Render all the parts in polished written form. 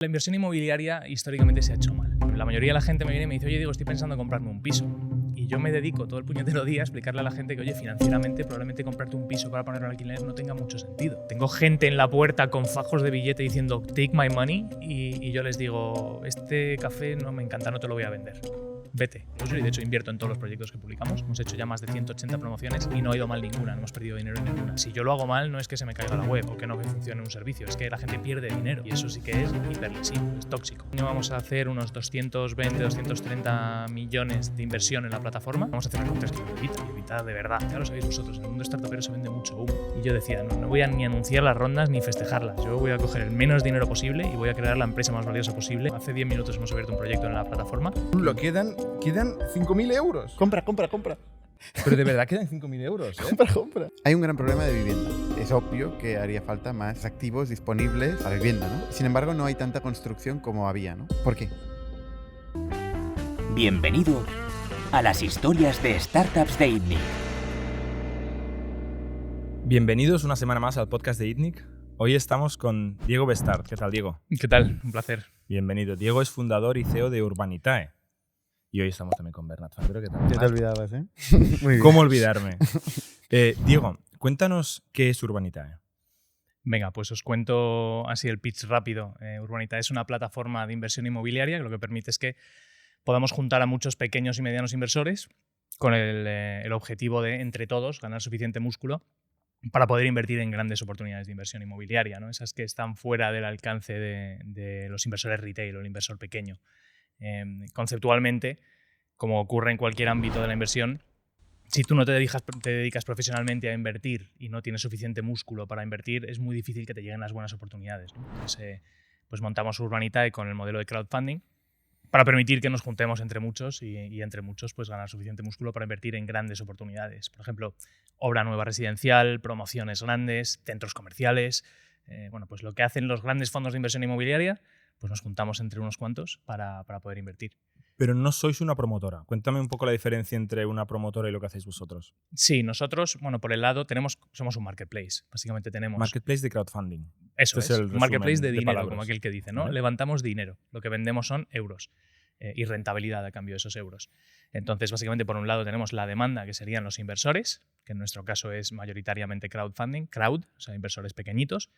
La inversión inmobiliaria históricamente se ha hecho mal. La mayoría de la gente me viene y me dice, oye, Diego, estoy pensando en comprarme un piso. Y yo me dedico todo el puñetero día a explicarle a la gente que, oye, financieramente probablemente comprarte un piso para ponerlo en alquiler no tenga mucho sentido. Tengo gente en la puerta con fajos de billete diciendo, take my money, y yo les digo, este café no me encanta, no te lo voy a vender. Vete. Pues yo, de hecho, invierto en todos los proyectos que publicamos. Hemos hecho ya más de 180 promociones y no ha ido mal ninguna, no hemos perdido dinero en ninguna. Si yo lo hago mal, no es que se me caiga la web o que no funcione un servicio, es que la gente pierde dinero y eso sí que es hiperlesivo, es tóxico. Vamos a hacer unos 220, 230 millones de inversión en la plataforma. Vamos a hacer recortes con Evita de verdad. Ya lo sabéis vosotros, en el mundo startupero se vende mucho humo. Y yo decía, no voy a ni anunciar las rondas ni festejarlas. Yo voy a coger el menos dinero posible y voy a crear la empresa más valiosa posible. Hace 10 minutos hemos abierto un proyecto en la plataforma. Lo quedan 5.000 euros. Compra. Pero de verdad quedan 5.000 euros, ¿eh? Compra. Hay un gran problema de vivienda. Es obvio que haría falta más activos disponibles a vivienda, ¿no? Sin embargo, no hay tanta construcción como había, ¿no? ¿Por qué? Bienvenido a las historias de Startups de ITNIC. Bienvenidos una semana más al podcast de ITNIC. Hoy estamos con Diego Bestart. ¿Qué tal, Diego? ¿Qué tal? Un placer. Bienvenido. Diego es fundador y CEO de Urbanitae. Y hoy estamos también con Bernat Fandero. ¿Qué tal? Ya te olvidabas, ¿eh? Muy bien. ¿Cómo olvidarme? Diego, cuéntanos qué es Urbanitae. Venga, pues os cuento así el pitch rápido. Urbanitae es una plataforma de inversión inmobiliaria que lo que permite es que podamos juntar a muchos pequeños y medianos inversores con el objetivo de, entre todos, ganar suficiente músculo para poder invertir en grandes oportunidades de inversión inmobiliaria, ¿no? Esas que están fuera del alcance de los inversores retail o el inversor pequeño. Conceptualmente, como ocurre en cualquier ámbito de la inversión, si tú no te dedicas profesionalmente a invertir y no tienes suficiente músculo para invertir, es muy difícil que te lleguen las buenas oportunidades, ¿no? Entonces, pues montamos Urbanitae con el modelo de crowdfunding para permitir que nos juntemos entre muchos y entre muchos pues ganar suficiente músculo para invertir en grandes oportunidades. Por ejemplo, obra nueva residencial, promociones grandes, centros comerciales. Bueno, pues lo que hacen los grandes fondos de inversión inmobiliaria, pues nos juntamos entre unos cuantos para poder invertir. Pero no sois una promotora. Cuéntame un poco la diferencia entre una promotora y lo que hacéis vosotros. Sí, nosotros, bueno, por el lado somos un marketplace. Básicamente tenemos... Marketplace de crowdfunding. Eso Este es, un marketplace de dinero, palabras. como aquel que dice, ¿no? ¿Vale? Levantamos dinero. Lo que vendemos son euros y rentabilidad a cambio de esos euros. Entonces, básicamente, por un lado tenemos la demanda, que serían los inversores, que en nuestro caso es mayoritariamente crowdfunding, o sea, inversores pequeñitos.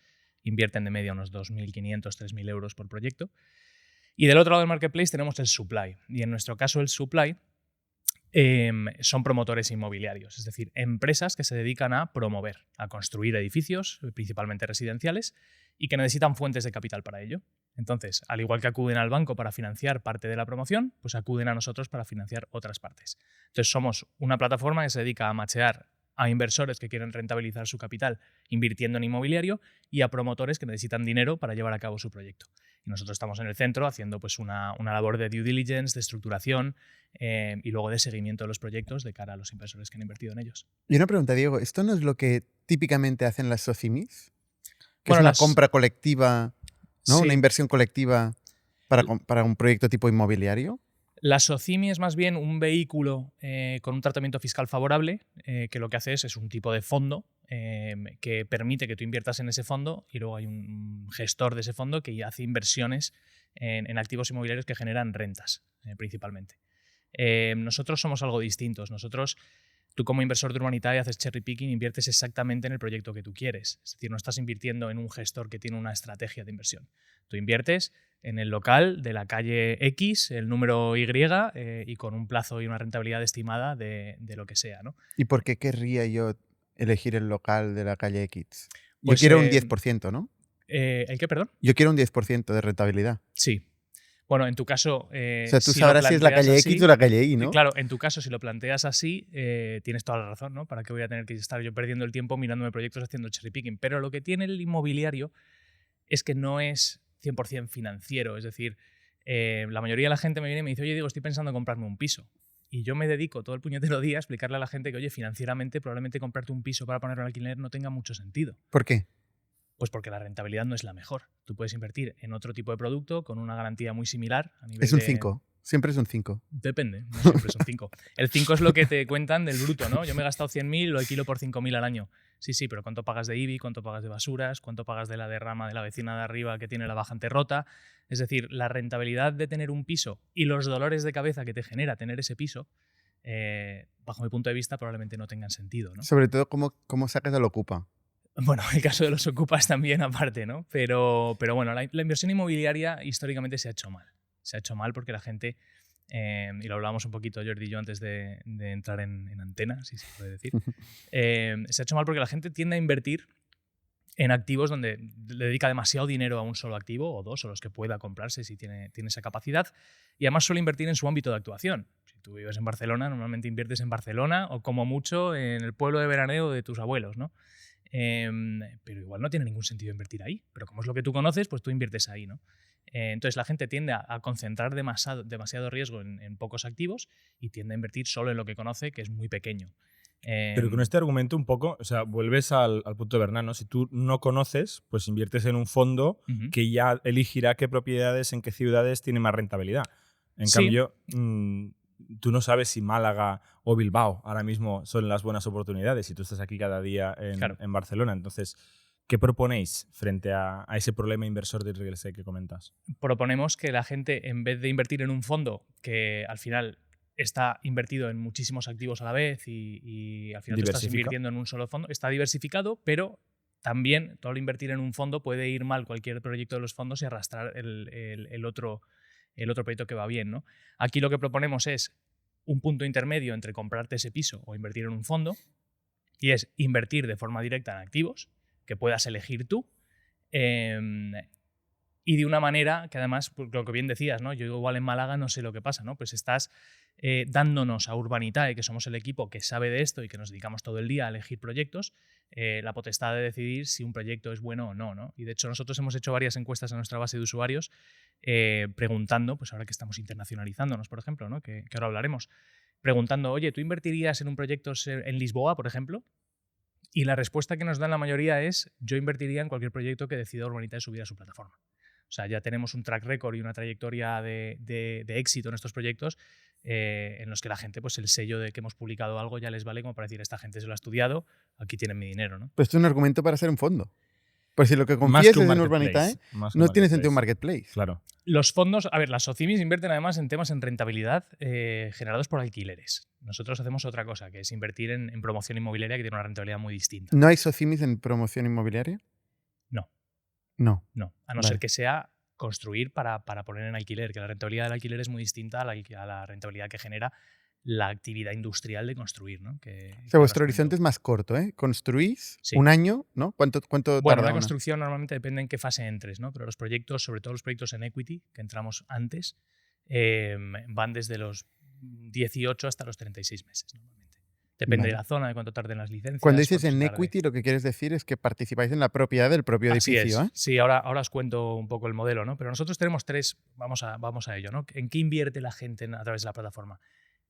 Invierten de media unos 2.500, 3.000 euros por proyecto. Y del otro lado del marketplace tenemos el supply. Y en nuestro caso el supply son promotores inmobiliarios, es decir, empresas que se dedican a promover, a construir edificios, principalmente residenciales, y que necesitan fuentes de capital para ello. Entonces, al igual que acuden al banco para financiar parte de la promoción, pues acuden a nosotros para financiar otras partes. Entonces, somos una plataforma que se dedica a machear a inversores que quieren rentabilizar su capital invirtiendo en inmobiliario y a promotores que necesitan dinero para llevar a cabo su proyecto. Y nosotros estamos en el centro haciendo pues una labor de due diligence, de estructuración y luego de seguimiento de los proyectos de cara a los inversores que han invertido en ellos. Y una pregunta, Diego, ¿esto no es lo que típicamente hacen las SOCIMIs? Que Bueno, es una compra colectiva, ¿no? Sí. Una inversión colectiva para un proyecto tipo inmobiliario. La SOCIMI es más bien un vehículo con un tratamiento fiscal favorable que lo que hace es un tipo de fondo que permite que tú inviertas en ese fondo y luego hay un gestor de ese fondo que hace inversiones en activos inmobiliarios que generan rentas principalmente. Nosotros somos algo distintos. Tú como inversor de Urbanitae haces cherry picking, inviertes exactamente en el proyecto que tú quieres. Es decir, no estás invirtiendo en un gestor que tiene una estrategia de inversión. Tú inviertes en el local de la calle X, el número Y, y con un plazo y una rentabilidad estimada de lo que sea, ¿no? ¿Y por qué querría yo elegir el local de la calle X? Pues, yo quiero un 10%, ¿no? ¿El qué, perdón? Yo quiero un 10% de rentabilidad. Sí. Bueno, en tu caso... O sea, tú sabrás si es la calle X o la calle Y, ¿no? Claro, en tu caso, si lo planteas así, tienes toda la razón, ¿no? ¿Para qué voy a tener que estar yo perdiendo el tiempo mirándome proyectos haciendo cherry picking? Pero lo que tiene el inmobiliario es que no es 100% financiero. Es decir, la mayoría de la gente me viene y me dice, oye, Diego, estoy pensando en comprarme un piso. Y yo me dedico todo el puñetero día a explicarle a la gente que, oye, financieramente probablemente comprarte un piso para ponerlo en alquiler no tenga mucho sentido. ¿Por qué? Pues porque la rentabilidad no es la mejor. Tú puedes invertir en otro tipo de producto con una garantía muy similar. A nivel Es un de... 5. Siempre es un 5. Depende, no siempre son 5. El 5 es lo que te cuentan del bruto, ¿no? Yo me he gastado 100.000, lo alquilo por 5.000 al año. Sí, pero ¿cuánto pagas de IBI? ¿Cuánto pagas de basuras? ¿Cuánto pagas de la derrama de la vecina de arriba que tiene la bajante rota? Es decir, la rentabilidad de tener un piso y los dolores de cabeza que te genera tener ese piso, bajo mi punto de vista, probablemente no tengan sentido, ¿no? Sobre todo, ¿cómo sacas al Ocupa? Bueno, el caso de los ocupas también aparte, ¿no? Pero bueno, la inversión inmobiliaria históricamente se ha hecho mal. Se ha hecho mal porque la gente, y lo hablábamos un poquito Jordi y yo antes de entrar en antena, si se puede decir, se ha hecho mal porque la gente tiende a invertir en activos donde le dedica demasiado dinero a un solo activo o dos, o los que pueda comprarse si tiene esa capacidad, y además suele invertir en su ámbito de actuación. Si tú vives en Barcelona, normalmente inviertes en Barcelona o como mucho en el pueblo de veraneo de tus abuelos, ¿no? Pero igual no tiene ningún sentido invertir ahí. Pero como es lo que tú conoces, pues tú inviertes ahí, ¿no? Entonces la gente tiende a concentrar demasiado riesgo en pocos activos y tiende a invertir solo en lo que conoce, que es muy pequeño. Pero con este argumento un poco, o sea, vuelves al punto de Bernat, ¿no? Si tú no conoces, pues inviertes en un fondo que ya elegirá qué propiedades, en qué ciudades tiene más rentabilidad. En cambio, tú no sabes si Málaga o Bilbao ahora mismo son las buenas oportunidades y tú estás aquí cada día en Barcelona. Entonces, ¿qué proponéis frente a ese problema inversor de real estate que comentas? Proponemos que la gente, en vez de invertir en un fondo que al final está invertido en muchísimos activos a la vez y al final tú estás invirtiendo en un solo fondo, está diversificado, pero también todo al invertir en un fondo puede ir mal cualquier proyecto de los fondos y arrastrar el otro proyecto que va bien, ¿no? Aquí lo que proponemos es un punto intermedio entre comprarte ese piso o invertir en un fondo, y es invertir de forma directa en activos que puedas elegir tú, y de una manera que además, pues lo que bien decías, ¿no? Yo igual en Málaga no sé lo que pasa, ¿no? Pues estás dándonos a Urbanitae, que somos el equipo que sabe de esto y que nos dedicamos todo el día a elegir proyectos, la potestad de decidir si un proyecto es bueno o no, ¿no? Y de hecho nosotros hemos hecho varias encuestas en nuestra base de usuarios preguntando, pues ahora que estamos internacionalizándonos, por ejemplo, ¿no? que ahora hablaremos, preguntando, oye, ¿tú invertirías en un proyecto en Lisboa, por ejemplo? Y la respuesta que nos dan la mayoría es, yo invertiría en cualquier proyecto que decida Urbanitae subir a su plataforma. O sea, ya tenemos un track record y una trayectoria de éxito en estos proyectos en los que la gente, pues el sello de que hemos publicado algo ya les vale como para decir, esta gente se lo ha estudiado, aquí tienen mi dinero, ¿no? Pues esto es un argumento para ser un fondo. Pues si lo que confías es en Urbanitae, no tiene sentido un marketplace. Claro. Los fondos, a ver, las SOCIMIs invierten además en temas en rentabilidad generados por alquileres. Nosotros hacemos otra cosa, que es invertir en promoción inmobiliaria, que tiene una rentabilidad muy distinta. ¿No hay SOCIMIs en promoción inmobiliaria? No. A no ser que sea construir para poner en alquiler, que la rentabilidad del alquiler es muy distinta a la rentabilidad que genera la actividad industrial de construir, ¿no? O sea, vuestro horizonte es más corto, ¿eh? Construís un año, ¿no? ¿Cuánto bueno, tarda una construcción normalmente depende en qué fase entres, ¿no? Pero los proyectos, sobre todo los proyectos en equity, que entramos antes, van desde los 18 hasta los 36 meses normalmente. Depende de la zona, de cuánto tarden las licencias. Cuando dices en equity, lo que quieres decir es que participáis en la propiedad del propio edificio. Así es. Sí, ahora os cuento un poco el modelo, ¿no? Pero nosotros tenemos tres, vamos a ello, ¿no? ¿En qué invierte la gente a través de la plataforma?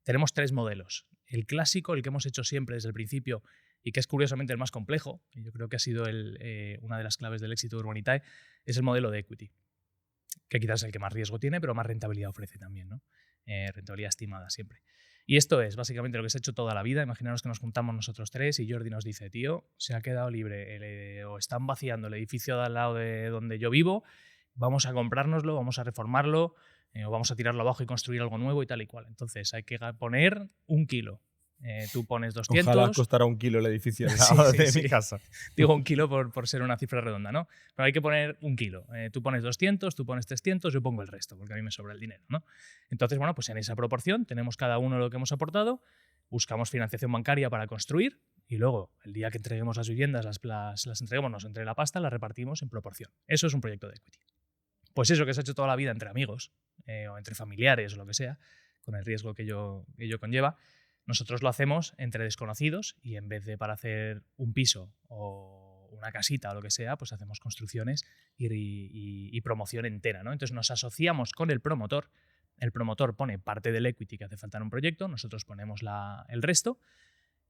Tenemos tres modelos. El clásico, el que hemos hecho siempre desde el principio y que es curiosamente el más complejo, y yo creo que ha sido una de las claves del éxito de Urbanitae, es el modelo de equity, que quizás es el que más riesgo tiene, pero más rentabilidad ofrece también, ¿no? Rentabilidad estimada siempre. Y esto es básicamente lo que se ha hecho toda la vida. Imaginaros que nos juntamos nosotros tres y Jordi nos dice, tío, se ha quedado libre o están vaciando el edificio de al lado de donde yo vivo, vamos a comprárnoslo, vamos a reformarlo o vamos a tirarlo abajo y construir algo nuevo y tal y cual. Entonces hay que poner 1 kilo. Tú pones 200. Ojalá costará 1 kilo el edificio al lado de mi casa. Digo 1 kilo por ser una cifra redonda, ¿no? Pero hay que poner 1 kilo. Tú pones 200, tú pones 300, yo pongo el resto, porque a mí me sobra el dinero, ¿no? Entonces, bueno, pues en esa proporción tenemos cada uno lo que hemos aportado, buscamos financiación bancaria para construir y luego, el día que entreguemos las viviendas, las entreguemos, nos entre la pasta, las repartimos en proporción. Eso es un proyecto de equity. Pues eso que se ha hecho toda la vida entre amigos o entre familiares o lo que sea, con el riesgo que ello conlleva, nosotros lo hacemos entre desconocidos y en vez de para hacer un piso o una casita o lo que sea, pues hacemos construcciones y promoción entera, ¿no? Entonces nos asociamos con el promotor pone parte del equity que hace falta en un proyecto, nosotros ponemos el resto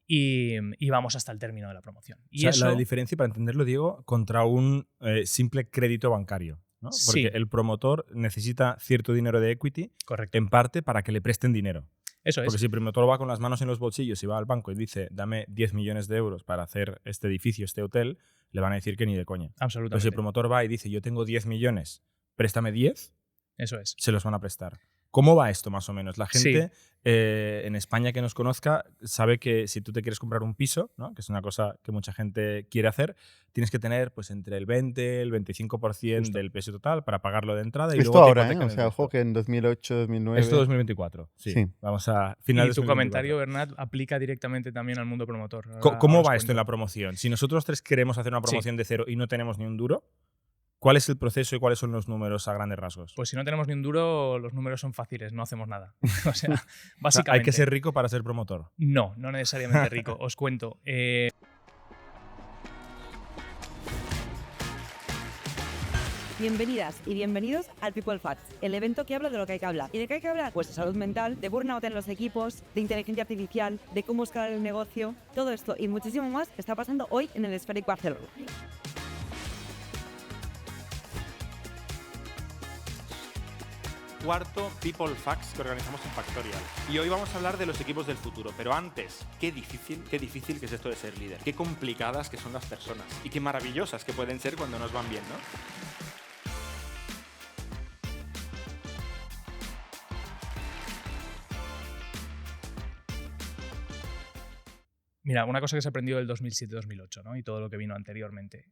y vamos hasta el término de la promoción. Y o sea, la diferencia, para entenderlo, Diego, contra un simple crédito bancario. ¿no? Porque Sí. el promotor necesita cierto dinero de equity, Correcto. en parte para que le presten dinero. Eso Porque es. si el promotor va con las manos en los bolsillos y va al banco y dice, dame 10 millones de euros para hacer este edificio, este hotel, le van a decir que ni de coña. Pero si Absolutamente. el promotor va y dice, yo tengo 10 millones, préstame 10, Eso es. se los van a prestar. ¿Cómo va esto más o menos? La Sí. gente en España que nos conozca sabe que si tú te quieres comprar un piso, ¿no? Que es una cosa que mucha gente quiere hacer, tienes que tener pues entre el 20 el 25% Justo. del precio total para pagarlo de entrada y Esto luego te ahora, hipotecan o el sea, resto. ojo que en 2008, 2009... Esto 2024, sí. Sí. Vamos a final Y de tu 2024. comentario, Bernat, aplica directamente también al mundo promotor. ¿Cómo Ahora va os esto en cuento. la promoción? Si nosotros tres queremos hacer una promoción de cero y no tenemos ni un duro, ¿cuál es el proceso y cuáles son los números a grandes rasgos? Pues si no tenemos ni un duro, los números son fáciles, no hacemos nada. O sea, O sea, básicamente. ¿hay que ser rico para ser promotor? No necesariamente rico. Os cuento. Bienvenidas y bienvenidos al People Facts, el evento que habla de lo que hay que hablar. ¿Y de qué hay que hablar? Pues de salud mental, de burnout en los equipos, de inteligencia artificial, de cómo escalar el negocio, todo esto y muchísimo más que está pasando hoy en el Esférico Barcelona. Cuarto People Facts que organizamos en Factorial. Y hoy vamos a hablar de los equipos del futuro. Pero antes, qué difícil que es esto de ser líder. Qué complicadas que son las personas. Y qué maravillosas que pueden ser cuando nos van bien, ¿no? Mira, una cosa que se aprendió del 2007-2008, ¿no? Y todo lo que vino anteriormente.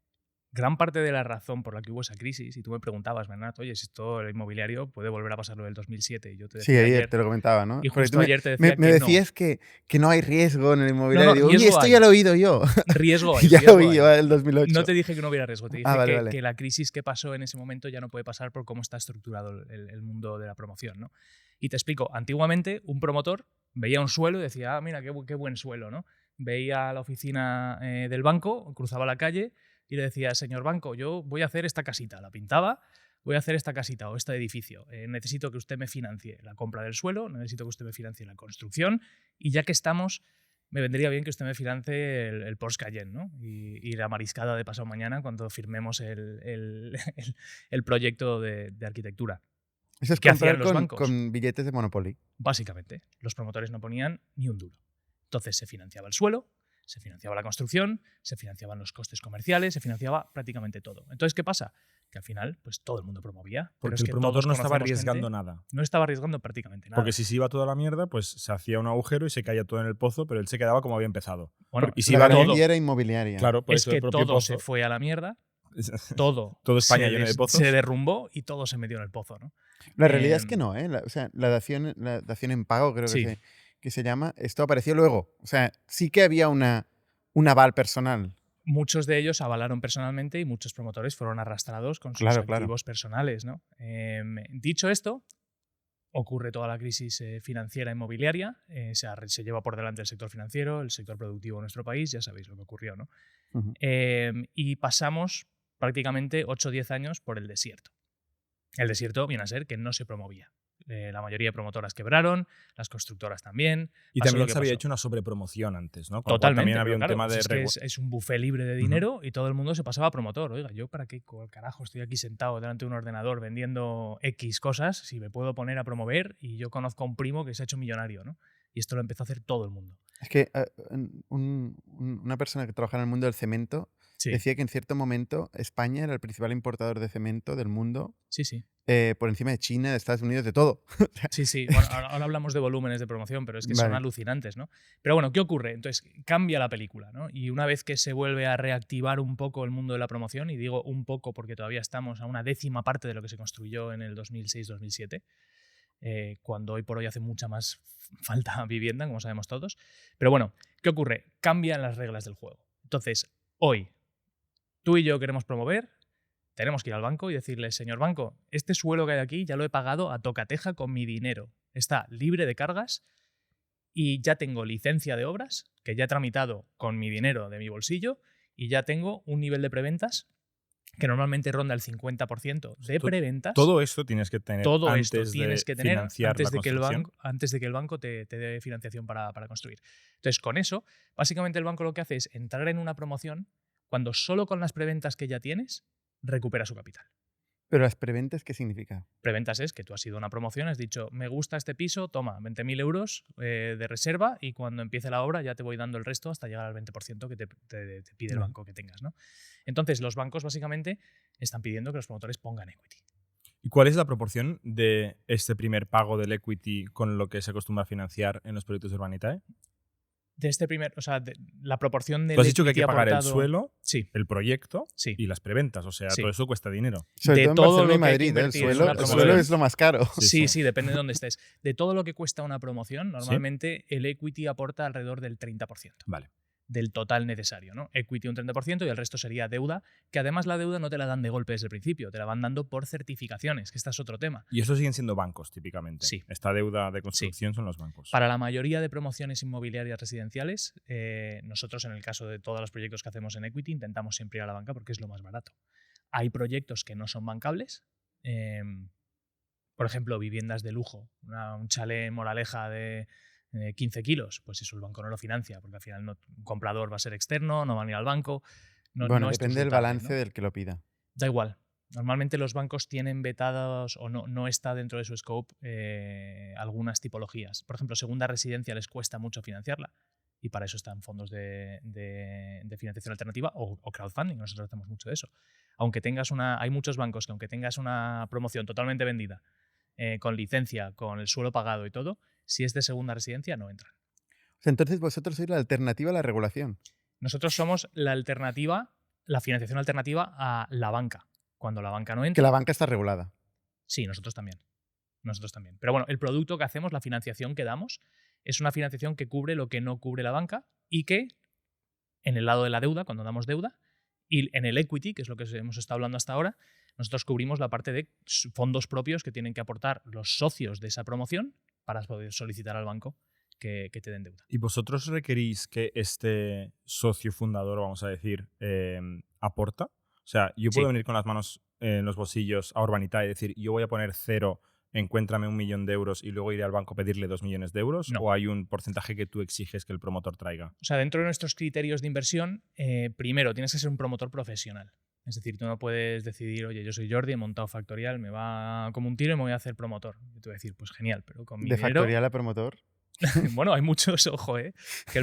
Gran parte de la razón por la que hubo esa crisis, y tú me preguntabas, Bernat, oye, si esto el inmobiliario puede volver a pasar lo del 2007. Y yo te Sí, decía ayer te lo comentaba, ¿no? Y Porque justo tú ayer te decía me que decías que no hay riesgo en el inmobiliario. No, Digo, oye, riesgo esto hay. ya lo he oído yo. riesgo hay. Ya riesgo lo oí hay. yo el 2008. No te dije que no hubiera riesgo, te dije vale, que, vale. que la crisis que pasó en ese momento ya no puede pasar por cómo está estructurado el mundo de la promoción, ¿no? Y te explico, antiguamente un promotor veía un suelo y decía, ah, mira, qué buen suelo, ¿no? Veía la oficina del banco, cruzaba la calle y le decía, señor banco, yo voy a hacer esta casita, la pintaba, voy a hacer esta casita o este edificio, necesito que usted me financie la compra del suelo, necesito que usted me financie la construcción y ya que estamos, me vendría bien que usted me financie el Porsche Cayenne, ¿no? Y la mariscada de pasado mañana cuando firmemos el proyecto de arquitectura. Eso es ¿Qué hacían comprar los bancos? con billetes de Monopoly. Básicamente, los promotores no ponían ni un duro. Entonces se financiaba el suelo, se financiaba la construcción, se financiaban los costes comerciales, se financiaba prácticamente todo. Entonces, ¿qué pasa? Que al final, pues todo el mundo promovía. Pero Porque es el que promotor todos no estaba conocemos arriesgando gente- nada. No estaba arriesgando prácticamente nada. Porque si se iba toda la mierda, pues se hacía un agujero y se caía todo en el pozo, pero él se quedaba como había empezado. Bueno, y si La iba todo, garantía era inmobiliaria. claro, por es eso el que propio todo pozo. se fue a la mierda, todo, Todo España lleno de pozos. se derrumbó y todo se metió en el pozo, ¿no? La realidad es Em, que no, ¿eh? O sea, la dación en pago, creo Sí. que se llama, esto apareció luego. O sea, sí que había un aval personal. Muchos de ellos avalaron personalmente y muchos promotores fueron arrastrados con sus Claro, claro. activos personales, ¿no? Dicho esto, ocurre toda la crisis financiera inmobiliaria, se lleva por delante el sector financiero, el sector productivo en nuestro país, ya sabéis lo que ocurrió, ¿no? Ujú. Y pasamos prácticamente 8 o 10 años por el desierto. El desierto viene a ser que no se promovía. La mayoría de promotoras quebraron, las constructoras también. Y Pasó también lo que se había pasó. hecho una sobrepromoción antes, ¿no? Con lo cual Totalmente. también había pero un claro, tema pues de... es que es un buffet libre de dinero y todo el mundo se pasaba a promotor. Oiga, ¿yo para qué carajo estoy aquí sentado delante de un ordenador vendiendo X cosas si me puedo poner a promover y yo conozco a un primo que se ha hecho millonario, ¿no? Y esto lo empezó a hacer todo el mundo. Es que una persona que trabaja en el mundo del cemento Sí, decía que en cierto momento España era el principal importador de cemento del mundo, sí. por encima de China, de Estados Unidos, de todo. Sí. Bueno, ahora hablamos de volúmenes de promoción, pero es que son Vale. alucinantes, ¿no? Pero bueno, ¿qué ocurre? Entonces, cambia la película, ¿no? Y una vez que se vuelve a reactivar un poco el mundo de la promoción, y digo un poco porque todavía estamos a una décima parte de lo que se construyó en el 2006-2007, cuando hoy por hoy hace mucha más falta vivienda, como sabemos todos. Pero bueno, ¿qué ocurre? Cambian las reglas del juego. Entonces, hoy, tú y yo queremos promover, tenemos que ir al banco y decirle, señor banco, este suelo que hay aquí ya lo he pagado a tocateja con mi dinero. Está libre de cargas y ya tengo licencia de obras, que ya he tramitado con mi dinero de mi bolsillo, y ya tengo un nivel de preventas que normalmente ronda el 50% de preventas. Todo esto tienes que tener Todo antes esto tienes de que tener financiar antes la de, que el construcción. banco, antes de que el banco te dé financiación para construir. Entonces, con eso, básicamente el banco lo que hace es entrar en una promoción cuando solo con las preventas que ya tienes recupera su capital. ¿Pero las preventas qué significa? Preventas es que tú has ido a una promoción, has dicho, me gusta este piso, toma, 20.000 euros de reserva y cuando empiece la obra ya te voy dando el resto hasta llegar al 20% que te pide el banco que tengas, ¿no? Entonces, los bancos básicamente están pidiendo que los promotores pongan equity. ¿Y cuál es la proporción de este primer pago del equity con lo que se acostumbra a financiar en los proyectos de Urbanitae? De este primer, o sea, la proporción del Tú has dicho que hay equity que pagar el aportado- suelo, Sí, el proyecto sí. y las preventas. O sea, Sí. todo eso cuesta dinero. Sobre De todo en todo Barcelona lo y que hay que Madrid, ¿eh? invertir en El una suelo promoción. es lo más caro. Sí, sí. depende de dónde estés. De todo lo que cuesta una promoción, normalmente el equity aporta alrededor del 30%. Vale. Del total necesario, ¿no? Equity un 30% y el resto sería deuda, que además la deuda no te la dan de golpe desde el principio, te la van dando por certificaciones, que este es otro tema. Y eso siguen siendo bancos, típicamente. Sí. Esta deuda de construcción son los bancos. Para la mayoría de promociones inmobiliarias residenciales, nosotros en el caso de todos los proyectos que hacemos en equity intentamos siempre ir a la banca porque es lo más barato. Hay proyectos que no son bancables, por ejemplo, viviendas de lujo, un chalet en Moraleja de 15 kilos, pues eso el banco no lo financia, porque al final un comprador va a ser externo, no van a ir al banco. Bueno, no es depende del resultante, balance ¿no? del que lo pida. Da igual. Normalmente los bancos tienen vetados o no está dentro de su scope algunas tipologías. Por ejemplo, segunda residencia les cuesta mucho financiarla y para eso están fondos de financiación alternativa o crowdfunding. Nosotros hacemos mucho de eso. Hay muchos bancos que aunque tengas una promoción totalmente vendida, con licencia, con el suelo pagado y todo, si es de segunda residencia no entran. O sea, entonces vosotros sois la alternativa a la regulación. Nosotros somos la financiación alternativa a la banca. Cuando la banca no entra. Que la banca está regulada. Sí, nosotros también. Pero bueno, el producto que hacemos, la financiación que damos, es una financiación que cubre lo que no cubre la banca y que en el lado de la deuda, cuando damos deuda, y en el equity, que es lo que hemos estado hablando hasta ahora, nosotros cubrimos la parte de fondos propios que tienen que aportar los socios de esa promoción para poder solicitar al banco que te den deuda. ¿Y vosotros requerís que este socio fundador, vamos a decir, aporta? O sea, yo puedo venir con las manos en los bolsillos a Urbanitae y decir, yo voy a poner 0, encuéntrame 1 millón de euros y luego iré al banco a pedirle 2 millones de euros. No. ¿O hay un porcentaje que tú exiges que el promotor traiga? O sea, dentro de nuestros criterios de inversión, primero tienes que ser un promotor profesional. Es decir, tú no puedes decidir, oye, yo soy Jordi, he montado Factorial, me va como un tiro y me voy a hacer promotor. Y tú vas a decir, pues genial, pero con mi De dinero... Factorial a promotor. Bueno, hay muchos, ojo, que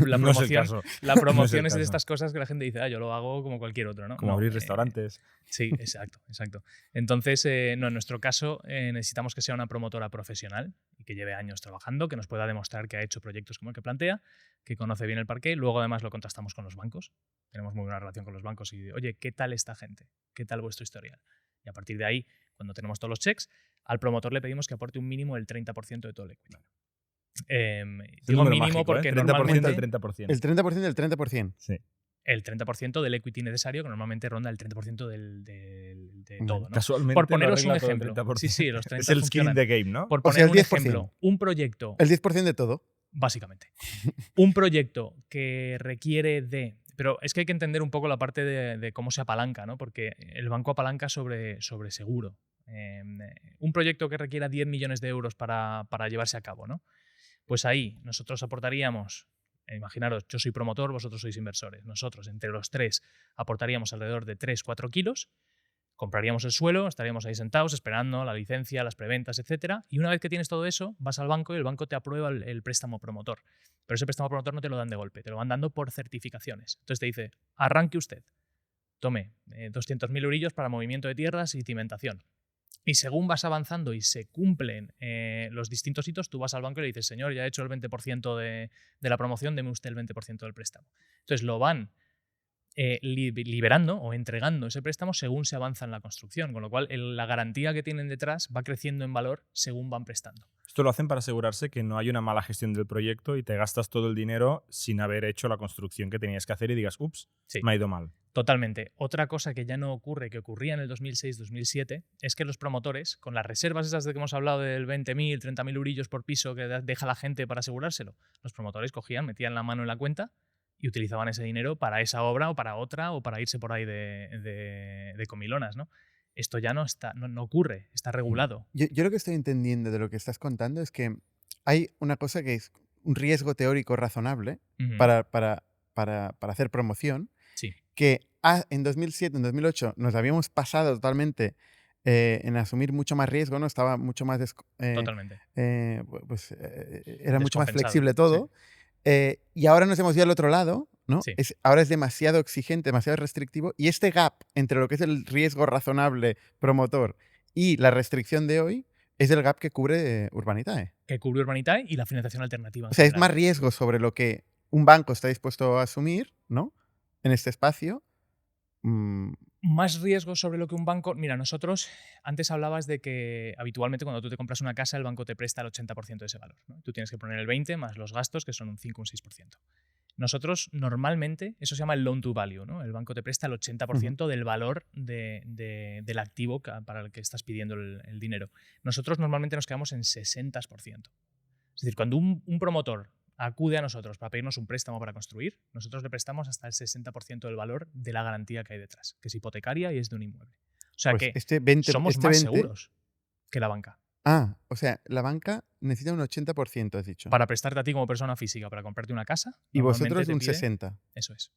la No es el promoción, caso. la No promoción es es el de caso. estas cosas que la gente dice, yo lo hago como cualquier otro, ¿no? Como No, abrir restaurantes. Sí, exacto. Entonces, no, en nuestro caso necesitamos que sea una promotora profesional y que lleve años trabajando, que nos pueda demostrar que ha hecho proyectos como el que plantea, que conoce bien el parqué. Luego, además, lo contrastamos con los bancos. Tenemos muy buena relación con los bancos y, oye, ¿qué tal esta gente? ¿Qué tal vuestro historial? Y a partir de ahí, cuando tenemos todos los checks, al promotor le pedimos que aporte un mínimo del 30% de todo el equity. Digo mínimo mágico, porque 30% normalmente del 30%. El 30% del 30%. Sí. el 30% del equity necesario, que normalmente ronda el 30% de todo, ¿no? Casualmente Por poneros lo un arregla todo el ejemplo. 30%. Sí, los 30 Es el skin in funcionan. the game, ¿no? Por O sea, poner el un 10%. ejemplo, un proyecto, El 10% de todo. básicamente, un proyecto que requiere de... Pero es que hay que entender un poco la parte de cómo se apalanca, ¿no? Porque el banco apalanca sobre seguro. Un proyecto que requiera 10 millones de euros para llevarse a cabo, ¿no? Pues ahí nosotros aportaríamos, imaginaros, yo soy promotor, vosotros sois inversores. Nosotros, entre los tres, aportaríamos alrededor de 3-4 kilos, compraríamos el suelo, estaríamos ahí sentados esperando la licencia, las preventas, etcétera. Y una vez que tienes todo eso, vas al banco y el banco te aprueba el préstamo promotor. Pero ese préstamo promotor no te lo dan de golpe, te lo van dando por certificaciones. Entonces te dice, arranque usted, tome 200.000 eurillos para movimiento de tierras y cimentación. Y según vas avanzando y se cumplen los distintos hitos, tú vas al banco y le dices, señor, ya he hecho el 20% de la promoción, deme usted el 20% del préstamo. Entonces lo van liberando o entregando ese préstamo según se avanza en la construcción, con lo cual la garantía que tienen detrás va creciendo en valor según van prestando. Esto lo hacen para asegurarse que no hay una mala gestión del proyecto y te gastas todo el dinero sin haber hecho la construcción que tenías que hacer y digas, ups, Sí. me ha ido mal. Totalmente. Otra cosa que ya no ocurre, que ocurría en el 2006-2007, es que los promotores, con las reservas esas de que hemos hablado del 20.000, 30.000 eurillos por piso que deja la gente para asegurárselo, los promotores cogían, metían la mano en la cuenta y utilizaban ese dinero para esa obra o para otra o para irse por ahí de comilonas, ¿no? Esto ya no ocurre, está regulado. Yo lo que estoy entendiendo de lo que estás contando es que hay una cosa que es un riesgo teórico razonable Ujú. para hacer promoción, Sí. que en 2007, en 2008 nos habíamos pasado totalmente en asumir mucho más riesgo, ¿no? Estaba mucho más... Totalmente. Era mucho más Descompensado, flexible todo. Y ahora nos hemos ido al otro lado, ¿no? Sí. Ahora es demasiado exigente, demasiado restrictivo. Y este gap entre lo que es el riesgo razonable promotor y la restricción de hoy es el gap que cubre Urbanitae. Que cubre Urbanitae y la financiación alternativa. O sea, es más riesgo sobre lo que un banco está dispuesto a asumir, ¿no? En este espacio. Más riesgo sobre lo que un banco... Mira, nosotros, antes hablabas de que habitualmente cuando tú te compras una casa, el banco te presta el 80% de ese valor, ¿no? Tú tienes que poner el 20% más los gastos, que son un 5 o un 6%. Nosotros, normalmente, eso se llama el loan to value, ¿no? El banco te presta el 80% del valor del activo para el que estás pidiendo el dinero. Nosotros normalmente nos quedamos en 60%. Es decir, cuando un promotor acude a nosotros para pedirnos un préstamo para construir, nosotros le prestamos hasta el 60% del valor de la garantía que hay detrás, que es hipotecaria y es de un inmueble. O sea pues que somos más seguros que la banca. O sea, la banca necesita un 80%, has dicho. Para prestarte a ti como persona física, para comprarte una casa. Y vosotros te un pide, 60%. Eso es.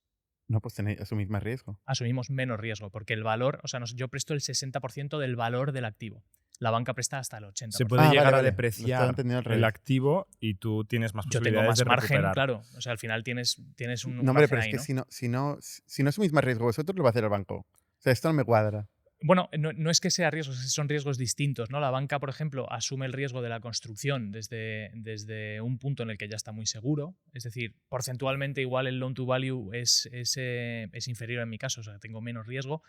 No, pues asumís más riesgo. Asumimos menos riesgo, porque el valor, o sea, yo presto el 60% del valor del activo. La banca presta hasta el 80%. Se puede llegar a Lo depreciar estaba entendiendo al el revés. activo y tú tienes más Yo tengo posibilidades más de margen, recuperar. claro. O sea, al final tienes un No, hombre, margen pero ahí, es que ¿no? si no asumís más riesgo vosotros, lo va a hacer el banco. O sea, esto no me cuadra. Bueno, no es que sea riesgos, son riesgos distintos, ¿no? La banca, por ejemplo, asume el riesgo de la construcción desde un punto en el que ya está muy seguro. Es decir, porcentualmente igual el loan to value es inferior en mi caso, o sea, tengo menos riesgo,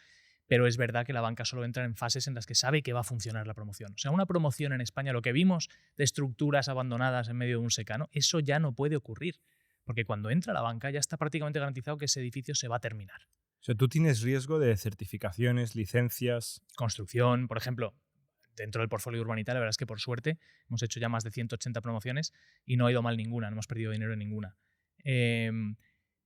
pero es verdad que la banca solo entra en fases en las que sabe que va a funcionar la promoción. O sea, una promoción en España, lo que vimos de estructuras abandonadas en medio de un secano, eso ya no puede ocurrir, porque cuando entra la banca ya está prácticamente garantizado que ese edificio se va a terminar. O sea, tú tienes riesgo de certificaciones, licencias. Construcción, por ejemplo, dentro del portfolio Urbanitae, la verdad es que por suerte hemos hecho ya más de 180 promociones y no ha ido mal ninguna, no hemos perdido dinero en ninguna.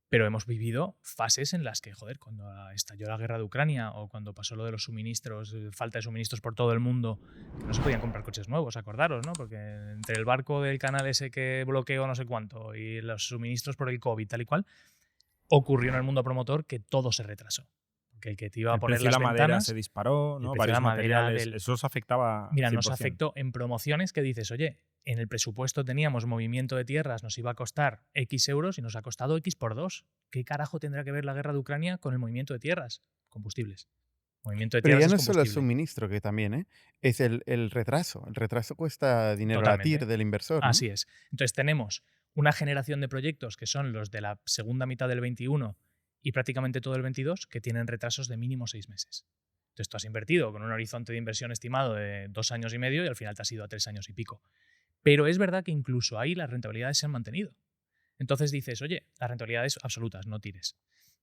Pero hemos vivido fases en las que, joder, cuando estalló la guerra de Ucrania o cuando pasó lo de los suministros, falta de suministros por todo el mundo, que no se podían comprar coches nuevos, acordaros, ¿no? Porque entre el barco del canal ese que bloqueó no sé cuánto y los suministros por el COVID, tal y cual, ocurrió en el mundo promotor que todo se retrasó. Porque el que te iba a poner las la madera ventanas, se disparó, ¿no? el precio de Varios la madera materiales. Eso os afectaba. Mira, 100%. nos afectó en promociones que dices, oye, en el presupuesto teníamos movimiento de tierras, nos iba a costar X euros y nos ha costado X por 2. ¿Qué carajo tendrá que ver la guerra de Ucrania con el movimiento de tierras? Combustibles. Movimiento de Pero tierras ya no es es solo el combustible. suministro, que también, ¿eh? Es el retraso. El retraso cuesta dinero a Totalmente. TIR del inversor, ¿no? Así es. Entonces tenemos una generación de proyectos que son los de la segunda mitad del 21 y prácticamente todo el 22 que tienen retrasos de mínimo 6 meses. Entonces tú has invertido con un horizonte de inversión estimado de 2 años y medio y al final te has ido a 3 años y pico. Pero es verdad que incluso ahí las rentabilidades se han mantenido. Entonces dices, oye, las rentabilidades absolutas, no tires.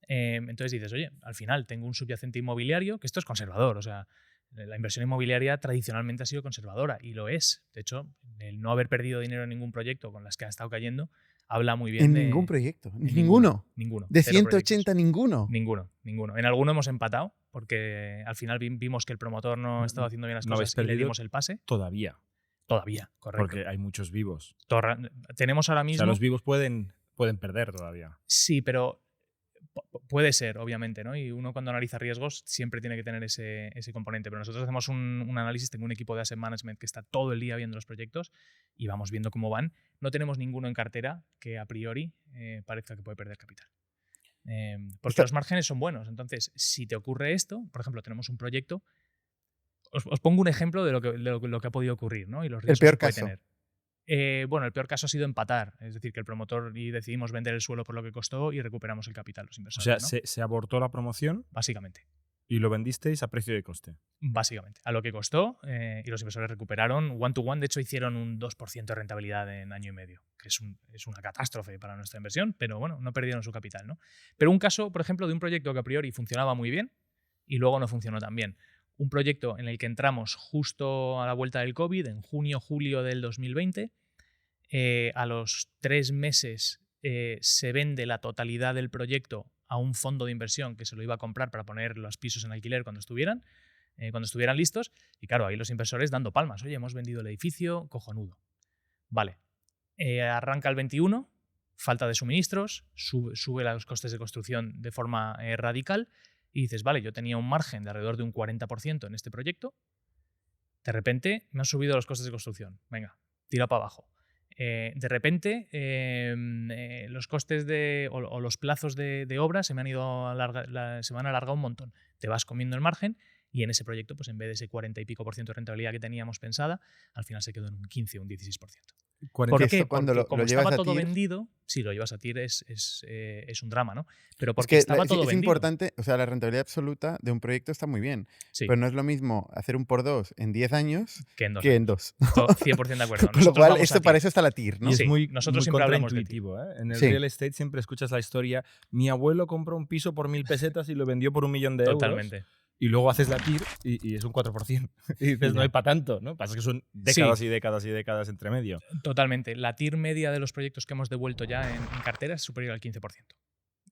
Entonces dices, oye, al final tengo un subyacente inmobiliario, que esto es conservador, o sea, la inversión inmobiliaria tradicionalmente ha sido conservadora y lo es. De hecho, el no haber perdido dinero en ningún proyecto con las que ha estado cayendo habla muy bien En de... ningún proyecto. en Ninguno. Ninguno. De 0 180, proyectos. ninguno. Ninguno. En alguno hemos empatado porque al final vimos que el promotor no estaba haciendo bien las No habéis cosas y le perdido dimos el pase. Todavía. Todavía, correcto. Porque hay muchos vivos. Tenemos ahora O mismo... sea, los vivos pueden perder todavía. Sí, pero puede ser, obviamente, ¿no? Y uno cuando analiza riesgos siempre tiene que tener ese componente. Pero nosotros hacemos un análisis, tengo un equipo de asset management que está todo el día viendo los proyectos y vamos viendo cómo van. No tenemos ninguno en cartera que a priori parezca que puede perder capital. Porque los márgenes son buenos. Entonces, si te ocurre esto, por ejemplo, tenemos un proyecto. Os pongo un ejemplo de lo que ha podido ocurrir, ¿no? Y los riesgos El peor que puede caso. tener. Bueno, el peor caso ha sido empatar. Es decir, que el promotor y decidimos vender el suelo por lo que costó y recuperamos el capital, los O inversores. sea, ¿no? se abortó la promoción Básicamente. y lo vendisteis a precio de coste. Básicamente. A lo que costó y los inversores recuperaron one to one. De hecho, hicieron un 2% de rentabilidad en año y medio, que es una catástrofe para nuestra inversión, pero bueno, no perdieron su capital, ¿no? Pero un caso, por ejemplo, de un proyecto que a priori funcionaba muy bien y luego no funcionó tan bien. Un proyecto en el que entramos justo a la vuelta del COVID, en junio, julio del 2020. A los 3 meses se vende la totalidad del proyecto a un fondo de inversión que se lo iba a comprar para poner los pisos en alquiler cuando estuvieran listos. Y claro, ahí los inversores dando palmas. Oye, hemos vendido el edificio, cojonudo. Vale. Arranca el 21, falta de suministros, sube los costes de construcción de forma radical y dices, vale, yo tenía un margen de alrededor de un 40% en este proyecto De repente me han subido los costes de construcción. Venga, tira para abajo. De repente los costes o los plazos de obra se me han alargado un montón. Te vas comiendo el margen y en ese proyecto, pues en vez de ese 40 y pico % de rentabilidad que teníamos pensada, al final se quedó en un 15 o un 16%. ¿Por qué? Porque como estaba todo vendido, si lo llevas a TIR es un drama, ¿no? Pero porque estaba todo vendido. Es importante, o sea, la rentabilidad absoluta de un proyecto está muy bien, Sí. pero no es lo mismo hacer un por 2 en 10 años Que en 2 que en 2. 100% de acuerdo. Con lo cual, para eso está la TIR, ¿no? Y Sí, es muy, nosotros muy siempre hablamos de contraintuitivo. En el Sí. real estate siempre escuchas la historia. Mi abuelo compró un piso por 1.000 pesetas y lo vendió por 1 millón de euros. Totalmente. Y luego haces la TIR y es un 4%. Y dices, no hay para tanto, ¿no? Pasa que son décadas y décadas y décadas entre medio. Totalmente. La TIR media de los proyectos que hemos devuelto ya en cartera es superior al 15%.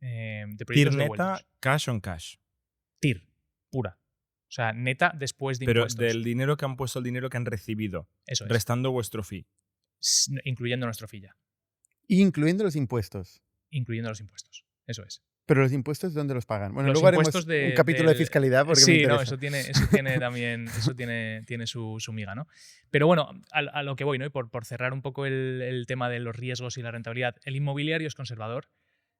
De proyectos TIR neta, devueltos. cash on cash. TIR, pura. O sea, neta después de Pero impuestos. del dinero que han puesto, el dinero que han recibido, Eso es. restando vuestro fee. Incluyendo nuestro FIA. Incluyendo los impuestos. Incluyendo los impuestos. Eso es. Pero los impuestos, ¿dónde los pagan? Bueno, Los luego haremos impuestos un capítulo de fiscalidad porque me sí, interesa. no, eso tiene también eso tiene su miga, ¿no? Pero bueno, a lo que voy, ¿no? Y por cerrar un poco el tema de los riesgos y la rentabilidad, el inmobiliario es conservador.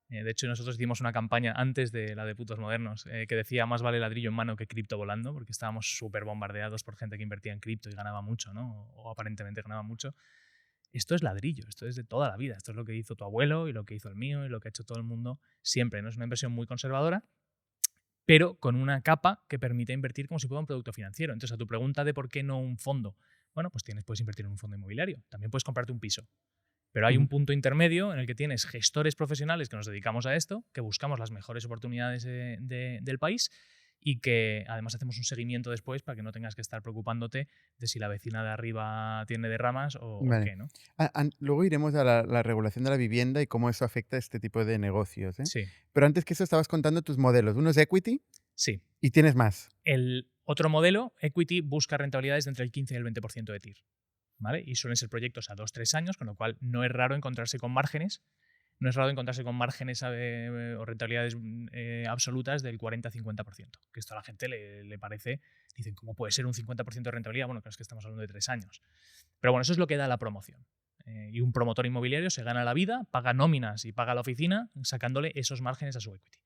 De hecho, nosotros hicimos una campaña antes de la de Putos Modernos que decía más vale ladrillo en mano que cripto volando, porque estábamos súper bombardeados por gente que invertía en cripto y ganaba mucho, ¿no? O aparentemente ganaba mucho. Esto es ladrillo, esto es de toda la vida. Esto es lo que hizo tu abuelo y lo que hizo el mío y lo que ha hecho todo el mundo siempre. No es una inversión muy conservadora, pero con una capa que permite invertir como si fuera un producto financiero. Entonces, a tu pregunta de por qué no un fondo, bueno, pues puedes invertir en un fondo inmobiliario. También puedes comprarte un piso. Pero hay un punto intermedio en el que tienes gestores profesionales que nos dedicamos a esto, que buscamos las mejores oportunidades del país y que además hacemos un seguimiento después para que no tengas que estar preocupándote de si la vecina de arriba tiene derramas o qué, ¿no? Luego iremos a la regulación de la vivienda y cómo eso afecta a este tipo de negocios. Sí. Pero antes que eso estabas contando tus modelos. Uno es equity Sí. y tienes más. El otro modelo, equity, busca rentabilidades de entre el 15 y el 20% de TIR. ¿Vale? Y suelen ser proyectos a 2-3 años, con lo cual no es raro encontrarse con márgenes. No es raro encontrarse con márgenes o rentabilidades absolutas del 40-50%. Que esto a la gente le parece, dicen, ¿cómo puede ser un 50% de rentabilidad? Bueno, claro, es que estamos hablando de 3 años. Pero bueno, eso es lo que da la promoción. Y un promotor inmobiliario se gana la vida, paga nóminas y paga la oficina sacándole esos márgenes a su equity.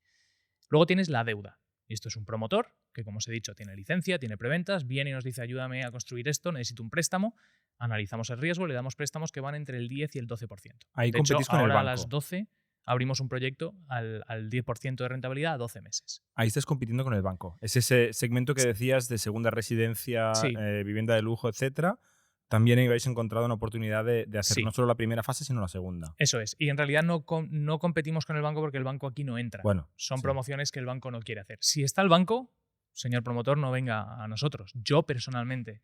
Luego tienes la deuda. Y esto es un promotor que, como os he dicho, tiene licencia, tiene preventas, viene y nos dice, ayúdame a construir esto, necesito un préstamo. Analizamos el riesgo, le damos préstamos que van entre el 10 y el 12%. Ahí de competís hecho, con el ahora banco. a las 12 abrimos un proyecto al 10% de rentabilidad a 12 meses. Ahí estás compitiendo con el banco. Es ese segmento que decías de segunda residencia, Sí. vivienda de lujo, etcétera. También habéis encontrado una oportunidad de hacer Sí. no solo la primera fase, sino la segunda. Eso es. Y en realidad no competimos con el banco porque el banco aquí no entra. Bueno, Son sí. promociones que el banco no quiere hacer. Si está el banco, señor promotor, no venga a nosotros. Yo personalmente,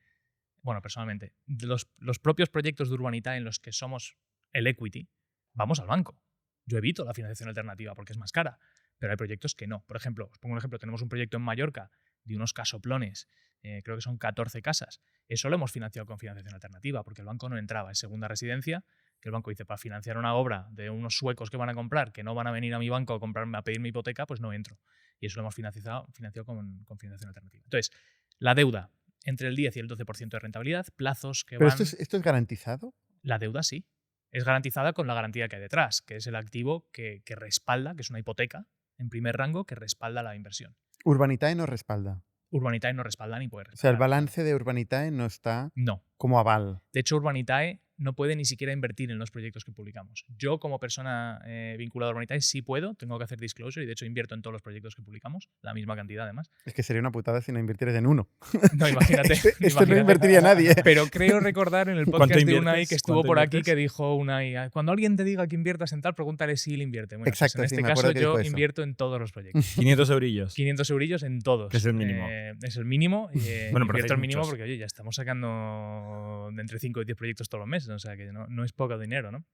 los propios proyectos de Urbanitae en los que somos el equity, vamos al banco. Yo evito la financiación alternativa porque es más cara, pero hay proyectos que no. Por ejemplo, os pongo un ejemplo, tenemos un proyecto en Mallorca de unos casoplones, creo que son 14 casas. Eso lo hemos financiado con financiación alternativa porque el banco no entraba. Es segunda residencia, que el banco dice, para financiar una obra de unos suecos que van a comprar, que no van a venir a mi banco a pedir mi hipoteca, pues no entro. Y eso lo hemos financiado con financiación alternativa. Entonces, la deuda, entre el 10 y el 12% de rentabilidad, plazos que ¿Pero van... esto es garantizado? La deuda sí. Es garantizada con la garantía que hay detrás, que es el activo que respalda, que es una hipoteca en primer rango que respalda la inversión. Urbanitae no respalda. Urbanitae no respalda ni puede O respaldar. sea, el balance de Urbanitae no está No. como aval. De hecho, Urbanitae no puede ni siquiera invertir en los proyectos que publicamos. Yo, como persona vinculada a Urbanitae, sí puedo, tengo que hacer disclosure y de hecho invierto en todos los proyectos que publicamos, la misma cantidad además. Es que sería una putada si no invirtieras en uno. No, imagínate. Esto no invertiría nadie. Pero creo recordar en el ¿Cuánto podcast de inviertes? Unai que estuvo ¿Cuánto por aquí inviertes? que dijo Unai, cuando alguien te diga que inviertas en tal, pregúntale si él invierte. Bueno, Exacto, pues sí, en este me acuerdo caso que dijo yo eso. invierto en todos los proyectos. 500 eurillos. 500 eurillos en todos. Que es el mínimo. Es el mínimo. Bueno, pero Invierto hacéis el mínimo muchos. porque, oye, ya estamos sacando de entre 5 y 10 proyectos todos los meses. O sea, que no es poco dinero, ¿no?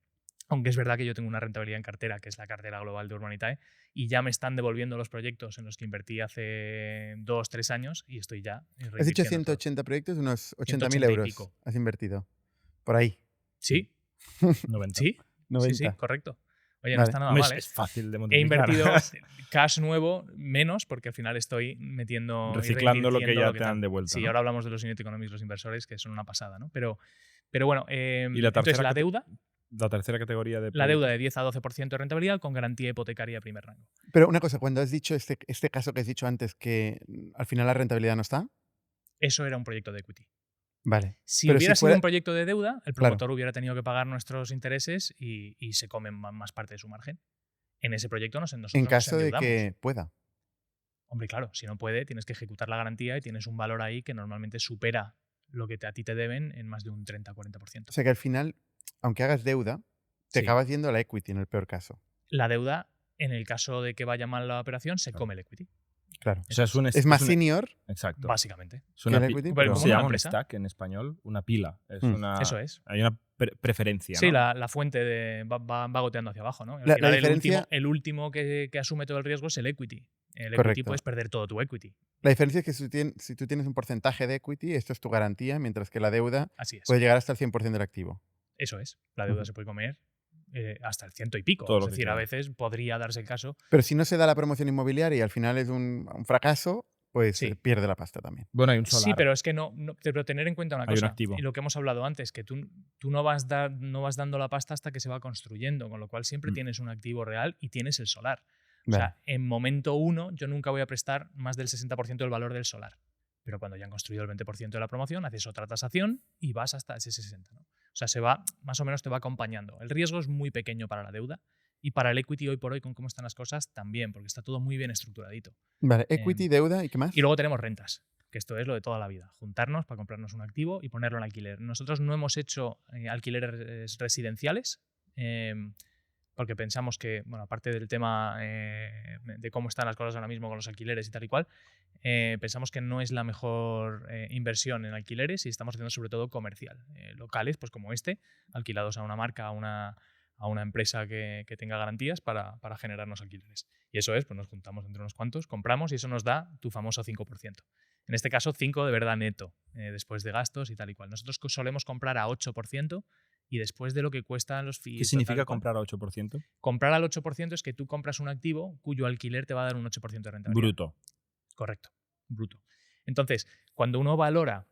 Aunque es verdad que yo tengo una rentabilidad en cartera, que es la cartera global de Urbanitae, y ya me están devolviendo los proyectos en los que invertí hace 2-3 años y estoy ya. Has dicho reinvirtiendo todo. 180 proyectos, unos 180 80.000 y euros pico. has invertido. Por ahí. Sí, 90. sí. 90. Sí, correcto. Oye, no Vale. está nada Hombre, mal, ¿eh? es fácil de He multiplicar. invertido cash nuevo menos porque al final estoy metiendo y Reciclando lo que reinvirtiendo ya te dan de vuelta. Sí, ¿no? ahora hablamos de los unit economics, los inversores, que son una pasada, ¿no? Pero bueno, ¿Y la entonces tercera la deuda, La tercera categoría de la deuda de 10 a 12% de rentabilidad con garantía hipotecaria de primer rango. Pero una cosa, cuando has dicho este caso que has dicho antes, que al final la rentabilidad no está, Eso era un proyecto de equity. vale. Si Pero hubiera si sido fuera- un proyecto de deuda, el Claro. promotor hubiera tenido que pagar nuestros intereses y se comen más parte de su margen. En ese proyecto nosotros En nos caso de endeudamos. que pueda. Hombre, claro, si no puede, tienes que ejecutar la garantía y tienes un valor ahí que normalmente supera lo que a ti te deben en más de un 30-40%. O sea que al final, aunque hagas deuda, te Sí. acabas yendo a la equity en el peor caso. La deuda, en el caso de que vaya mal la operación, se come el equity, Claro. O sea, Es más senior. Exacto. básicamente. Es una que el pi- equity, Pero ¿Cómo como se una llama un empresa. stack en español? Una pila. Es Mm. una, Eso es. Hay una preferencia. Sí, ¿no? la fuente va goteando hacia abajo, ¿no? Al La final, diferencia- el último que asume todo el riesgo es el equity. El equity Correcto. puedes perder todo tu equity. La diferencia es que si tú tienes un porcentaje de equity, esto es tu garantía, mientras que la deuda Así es. puede llegar hasta el 100% del activo. Eso es. La deuda Ujú. se puede comer hasta el 100 y pico. Todo Es lo que decir, a quiera. veces podría darse el caso. Pero si no se da la promoción inmobiliaria y al final es un fracaso, pues Sí. pierde la pasta también. Bueno, hay un solar. Sí, pero es que pero tener en cuenta una Hay un cosa. activo. Y lo que hemos hablado antes, que tú no vas dando la pasta hasta que se va construyendo, con lo cual siempre Mm. tienes un activo real y tienes el solar. O Vale. sea, en momento uno yo nunca voy a prestar más del 60% del valor del solar. Pero cuando ya han construido el 20% de la promoción, haces otra tasación y vas hasta ese 60%. ¿no? O sea, más o menos te va acompañando. El riesgo es muy pequeño para la deuda y para el equity hoy por hoy, con cómo están las cosas, también, porque está todo muy bien estructuradito. Vale, equity, deuda y qué más. Y luego tenemos rentas, que esto es lo de toda la vida. Juntarnos para comprarnos un activo y ponerlo en alquiler. Nosotros no hemos hecho alquileres residenciales porque pensamos que, bueno, aparte del tema de cómo están las cosas ahora mismo con los alquileres y tal y cual, pensamos que no es la mejor inversión en alquileres y estamos haciendo sobre todo comercial. Locales, pues como este, alquilados a una marca, a una empresa que tenga garantías para generarnos alquileres. Y eso es, pues nos juntamos entre unos cuantos, compramos y eso nos da tu famoso 5%. En este caso, 5 de verdad neto, después de gastos y tal y cual. Nosotros solemos comprar a 8% y después de lo que cuestan los fees. ¿Qué significa comprar a 8%? Comprar al 8% es que tú compras un activo cuyo alquiler te va a dar un 8% de rentabilidad. Bruto. Correcto, bruto. Entonces, cuando uno valora,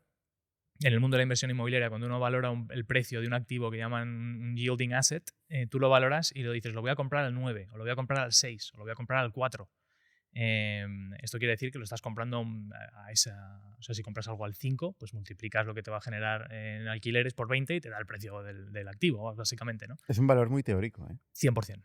en el mundo de la inversión inmobiliaria, cuando uno valora el precio de un activo que llaman un yielding asset, tú lo valoras y lo dices, lo voy a comprar al 9, o lo voy a comprar al 6, o lo voy a comprar al 4. Esto quiere decir que lo estás comprando a esa... O sea, si compras algo al 5, pues multiplicas lo que te va a generar en alquileres por 20 y te da el precio del activo, básicamente, ¿no? Es un valor muy teórico, ¿eh? 100%.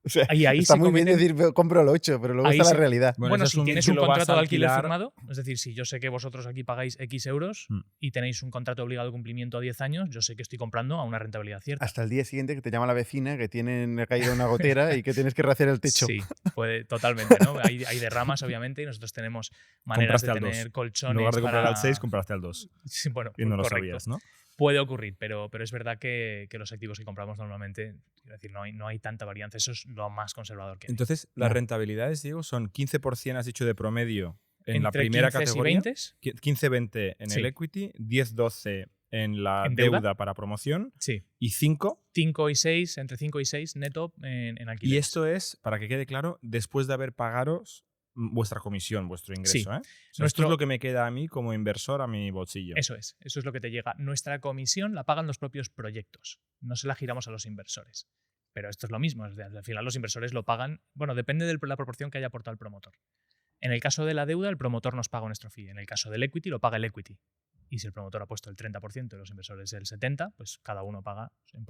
O sea, Y ahí está se muy bien cometen- decir compro el 8, pero luego Ahí está se- la realidad. Bueno, Bueno, es si asumir tienes que un lo vas contrato a de alquiler alquilar- firmado, es decir, si yo sé que vosotros aquí pagáis X euros Mm. y tenéis un contrato obligado de cumplimiento a 10 años, yo sé que estoy comprando a una rentabilidad cierta. Hasta el día siguiente que te llama la vecina que tiene caído una gotera y que tienes que rehacer el techo. Sí, puede, totalmente, ¿no? Hay derramas, obviamente, y nosotros tenemos maneras Compraste de al 2. tener colchones. En lugar de comprar para- al 6, compraste al 2. Sí, bueno, Y no lo correcto. sabías, ¿no? Puede ocurrir, pero es verdad que los activos que compramos normalmente, quiero decir, no hay tanta varianza. Eso es lo más conservador que hay. Entonces, las No. rentabilidades, Diego, son 15%, has dicho, de promedio en la Entre primera 15 y categoría. 20, 15-20 en Sí. el equity, 10-12 en la ¿En deuda? deuda? para promoción sí. y 5. 5 y 6, entre 5 y 6 neto en alquiler. Y esto es, para que quede claro, después de haber pagaros vuestra comisión, vuestro ingreso. Sí. ¿eh? O sea, esto Nuestro- es lo que me queda a mí como inversor a mi bolsillo. Eso es lo que te llega. Nuestra comisión la pagan los propios proyectos, no se la giramos a los inversores. Pero esto es lo mismo, al final los inversores lo pagan, bueno, depende de la proporción que haya aportado el promotor. En el caso de la deuda, el promotor nos paga nuestro fee. En el caso del equity, lo paga el equity. Y si el promotor ha puesto el 30% y los inversores el 70%, pues cada uno paga en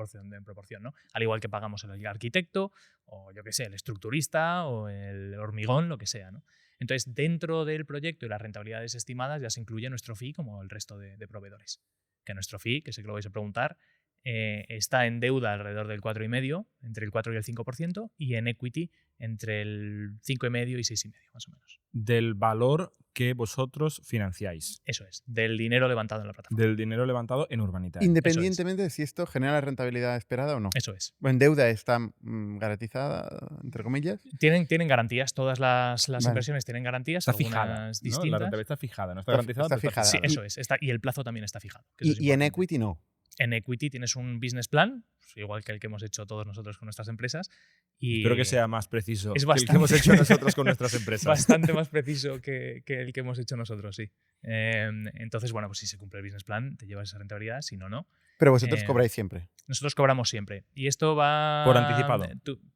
proporción, ¿no? Al igual que pagamos el arquitecto, o yo qué sé, el estructurista, o el hormigón, lo que sea, ¿no? Entonces, dentro del proyecto y las rentabilidades estimadas ya se incluye nuestro fee como el resto de proveedores. Que nuestro fee, que sé que lo vais a preguntar, está en deuda alrededor del 4,5%, entre el 4 y el 5%, y en equity entre el 5,5 y 6,5, más o menos. Del valor que vosotros financiáis. Eso es, del dinero levantado en la plataforma. Del dinero levantado en Urbanita. Independientemente de si esto genera la rentabilidad esperada o no. Eso es. Bueno, en deuda está garantizada, entre comillas. Tienen garantías, todas las Vale. inversiones tienen garantías, Está fijada. algunas ¿no? distintas. La rentabilidad está fijada, no está Está- garantizada. está pero fijada. Sí, Y- eso es. Y el plazo también está fijado. que eso es Y en importante. equity no. En equity tienes un business plan, igual que el que hemos hecho todos nosotros con nuestras empresas. Y espero que sea más preciso es que el que bastante- hemos hecho nosotros con nuestras empresas. bastante más preciso que el que hemos hecho nosotros, sí. Entonces, bueno, pues si se cumple el business plan, te llevas esa rentabilidad, si no, no. Pero vosotros Eh, cobráis siempre. Nosotros cobramos siempre. Y esto va... Por anticipado.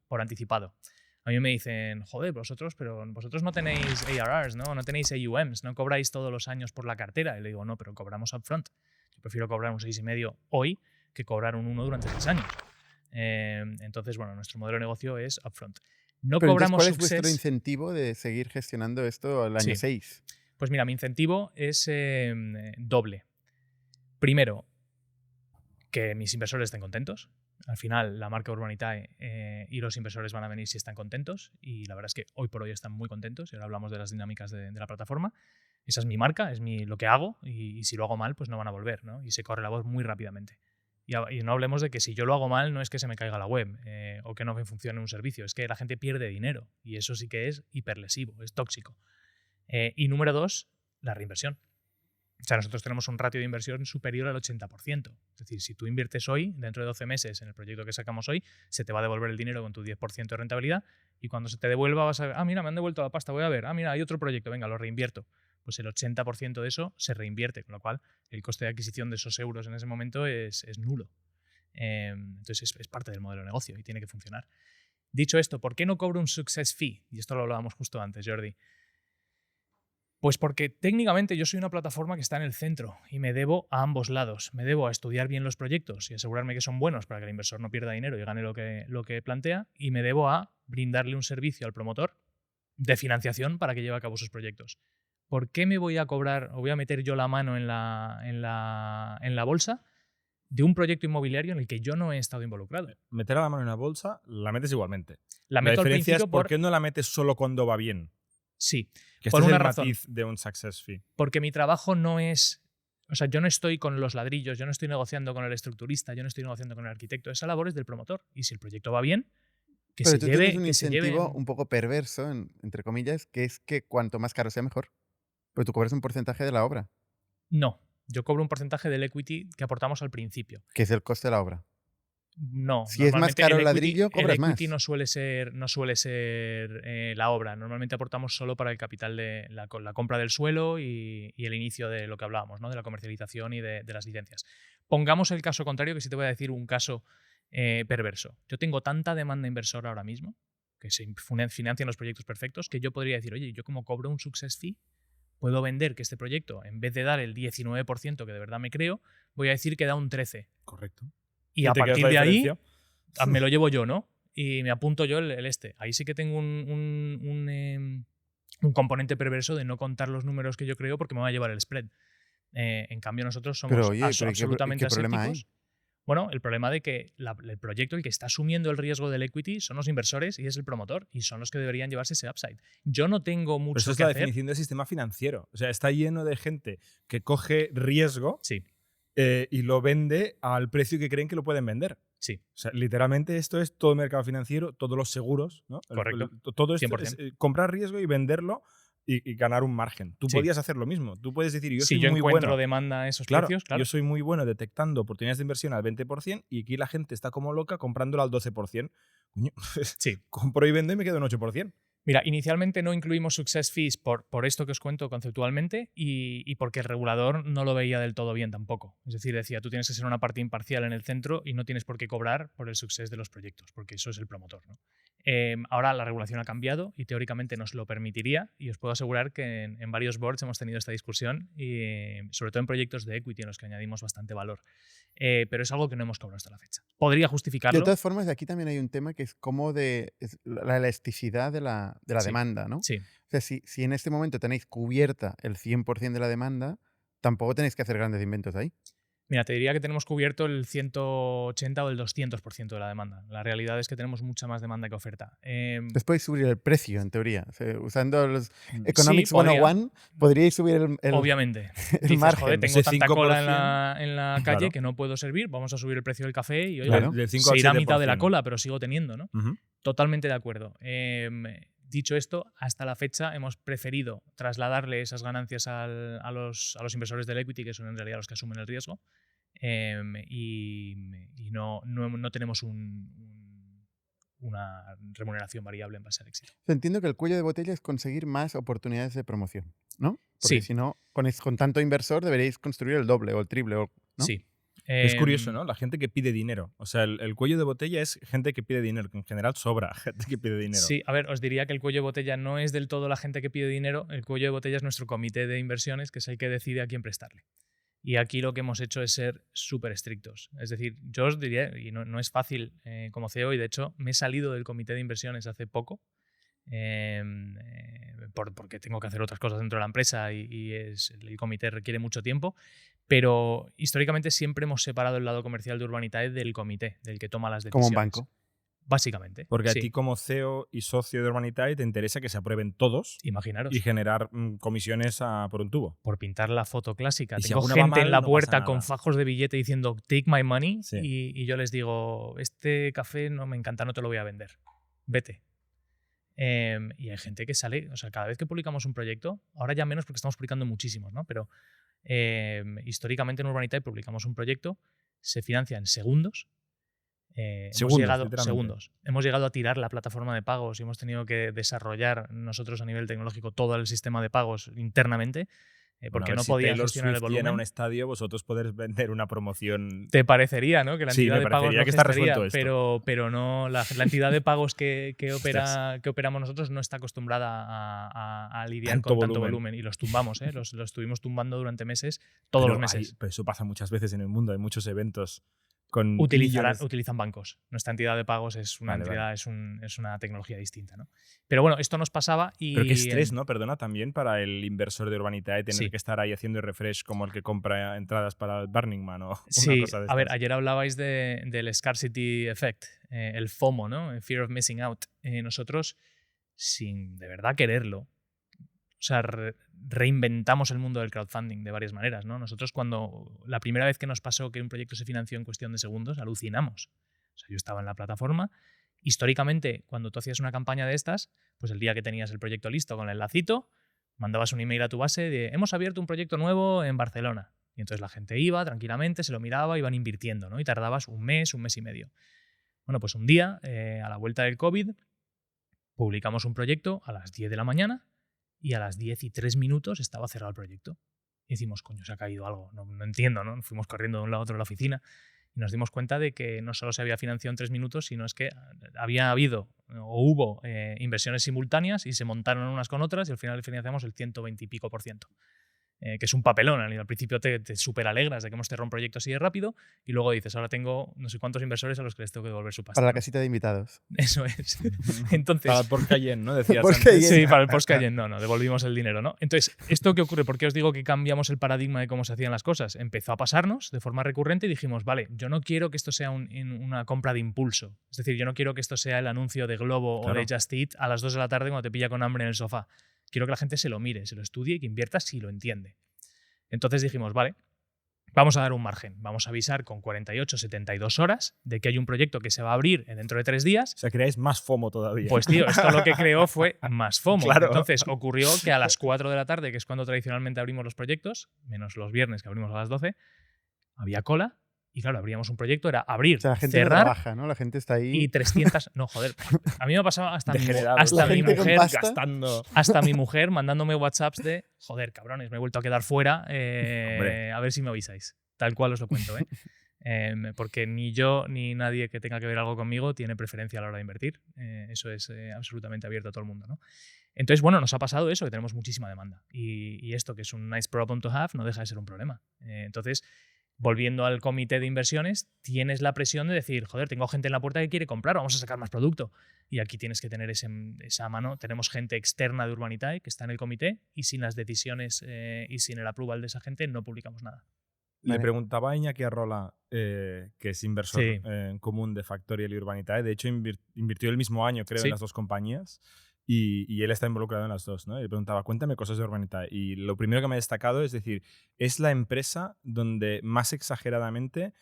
Por anticipado. A mí me dicen, joder, pero vosotros no tenéis ARRs, ¿no? No tenéis AUMs, no cobráis todos los años por la cartera. Y le digo, no, pero cobramos upfront. Yo prefiero cobrar un 6,5 hoy que cobrar un 1 durante 6 años. Entonces, bueno, nuestro modelo de negocio es upfront. No Pero entonces, cobramos ¿cuál es vuestro success. incentivo de seguir gestionando esto al año Sí. 6? Pues mira, mi incentivo es doble. Primero, que mis inversores estén contentos. Al final, la marca Urbanitae y los inversores van a venir si están contentos. Y la verdad es que hoy por hoy están muy contentos. Y ahora hablamos de las dinámicas de la plataforma. Esa es mi marca, es lo que hago. Y si lo hago mal, pues no van a volver, ¿no? Y se corre la voz muy rápidamente. Y no hablemos de que si yo lo hago mal, no es que se me caiga la web o que no me funcione un servicio. Es que la gente pierde dinero. Y eso sí que es hiperlesivo, es tóxico. Y número 2, la reinversión. O sea, nosotros tenemos un ratio de inversión superior al 80%. Es decir, si tú inviertes hoy, dentro de 12 meses, en el proyecto que sacamos hoy, se te va a devolver el dinero con tu 10% de rentabilidad y cuando se te devuelva vas a ver, mira, me han devuelto la pasta, voy a ver, mira, hay otro proyecto, venga, lo reinvierto. Pues el 80% de eso se reinvierte, con lo cual el coste de adquisición de esos euros en ese momento es nulo. Entonces es parte del modelo de negocio y tiene que funcionar. Dicho esto, ¿por qué no cobro un success fee? Y esto lo hablábamos justo antes, Jordi. Pues porque técnicamente yo soy una plataforma que está en el centro y me debo a ambos lados. Me debo a estudiar bien los proyectos y asegurarme que son buenos para que el inversor no pierda dinero y gane lo que plantea. Y me debo a brindarle un servicio al promotor de financiación para que lleve a cabo sus proyectos. ¿Por qué me voy a cobrar o voy a meter yo la mano en la bolsa de un proyecto inmobiliario en el que yo no he estado involucrado? Meter a la mano en una bolsa, la metes igualmente. La meto al diferencia es principio por qué no la metes solo cuando va bien. Sí, Que por este es una el razón. matiz de un success fee. Porque mi trabajo no es... O sea, yo no estoy con los ladrillos, yo no estoy negociando con el estructurista, yo no estoy negociando con el arquitecto. Esa labor es del promotor. Y si el proyecto va bien, que Pero se tú lleve... tienes un que se lleve incentivo un poco perverso, entre comillas, que es que cuanto más caro sea, mejor. Pero tú cobras un porcentaje de la obra, No, yo cobro un porcentaje del equity que aportamos al principio. que es el coste de la obra. No, Si es más normalmente caro el equity- ladrillo, cobras el equity más. no suele ser la obra. Normalmente aportamos solo para el capital de la compra del suelo y el inicio de lo que hablábamos, ¿no? De la comercialización y de las licencias. Pongamos el caso contrario, que sí te voy a decir un caso perverso. Yo tengo tanta demanda inversora ahora mismo que se financian los proyectos perfectos que yo podría decir, oye, yo como cobro un success fee, puedo vender que este proyecto, en vez de dar el 19% que de verdad me creo, voy a decir que da un 13%. Correcto. Y a te quedas partir la de ahí diferencia. me lo llevo yo, ¿no? Y me apunto yo el este. Ahí sí que tengo un componente perverso de no contar los números que yo creo porque me va a llevar el spread. En cambio, nosotros somos Pero, oye, ¿pero qué absolutamente problema hay? asépticos. Bueno, el problema de que el proyecto, el que está asumiendo el riesgo del equity, son los inversores y es el promotor. Y son los que deberían llevarse ese upside. Yo no tengo Pero mucho eso es que la hacer. definición del sistema financiero. O sea, está lleno de gente que coge riesgo Sí, y lo vende al precio que creen que lo pueden vender. sí. O sea, literalmente esto es todo el mercado financiero, todos los seguros, ¿no? Correcto. Todo esto 100%. es comprar riesgo y venderlo y ganar un margen. Tú Sí. podías hacer lo mismo. Tú puedes decir, yo Si soy yo muy encuentro bueno. demanda a esos Claro, precios, claro. yo soy muy bueno detectando oportunidades de inversión al 20% y aquí la gente está como loca comprándolo al 12%. Coño, Sí. compro y vendo y me quedo en 8%. Mira, inicialmente no incluimos success fees por esto que os cuento conceptualmente y porque el regulador no lo veía del todo bien tampoco. Es decir, decía, tú tienes que ser una parte imparcial en el centro y no tienes por qué cobrar por el success de los proyectos, porque eso es el promotor, ¿no? Ahora la regulación ha cambiado y teóricamente nos lo permitiría y os puedo asegurar que en varios boards hemos tenido esta discusión y sobre todo en proyectos de equity en los que añadimos bastante valor. Pero es algo que no hemos cobrado hasta la fecha. Podría justificarlo. De todas formas, aquí también hay un tema que es como es la elasticidad de la Sí. demanda, ¿no? Sí. O sea, si en este momento tenéis cubierta el 100% de la demanda, tampoco tenéis que hacer grandes inventos ahí. Mira, te diría que tenemos cubierto el 180 o el 200% de la demanda. La realidad es que tenemos mucha más demanda que oferta. Entonces podéis subir el precio, en teoría. O sea, usando los Mm. Economics Sí, podría. 101, podríais subir el Obviamente. el Dices, margen. joder, tengo Ese tanta cola 5%, en la calle claro. que no puedo servir, vamos a subir el precio del café y oye, Claro. Del 5 se al irá a mitad de la 7%. cola, pero sigo teniendo, ¿no? Ujú. Totalmente de acuerdo. Dicho esto, hasta la fecha hemos preferido trasladarle esas ganancias a los inversores del equity, que son en realidad los que asumen el riesgo, y no tenemos una remuneración variable en base al éxito. Entiendo que el cuello de botella es conseguir más oportunidades de promoción, ¿no? Porque Sí. si no, con tanto inversor deberíais construir el doble o el triple, ¿no? Sí. Es curioso, ¿no? La gente que pide dinero. O sea, el cuello de botella es gente que pide dinero, que en general sobra gente que pide dinero. Sí, a ver, os diría que el cuello de botella no es del todo la gente que pide dinero, el cuello de botella es nuestro comité de inversiones, que es el que decide a quién prestarle. Y aquí lo que hemos hecho es ser súper estrictos. Es decir, yo os diría, y no es fácil como CEO, y de hecho me he salido del comité de inversiones hace poco, porque tengo que hacer otras cosas dentro de la empresa y el comité requiere mucho tiempo, pero históricamente siempre hemos separado el lado comercial de Urbanitae del comité, del que toma las decisiones. Como un banco. Básicamente. Porque sí. a ti como CEO y socio de Urbanitae te interesa que se aprueben todos Imaginaros. y generar comisiones por un tubo. Por pintar la foto clásica. Y si Tengo alguna va gente mal, en la no puerta pasa con nada. fajos de billete diciendo take my money Sí. y yo les digo, este café no me encanta, no te lo voy a vender. Vete. Y hay gente que sale, o sea, cada vez que publicamos un proyecto, ahora ya menos porque estamos publicando muchísimos, ¿no? Pero históricamente en Urbanitae publicamos un proyecto, se financia en segundos. Segundos. Hemos llegado a tirar la plataforma de pagos y hemos tenido que desarrollar nosotros a nivel tecnológico todo el sistema de pagos internamente porque Bueno, no si podía Taylor gestionar el Swift llena volumen. un estadio, vosotros podéis vender una promoción. Te parecería, ¿no? Que la Sí, entidad me de pagos parecería no que está gestaría, resuelto esto. pero no, la entidad de pagos que operamos nosotros no está acostumbrada a lidiar Tanto con tanto volumen. volumen y los tumbamos, ¿eh? Los estuvimos tumbando durante meses, todos los meses. Pero eso pasa muchas veces en el mundo. Hay muchos eventos con Utilizan bancos. Nuestra entidad de pagos es una entidad, es una tecnología distinta, ¿no? Pero bueno, esto nos pasaba y... Pero qué estrés, ¿no? Perdona, también para el inversor de Urbanitae tener Sí. que estar ahí haciendo refresh como el que compra entradas para el Burning Man o una Sí, cosa de a ver, estas. ayer hablabais del scarcity effect, el FOMO, ¿no? El fear of missing out. Nosotros, sin de verdad quererlo, o sea, reinventamos el mundo del crowdfunding de varias maneras, ¿no? Nosotros la primera vez que nos pasó que un proyecto se financió en cuestión de segundos, alucinamos. O sea, yo estaba en la plataforma. Históricamente, cuando tú hacías una campaña de estas, pues el día que tenías el proyecto listo con el lacito, mandabas un email a tu base de hemos abierto un proyecto nuevo en Barcelona. Y entonces la gente iba tranquilamente, se lo miraba, iban invirtiendo, ¿no? Y tardabas un mes y medio. Bueno, pues un día, a la vuelta del COVID, publicamos un proyecto a las 10 de la mañana y a las 10:03 estaba cerrado el proyecto. Y decimos, coño, se ha caído algo. No entiendo, ¿no? Fuimos corriendo de un lado a otro de la oficina y nos dimos cuenta de que no solo se había financiado en 3 minutos, sino es que había habido o hubo inversiones simultáneas y se montaron unas con otras y al final financiamos el 120 y pico %. Que es un papelón. Al principio te súper alegras de que hemos cerrado un proyecto así de rápido y luego dices, ahora tengo no sé cuántos inversores a los que les tengo que devolver su pasta. Para la ¿no? casita de invitados. Eso es. Entonces, Para el Porsche Cayenne, ¿no? Decías Porsche antes. Cayenne. sí, para el Porsche Cayenne no, devolvimos el dinero, ¿no? Entonces, ¿esto qué ocurre? ¿Por qué os digo que cambiamos el paradigma de cómo se hacían las cosas? Empezó a pasarnos de forma recurrente y dijimos, vale, yo no quiero que esto sea una compra de impulso. Es decir, yo no quiero que esto sea el anuncio de Globo Claro. o de Just Eat a las 2 de la tarde cuando te pilla con hambre en el sofá. Quiero que la gente se lo mire, se lo estudie y que invierta si lo entiende. Entonces dijimos, vale, vamos a dar un margen. Vamos a avisar con 48, 72 horas de que hay un proyecto que se va a abrir dentro de 3 días. O sea, creáis más FOMO todavía. Pues tío, esto lo que creó fue más FOMO. Claro. Entonces ocurrió que a las 4 de la tarde, que es cuando tradicionalmente abrimos los proyectos, menos los viernes que abrimos a las 12, había cola. Y claro, abríamos un proyecto, era abrir, O sea, la gente no cerrar trabaja, ¿no? La gente está ahí. y 300... No, joder. A mí me ha pasado hasta Degenerados. La mi gente con mujer... pasta. gastando. Hasta mi mujer mandándome WhatsApps de joder, cabrones, me he vuelto a quedar fuera, Hombre. a ver si me avisáis. Tal cual os lo cuento, ¿eh? Porque ni yo ni nadie que tenga que ver algo conmigo tiene preferencia a la hora de invertir. Eso es absolutamente abierto a todo el mundo, ¿no? Entonces, bueno, nos ha pasado eso, que tenemos muchísima demanda. Y esto, que es un nice problem to have, no deja de ser un problema. Entonces, volviendo al comité de inversiones, tienes la presión de decir, joder, tengo gente en la puerta que quiere comprar, vamos a sacar más producto. Y aquí tienes que tener esa mano. Tenemos gente externa de Urbanitae que está en el comité y sin las decisiones y sin el approval de esa gente no publicamos nada. Le Vale. preguntaba a Iñaki Arrola, que es inversor Sí. en común de Factorial y Urbanitae. De hecho, invirtió el mismo año, creo, Sí. en las dos compañías. Y él está involucrado en las dos, ¿no? Y le preguntaba, cuéntame cosas de Urbanitae. Y lo primero que me ha destacado es decir, es la empresa donde más exageradamente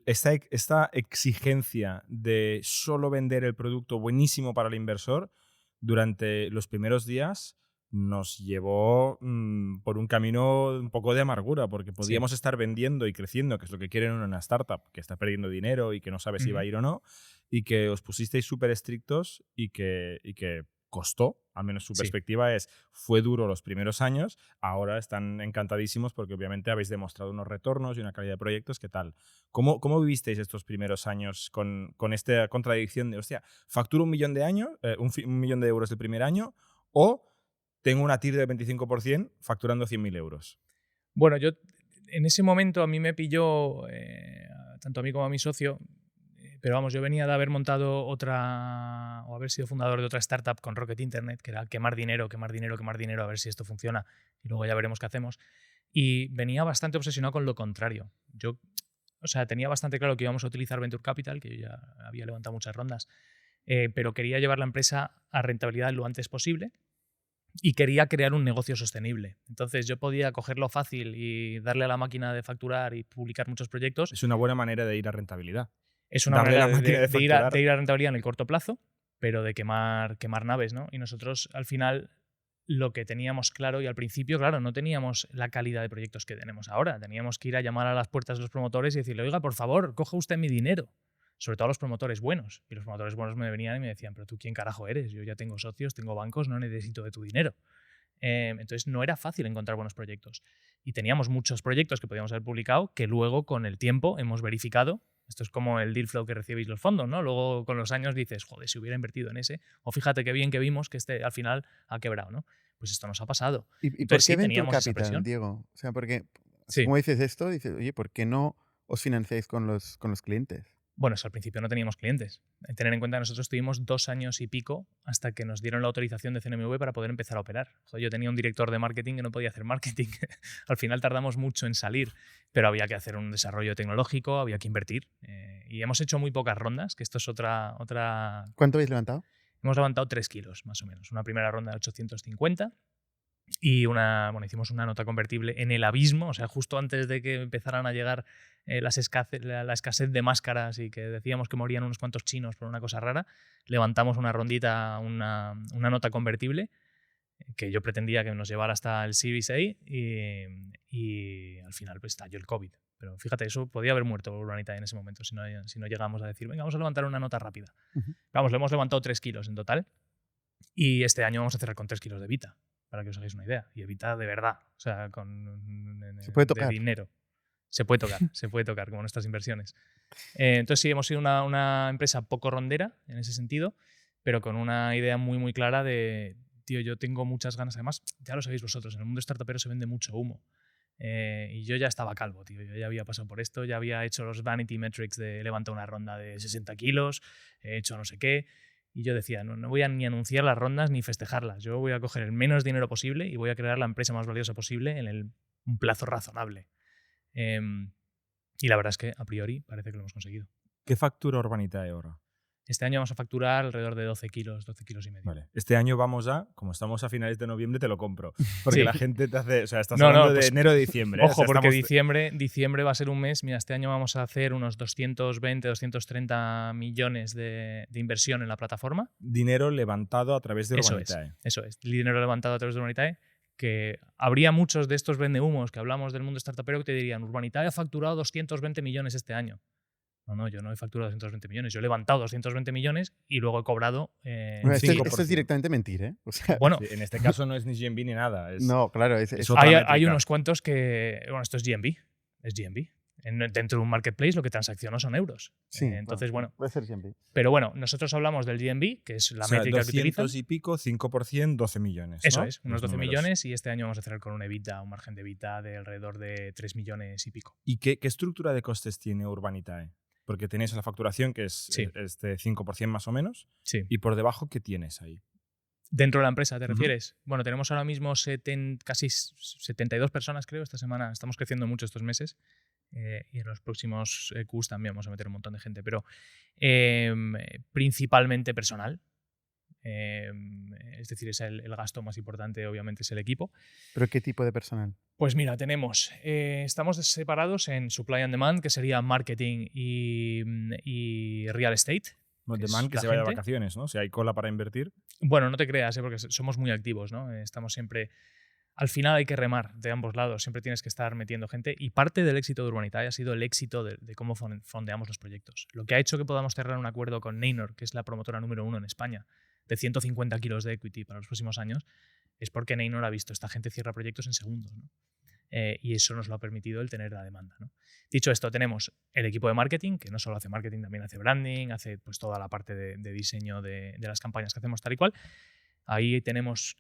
esta exigencia de solo vender el producto buenísimo para el inversor durante los primeros días nos llevó por un camino un poco de amargura, porque podíamos estar vendiendo y creciendo, que es lo que quieren una startup, que está perdiendo dinero y que no sabe si va a ir o no, y que os pusisteis súper estrictos y que costó, al menos su perspectiva fue duro los primeros años, ahora están encantadísimos porque obviamente habéis demostrado unos retornos y una calidad de proyectos, ¿qué tal? ¿Cómo vivisteis estos primeros años con esta contradicción de, hostia, facturo 1 millón de años, 1 millón de euros el primer año, o tengo una TIR del 25% facturando 100.000 euros? Bueno, yo en ese momento a mí me pilló, tanto a mí como a mi socio, pero vamos, yo venía de haber montado otra, o haber sido fundador de otra startup con Rocket Internet, que era quemar dinero, a ver si esto funciona y luego ya veremos qué hacemos. Y venía bastante obsesionado con lo contrario. Yo, o sea, tenía bastante claro que íbamos a utilizar Venture Capital, que yo ya había levantado muchas rondas, pero quería llevar la empresa a rentabilidad lo antes posible. Y quería crear un negocio sostenible. Entonces yo podía cogerlo fácil y darle a la máquina de facturar y publicar muchos proyectos. Es una buena manera de ir a rentabilidad. Es una manera de ir a rentabilidad en el corto plazo, pero de quemar naves, ¿no? Y nosotros al final lo que teníamos claro, y al principio, claro, no teníamos la calidad de proyectos que tenemos ahora. Teníamos que ir a llamar a las puertas de los promotores y decirle, oiga, por favor, coja usted mi dinero. Sobre todo a los promotores buenos. Y los promotores buenos me venían y me decían, pero tú quién carajo eres, yo ya tengo socios, tengo bancos, no necesito de tu dinero. Entonces no era fácil encontrar buenos proyectos. Y teníamos muchos proyectos que podíamos haber publicado que luego con el tiempo hemos verificado. Esto es como el deal flow que recibís los fondos, ¿no? Luego con los años dices, joder, si hubiera invertido en ese, o fíjate qué bien que vimos que este al final ha quebrado, ¿no? Pues esto nos ha pasado. ¿Y por qué Venture Capital, Diego? O sea, porque como dices esto, dices, oye, ¿por qué no os financiáis con los clientes? Bueno, al principio no teníamos clientes. Tener en cuenta que nosotros tuvimos 2 años y pico hasta que nos dieron la autorización de CNMV para poder empezar a operar. Yo tenía un director de marketing que no podía hacer marketing. Al final tardamos mucho en salir, pero había que hacer un desarrollo tecnológico, había que invertir. Y hemos hecho muy pocas rondas, que esto es otra... ¿Cuánto habéis levantado? Hemos levantado 3 kilos, más o menos. Una primera ronda de 850 y hicimos una nota convertible en el abismo, o sea, justo antes de que empezaran a llegar la escasez de máscaras y que decíamos que morían unos cuantos chinos por una cosa rara, levantamos una rondita, una nota convertible que yo pretendía que nos llevara hasta el Series A y al final pues estalló el COVID. Pero fíjate, eso podía haber muerto Urbanitae en ese momento si no llegamos a decir, venga, vamos a levantar una nota rápida. Vamos, le hemos levantado 3 kilos en total y este año vamos a cerrar con 3 kilos de Evita, para que os hagáis una idea. Y Evita de verdad, o sea, ¿Se puede tocar? De dinero. Se puede tocar, como nuestras inversiones. Entonces sí, hemos sido una empresa poco rondera en ese sentido, pero con una idea muy, muy clara de, tío, yo tengo muchas ganas. Además, ya lo sabéis vosotros, en el mundo startupero se vende mucho humo. Y yo ya estaba calvo, tío. Yo ya había pasado por esto, ya había hecho los vanity metrics de levantar una ronda de 60 kilos, he hecho no sé qué. Y yo decía, no voy a ni anunciar las rondas ni festejarlas. Yo voy a coger el menos dinero posible y voy a crear la empresa más valiosa posible en un plazo razonable. Y la verdad es que a priori parece que lo hemos conseguido. ¿Qué factura Urbanitae ahora? Este año vamos a facturar alrededor de 12 kilos y medio. Vale. Este año vamos como estamos a finales de noviembre, te lo compro. Porque la gente te hace, o sea, estás hablando de enero a diciembre. Ojo, o sea, porque diciembre va a ser un mes, mira, este año vamos a hacer unos 220, 230 millones de inversión en la plataforma. Dinero levantado a través de Urbanitae. Eso es, dinero levantado a través de Urbanitae, que habría muchos de estos vendehumos que hablamos del mundo startupero que te dirían, Urbanitae ha facturado 220 millones este año. No, yo no he facturado 220 millones. Yo he levantado 220 millones y luego he cobrado bueno, esto es directamente mentir, ¿eh? O sea, bueno, en este caso no es ni GMB ni nada. No, claro. Hay unos cuantos que... Bueno, esto es GMB. Es GMB. Dentro de un marketplace lo que transacciono son euros. Sí, entonces, bueno. Puede ser GMB. Pero bueno, nosotros hablamos del GMB, que es la métrica que utilizan. 200 y pico, 5%, 12 millones. Eso ¿no? es, unos 12 millones y este año vamos a cerrar con un EBITDA, un margen de EBITDA de alrededor de 3 millones y pico. ¿Y qué estructura de costes tiene Urbanitae? Porque tenéis la facturación, que es este 5% más o menos. Sí. Y por debajo, ¿qué tienes ahí? ¿Dentro de la empresa te refieres? Bueno, tenemos ahora mismo casi 72 personas, creo, esta semana. Estamos creciendo mucho estos meses. Y en los próximos Qs también vamos a meter un montón de gente. Pero principalmente personal. Es decir, es el gasto más importante, obviamente, es el equipo. ¿Pero qué tipo de personal? Pues mira, estamos separados en Supply and Demand, que sería marketing y real estate. Demand que la se vaya de gente. vacaciones, ¿no? Si hay cola para invertir. Bueno, no te creas, porque somos muy activos, ¿no? Estamos siempre... Al final hay que remar de ambos lados, siempre tienes que estar metiendo gente y parte del éxito de Urbanitae ha sido el éxito de cómo fondeamos los proyectos. Lo que ha hecho que podamos cerrar un acuerdo con Neinor, que es la promotora número 1 en España, de 150 kilos de equity para los próximos años, es porque Neinor ha visto esta gente cierra proyectos en segundos, ¿no? Y eso nos lo ha permitido el tener la demanda, ¿no? Dicho esto, tenemos el equipo de marketing, que no solo hace marketing, también hace branding, hace pues toda la parte de diseño de las campañas que hacemos tal y cual. Ahí tenemos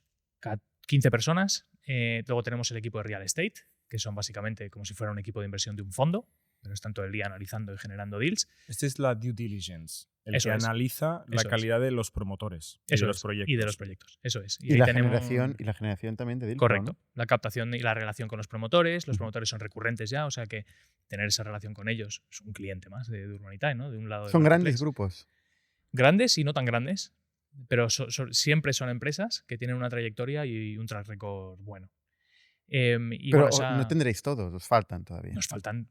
15 personas. Luego tenemos el equipo de real estate, que son básicamente como si fuera un equipo de inversión de un fondo, pero están todo el día analizando y generando deals. Esta es la due diligence, el Eso que es. analiza la Eso calidad de los promotores y Eso de los es. proyectos. Y de los proyectos, eso es. Y ahí la tenemos- generación también de deal. Correcto. ¿no? La captación y la relación con los promotores. Los Ujú. promotores son recurrentes ya, o sea que tener esa relación con ellos es un cliente más de Urbanitae, ¿no? De un lado del Son grandes marketplace. grupos. Grandes y no tan grandes, pero siempre son empresas que tienen una trayectoria y un track record bueno. Y Pero bueno, no tendréis todos, os faltan todavía. nos faltan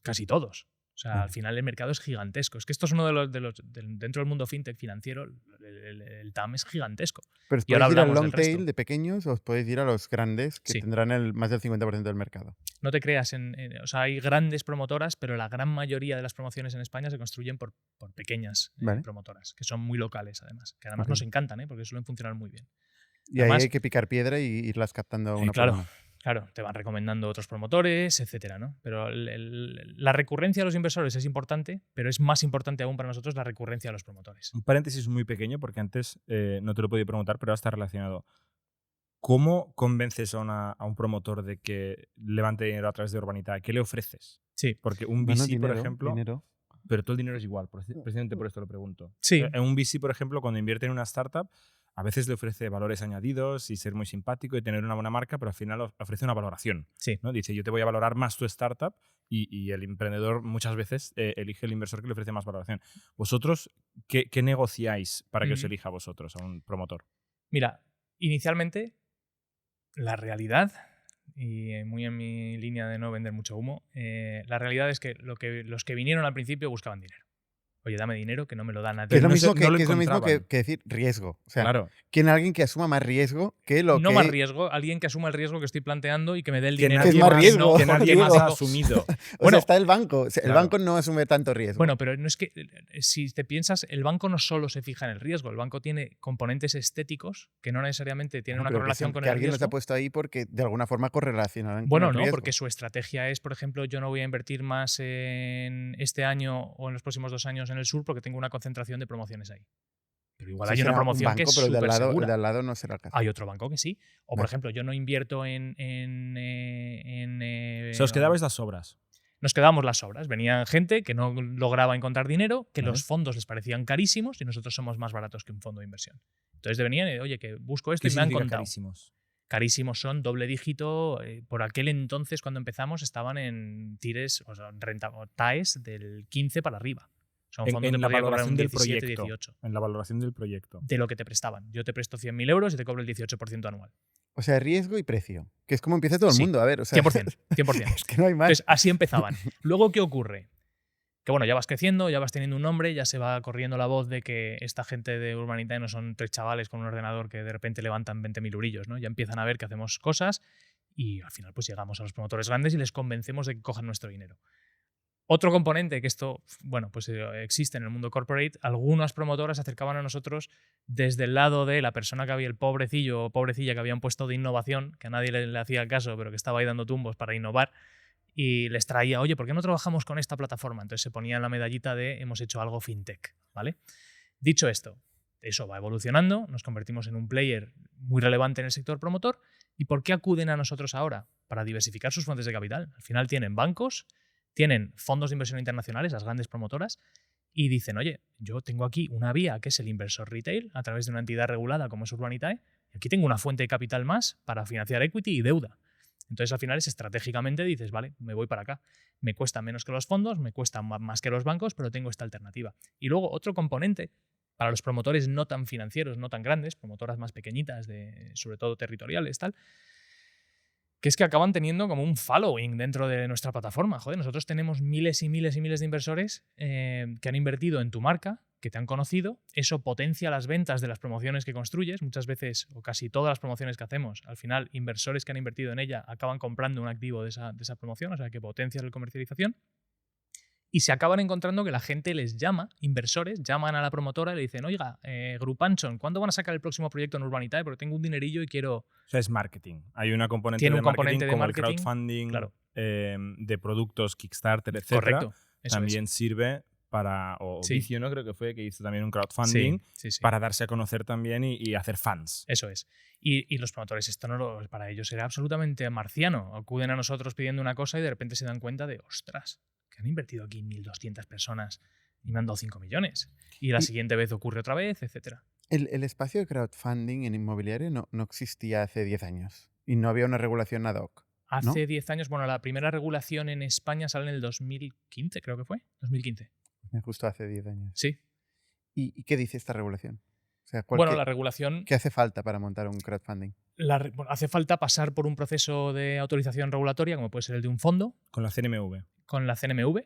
casi todos. O sea, Vale. al final el mercado es gigantesco. Es que esto es uno dentro del mundo fintech financiero, el TAM es gigantesco. Pero os y ahora podéis ir al hablamos long del resto. tail de pequeños o os podéis ir a los grandes que Sí. tendrán más del 50% del mercado. No te creas, o sea, hay grandes promotoras, pero la gran mayoría de las promociones en España se construyen por pequeñas Vale. promotoras, que son muy locales además, que además Ok. nos encantan, porque suelen funcionar muy bien. Y Además- ahí hay que picar piedra y irlas captando una claro. por una. Claro, te van recomendando otros promotores, etcétera, ¿no? Pero la recurrencia de los inversores es importante, pero es más importante aún para nosotros la recurrencia de los promotores. Un paréntesis muy pequeño, porque antes no te lo podía preguntar, pero ahora está relacionado. ¿Cómo convences a un promotor de que levante dinero a través de Urbanitae? ¿Qué le ofreces? Sí, Porque un Bueno, VC, por dinero, ejemplo, dinero. pero todo el dinero es igual, precisamente por esto lo pregunto. Sí. En un VC, por ejemplo, cuando invierte en una startup, a veces le ofrece valores añadidos y ser muy simpático y tener una buena marca, pero al final ofrece una valoración. sí. ¿no? Dice, yo te voy a valorar más tu startup y el emprendedor muchas veces elige el inversor que le ofrece más valoración. ¿Vosotros qué negociáis para que os Ujú. elija a vosotros, a un promotor? Mira, inicialmente, la realidad, y muy en mi línea de no vender mucho humo, la realidad es que los que vinieron al principio buscaban dinero. Oye, dame dinero, que no me lo da nadie. Que es lo no mismo, no lo que es lo mismo encontraban. que decir riesgo. O sea, Claro. quieren alguien que asuma más riesgo que lo No que... más riesgo, alguien que asuma el riesgo que estoy planteando y que me dé el Que dinero. Que es nadie más más, riesgo, que nadie más digo. ha asumido. O Bueno, sea, está el banco. O sea, el claro. banco no asume tanto riesgo. Bueno, pero no es que, si te piensas, el banco no solo se fija en el riesgo, el banco tiene componentes estéticos que no necesariamente tienen una Pero que correlación son- con que el alguien los ha riesgo. puesto ahí porque de alguna forma correlacionan con Bueno, el no, riesgo. porque su estrategia es, por ejemplo, yo no voy a invertir más en este año o en los próximos 2 años en el sur porque tengo una concentración de promociones ahí. Pero igual Sí, hay una será un promoción que banco, es pero súper el segura. de al lado no será el caso. Hay otro banco que sí. O, por Vale. ejemplo, yo no invierto en Se os quedabais las sobras. nos quedábamos las sobras. Venían gente que no lograba encontrar dinero, que Vale. los fondos les parecían carísimos y nosotros somos más baratos que un fondo de inversión. Entonces venían, oye, que busco esto ¿Qué y me han significa contado. carísimos? Carísimos son, doble dígito. Por aquel entonces, cuando empezamos, estaban en tires, o sea, o TAEs del 15 para arriba. O sea, un fondo En te la podría cobrar valoración un del 17, proyecto. 18 En la valoración del proyecto. de lo que te prestaban. Yo te presto 100.000 euros y te cobro el 18% anual. O sea, riesgo y precio. Que es como empieza todo el Sí, mundo. A ver, o sea, 100%. 100%. es que no hay más. Entonces, así empezaban. Luego, ¿qué ocurre? Que bueno, ya vas creciendo, ya vas teniendo un nombre, ya se va corriendo la voz de que esta gente de Urbanitae no son 3 chavales con un ordenador que de repente levantan 20.000 eurillos, ¿no? Ya empiezan a ver que hacemos cosas y al final pues llegamos a los promotores grandes y les convencemos de que cojan nuestro dinero. Otro componente que esto, bueno, pues existe en el mundo corporate, algunas promotoras se acercaban a nosotros desde el lado de la persona que había, el pobrecillo o pobrecilla que habían puesto de innovación, que a nadie le hacía caso, pero que estaba ahí dando tumbos para innovar, y les traía, oye, ¿por qué no trabajamos con esta plataforma? Entonces se ponían la medallita de hemos hecho algo fintech, ¿vale? Dicho esto, eso va evolucionando, nos convertimos en un player muy relevante en el sector promotor. ¿Y por qué acuden a nosotros ahora? Para diversificar sus fuentes de capital. Al final tienen bancos, tienen fondos de inversión internacionales, las grandes promotoras, y dicen, oye, yo tengo aquí una vía que es el inversor retail a través de una entidad regulada como es Urbanitae, y aquí tengo una fuente de capital más para financiar equity y deuda. Entonces al final es estratégicamente dices, vale, me voy para acá. Me cuesta menos que los fondos, me cuesta más que los bancos, pero tengo esta alternativa. Y luego otro componente para los promotores no tan financieros, no tan grandes, promotoras más pequeñitas, sobre todo territoriales, tal, que es que acaban teniendo como un following dentro de nuestra plataforma. Joder, nosotros tenemos miles y miles y miles de inversores que han invertido en tu marca que te han conocido, eso potencia las ventas de las promociones que construyes. Muchas veces, o casi todas las promociones que hacemos, al final, inversores que han invertido en ella acaban comprando un activo de esa promoción, o sea que potencias la comercialización. Y se acaban encontrando que la gente les llama, inversores, llaman a la promotora y le dicen, oiga, Grupo Anchon, ¿cuándo van a sacar el próximo proyecto en Urbanitae? Porque tengo un dinerillo y quiero... O sea, es marketing. Hay una componente Tiene de un marketing componente de como marketing, el crowdfunding, claro. de productos Kickstarter, etc. Correcto, eso También es. sirve para... O Sí. Vicio, ¿no? Creo que fue que hizo también un crowdfunding Sí. para darse a conocer también y hacer fans. Eso es. Y los promotores, esto para ellos era absolutamente marciano. Acuden a nosotros pidiendo una cosa y de repente se dan cuenta de, ostras, que han invertido aquí 1.200 personas y me han dado 5 millones. Y la siguiente vez ocurre otra vez, etcétera. El espacio de crowdfunding en inmobiliario no existía hace 10 años y no había una regulación ad hoc. ¿no? Hace 10 años, bueno, la primera regulación en España sale en el 2015, creo que fue. 2015. Justo hace 10 años. Sí. ¿Y qué dice esta regulación? O sea, Bueno, la regulación... ¿Qué hace falta para montar un crowdfunding? Hace falta pasar por un proceso de autorización regulatoria, como puede ser el de un fondo. Con la CNMV. Con la CNMV.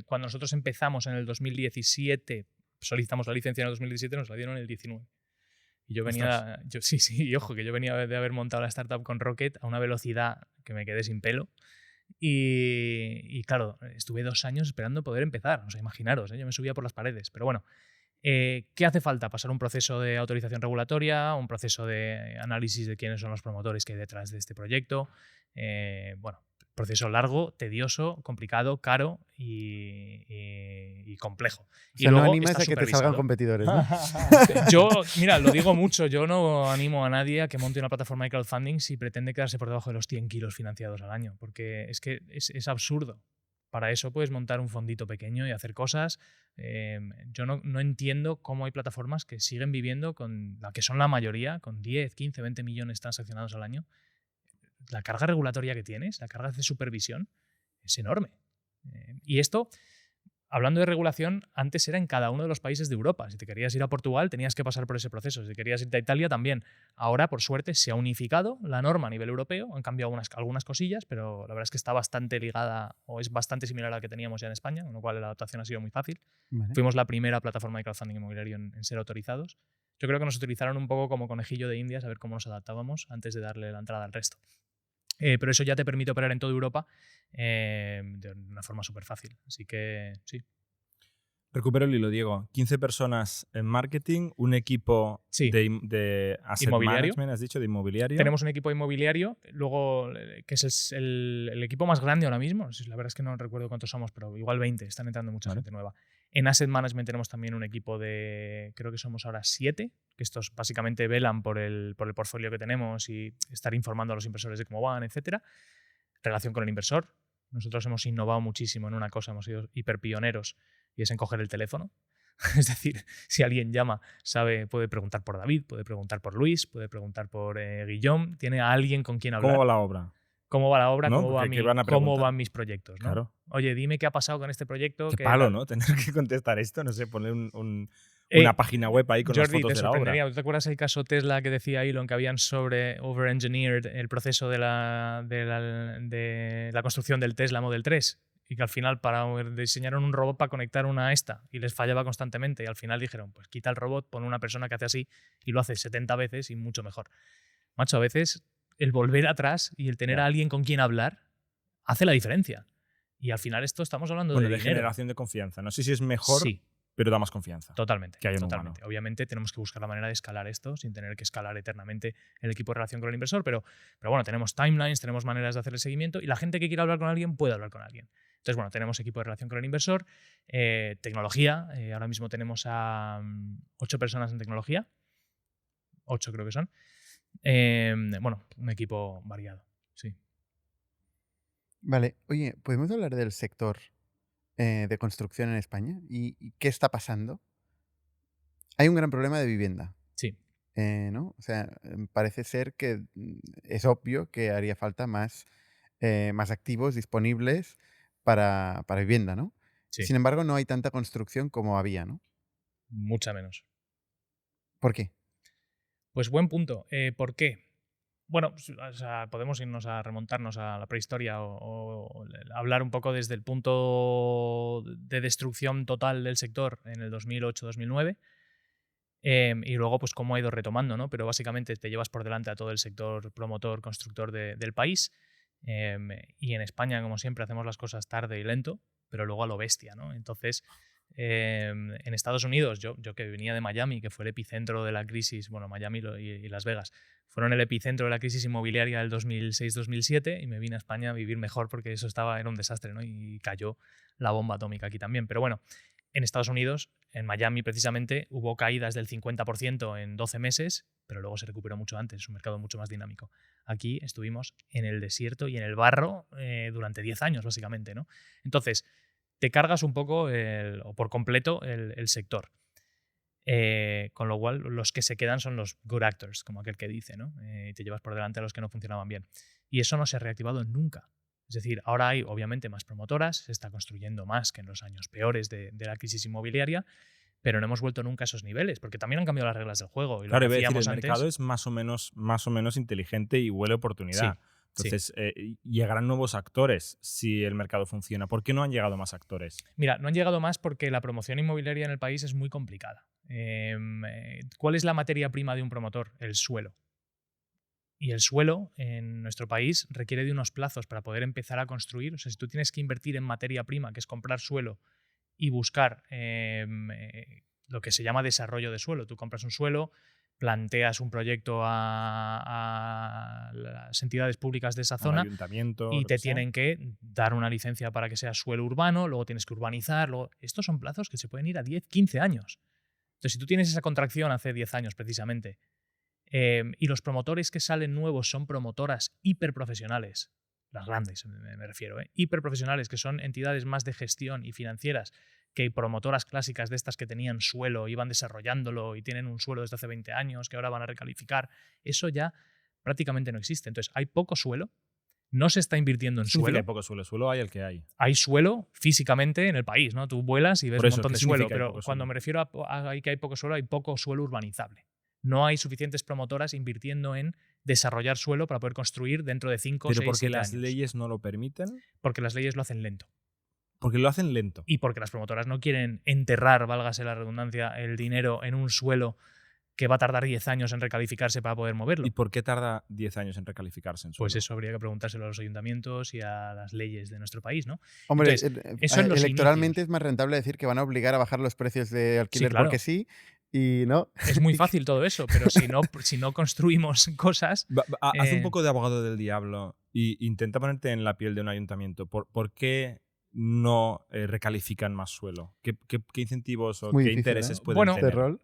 Cuando nosotros empezamos en el 2017, solicitamos la licencia en el 2017, nos la dieron en el 19. Y yo venía... y ojo, que yo venía de haber montado la startup con Rocket a una velocidad que me quedé sin pelo. Y claro, estuve 2 años esperando poder empezar. O sea, imaginaros, yo me subía por las paredes. Pero bueno, ¿qué hace falta? Pasar un proceso de autorización regulatoria, un proceso de análisis de quiénes son los promotores que hay detrás de este proyecto. Bueno, proceso largo, tedioso, complicado, caro y complejo. O sea, y luego no animas está a que te supervisado. salgan competidores, ¿no? Yo, mira, lo digo mucho, yo no animo a nadie a que monte una plataforma de crowdfunding si pretende quedarse por debajo de los 100 kilos financiados al año, porque es que es absurdo. Para eso puedes montar un fondito pequeño y hacer cosas. Yo no entiendo cómo hay plataformas que siguen viviendo con la que son la mayoría, con 10, 15, 20 millones transaccionados al año. La carga regulatoria que tienes, la carga de supervisión, es enorme. Y esto, hablando de regulación, antes era en cada uno de los países de Europa. Si te querías ir a Portugal, tenías que pasar por ese proceso. Si te querías ir a Italia, también. Ahora, por suerte, se ha unificado la norma a nivel europeo. Han cambiado algunas cosillas, pero la verdad es que está bastante ligada o es bastante similar a la que teníamos ya en España, con lo cual la adaptación ha sido muy fácil. Vale. Fuimos la primera plataforma de crowdfunding inmobiliario en ser autorizados. Yo creo que nos utilizaron un poco como conejillo de Indias a ver cómo nos adaptábamos antes de darle la entrada al resto. Pero eso ya te permite operar en toda Europa de una forma súper fácil. Así que sí. Recupero el hilo, Diego. 15 personas en marketing, un equipo de asset inmobiliario. management, has dicho, de inmobiliario. Tenemos un equipo inmobiliario, luego que es el equipo más grande ahora mismo. La verdad es que no recuerdo cuántos somos, pero igual 20. Están entrando mucha gente nueva. En asset management tenemos también un equipo de, creo que somos ahora 7, que estos básicamente velan por el portfolio que tenemos y estar informando a los inversores de cómo van, etcétera. Relación con el inversor. Nosotros hemos innovado muchísimo en una cosa, hemos sido hiperpioneros y es en coger el teléfono. Es decir, si alguien llama, puede preguntar por David, puede preguntar por Luis, puede preguntar por Guillaume, tiene a alguien con quien hablar. ¿Cómo va la obra? ¿Cómo va la obra? ¿No? ¿Cómo van mis proyectos? ¿no? Claro. Oye, dime qué ha pasado con este proyecto. Qué palo, ¿no? Tener que contestar esto, no sé, poner una página web ahí con Jordi, las fotos de la obra. ¿Te acuerdas el caso Tesla que decía Elon que habían over-engineered el proceso de la construcción del Tesla Model 3? Y que al final diseñaron un robot para conectar una a esta y les fallaba constantemente y al final dijeron, pues quita el robot, pon una persona que hace así y lo hace 70 veces y mucho mejor. Macho, a veces el volver atrás y el tener a alguien con quien hablar hace la diferencia. Y al final esto estamos hablando de dinero. Generación de confianza. No sé si es mejor, pero da más confianza. Totalmente. Que haya un totalmente. humano. Obviamente tenemos que buscar la manera de escalar esto sin tener que escalar eternamente el equipo de relación con el inversor, pero bueno, tenemos timelines, tenemos maneras de hacer el seguimiento y la gente que quiera hablar con alguien puede hablar con alguien. Entonces, bueno, tenemos equipo de relación con el inversor, tecnología. Ahora mismo tenemos a 8 personas en tecnología. 8 creo que son. Bueno, un equipo variado, sí. Vale. Oye, ¿podemos hablar del sector de construcción en España? ¿Y qué está pasando? Hay un gran problema de vivienda. Sí. ¿No? O sea, parece ser que es obvio que haría falta más activos disponibles para vivienda, ¿no? Sí. Sin embargo, no hay tanta construcción como había, ¿no? Mucha menos. ¿Por qué? Pues buen punto. ¿Por qué? Bueno, o sea, podemos irnos a remontarnos a la prehistoria o hablar un poco desde el punto de destrucción total del sector en el 2008-2009 y luego pues cómo ha ido retomando, ¿no? Pero básicamente te llevas por delante a todo el sector promotor, constructor del país y en España, como siempre, hacemos las cosas tarde y lento, pero luego a lo bestia, ¿no? Entonces, en Estados Unidos, yo que venía de Miami, que fue el epicentro de la crisis, bueno, Miami y Las Vegas, fueron el epicentro de la crisis inmobiliaria del 2006-2007 y me vine a España a vivir mejor porque eso era un desastre, ¿no? Y cayó la bomba atómica aquí también. Pero bueno, en Estados Unidos, en Miami precisamente, hubo caídas del 50% en 12 meses, pero luego se recuperó mucho antes, es un mercado mucho más dinámico. Aquí estuvimos en el desierto y en el barro durante 10 años, básicamente, ¿no? Entonces, te cargas un poco o por completo el sector. Con lo cual, los que se quedan son los good actors, como aquel que dice, ¿no? Y te llevas por delante a los que no funcionaban bien. Y eso no se ha reactivado nunca. Es decir, ahora hay obviamente más promotoras, se está construyendo más que en los años peores de la crisis inmobiliaria, pero no hemos vuelto nunca a esos niveles, porque también han cambiado las reglas del juego. Y claro, lo que hacíamos el antes, mercado es más o menos inteligente y huele oportunidad. Sí. Entonces, llegarán nuevos actores si el mercado funciona. ¿Por qué no han llegado más actores? Mira, no han llegado más porque la promoción inmobiliaria en el país es muy complicada. ¿Cuál es la materia prima de un promotor? El suelo. Y el suelo en nuestro país requiere de unos plazos para poder empezar a construir. O sea, si tú tienes que invertir en materia prima, que es comprar suelo y buscar lo que se llama desarrollo de suelo. Tú compras un suelo, planteas un proyecto a las entidades públicas de esa zona ayuntamiento, y te tienen que dar una licencia para que sea suelo urbano, luego tienes que urbanizar. Estos son plazos que se pueden ir a 10, 15 años. Entonces, si tú tienes esa contracción hace 10 años precisamente, y los promotores que salen nuevos son promotoras hiperprofesionales, las grandes me refiero, hiperprofesionales, que son entidades más de gestión y financieras que promotoras clásicas de estas que tenían suelo, iban desarrollándolo y tienen un suelo desde hace 20 años que ahora van a recalificar. Eso ya prácticamente no existe. Entonces, hay poco suelo, no se está invirtiendo en suelo. Hay poco suelo, suelo hay el que hay. Hay suelo físicamente en el país, ¿no? Tú vuelas y ves un montón de suelo, pero cuando me refiero a que hay poco suelo urbanizable. No hay suficientes promotoras invirtiendo en desarrollar suelo para poder construir dentro de 5 o 6 años. ¿Pero porque las leyes no lo permiten? Porque las leyes lo hacen lento. Porque lo hacen lento. Y porque las promotoras no quieren enterrar, válgase la redundancia, el dinero en un suelo que va a tardar 10 años en recalificarse para poder moverlo. ¿Y por qué tarda 10 años en recalificarse en suelo? Pues eso habría que preguntárselo a los ayuntamientos y a las leyes de nuestro país, ¿no? Hombre, entonces, eso en los electoralmente inicios. es más rentable decir que van a obligar a bajar los precios de alquiler claro. porque sí. Y no. Es muy fácil todo eso, pero si no construimos cosas... Haz un poco de abogado del diablo e intenta ponerte en la piel de un ayuntamiento. ¿Por qué no recalifican más suelo? ¿Qué incentivos o muy qué difícil, intereses ¿no? pueden tener? Rol.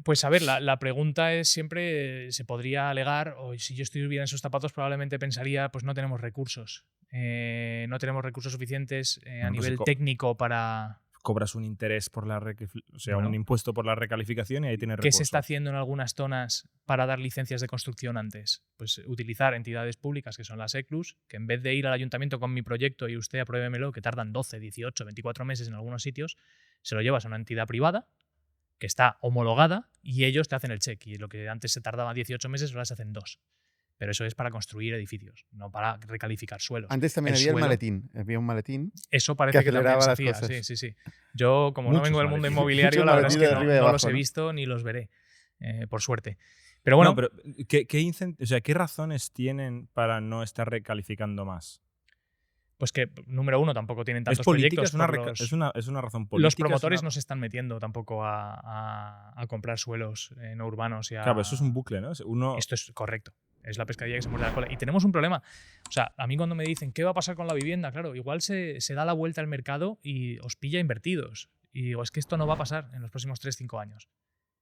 Pues a ver, la pregunta es siempre, se podría alegar, o si yo estuviera en sus zapatos probablemente pensaría, pues no tenemos recursos. No tenemos recursos suficientes a nivel técnico para... Cobras un interés por un impuesto por la recalificación y ahí tienes recursos. ¿Qué se está haciendo en algunas zonas para dar licencias de construcción antes? Pues utilizar entidades públicas que son las ECLUs, que en vez de ir al ayuntamiento con mi proyecto y usted apruébemelo, que tardan 12, 18, 24 meses en algunos sitios, se lo llevas a una entidad privada que está homologada y ellos te hacen el check. Y lo que antes se tardaba 18 meses, ahora se hacen 2. Pero eso es para construir edificios, no para recalificar suelos. Antes también había el maletín. Había un maletín. Eso parece que también se hacía. Sí. Yo, como no vengo del mundo inmobiliario, la verdad es que no los he visto ni los veré, por suerte. Pero bueno. No, pero ¿qué razones tienen para no estar recalificando más? Pues que, número uno, tampoco tienen tantos proyectos. Es una razón política. Los promotores no se están metiendo tampoco a comprar suelos no urbanos. Claro, eso es un bucle, ¿no? Esto es correcto. Es la pescadilla que se muerde la cola. Y tenemos un problema. O sea, a mí cuando me dicen ¿qué va a pasar con la vivienda? Claro, igual se da la vuelta al mercado y os pilla invertidos. Y digo, es que esto no va a pasar en los próximos 3-5 años.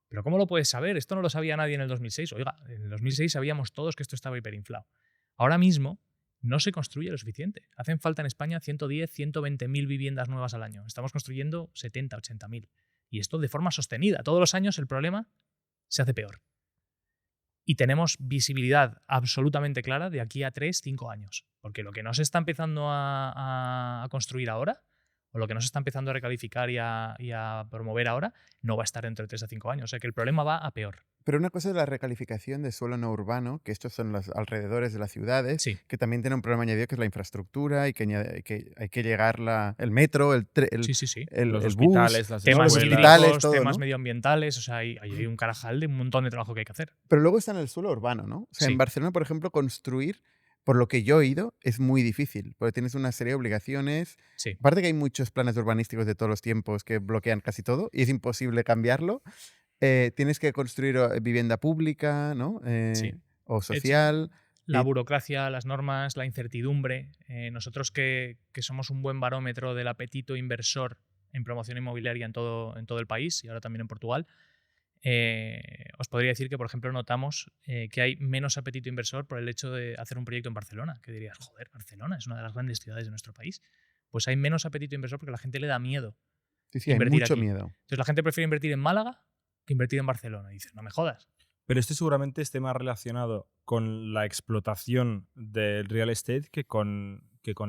¿Pero cómo lo puedes saber? Esto no lo sabía nadie en el 2006. Oiga, en el 2006 sabíamos todos que esto estaba hiperinflado. Ahora mismo no se construye lo suficiente. Hacen falta en España 110, 120.000 viviendas nuevas al año. Estamos construyendo 70, 80.000. Y esto de forma sostenida. Todos los años el problema se hace peor. Y tenemos visibilidad absolutamente clara de aquí a 3-5 años. Porque lo que no se está empezando a construir ahora, o lo que no se está empezando a recalificar y a promover ahora, no va a estar dentro de 3 a 5 años. O sea que el problema va a peor. Pero una cosa es la recalificación de suelo no urbano, que estos son los alrededores de las ciudades, Sí. que también tiene un problema añadido que es la infraestructura y que hay que llegar el metro, el Sí. Los el hospitales, bus. las Temas los escuelas. hospitales, hídricos, todo, temas ¿no? medioambientales, o sea, hay un carajal de un montón de trabajo que hay que hacer. Pero luego está en el suelo urbano, ¿no? O sea, Sí. en Barcelona, por ejemplo, construir, por lo que yo he oído, es muy difícil, porque tienes una serie de obligaciones. Sí. Aparte que hay muchos planes urbanísticos de todos los tiempos que bloquean casi todo y es imposible cambiarlo. Tienes que construir vivienda pública, ¿no? Sí. O social. La Y- burocracia, las normas, la incertidumbre. Nosotros que somos un buen barómetro del apetito inversor en promoción inmobiliaria en todo el país y ahora también en Portugal, os podría decir que, por ejemplo, notamos que hay menos apetito inversor por el hecho de hacer un proyecto en Barcelona. Que dirías, joder, Barcelona es una de las grandes ciudades de nuestro país. Pues hay menos apetito inversor porque a la gente le da miedo Sí, hay invertir mucho aquí. miedo. Entonces la gente prefiere invertir en Málaga que invertir en Barcelona. Y dices, no me jodas. Pero esto seguramente esté más relacionado con la explotación del real estate que con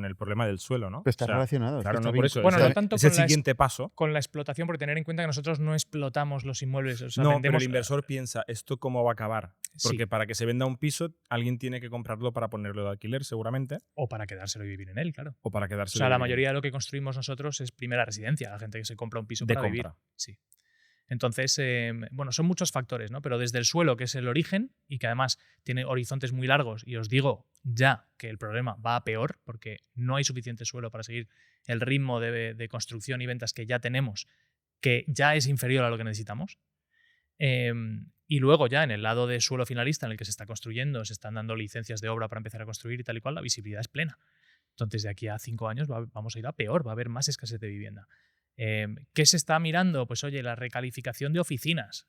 el problema del suelo, ¿no? Pero está O sea, relacionado. Claro, está no por eso. Bueno, es no el- tanto es el con la siguiente paso. Con la explotación, porque tener en cuenta que nosotros no explotamos los inmuebles. O sea, No, pero vendemos, el inversor piensa, ¿esto cómo va a acabar? Porque sí, para que se venda un piso, alguien tiene que comprarlo para ponerlo de alquiler, seguramente, o para quedárselo y vivir en él, claro. o para O quedarse sea, la mayoría de lo que construimos nosotros es primera residencia, la gente que se compra un piso de para vivir. compra. Sí. Entonces, bueno, son muchos factores, ¿no? Pero desde el suelo, que es el origen y que además tiene horizontes muy largos, y os digo ya que el problema va a peor porque no hay suficiente suelo para seguir el ritmo de construcción y ventas que ya tenemos, que ya es inferior a lo que necesitamos. Y luego ya en el lado de suelo finalista en el que se está construyendo, se están dando licencias de obra para empezar a construir y tal y cual, la visibilidad es plena. Entonces de aquí a 5 años vamos a ir a peor, va a haber más escasez de vivienda. ¿Qué se está mirando? Pues oye, la recalificación de oficinas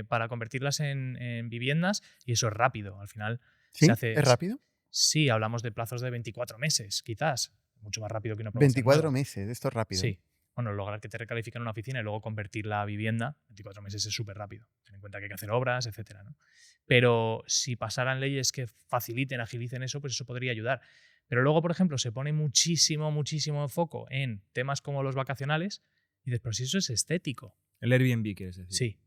para convertirlas en viviendas, y eso es rápido. Al final ¿Sí? se hace... ¿Es rápido? Sí, hablamos de plazos de 24 meses, quizás. Mucho más rápido que una promoción 24 nueva. meses, esto es rápido. Sí. Bueno, lograr que te recalifiquen una oficina y luego convertirla a vivienda, 24 meses es súper rápido. Ten en cuenta que hay que hacer obras, etcétera, ¿no? Pero si pasaran leyes que faciliten, agilicen eso, pues eso podría ayudar. Pero luego, por ejemplo, se pone muchísimo foco en temas como los vacacionales y dices, pero si eso es estético. El Airbnb, quieres decir. Sí.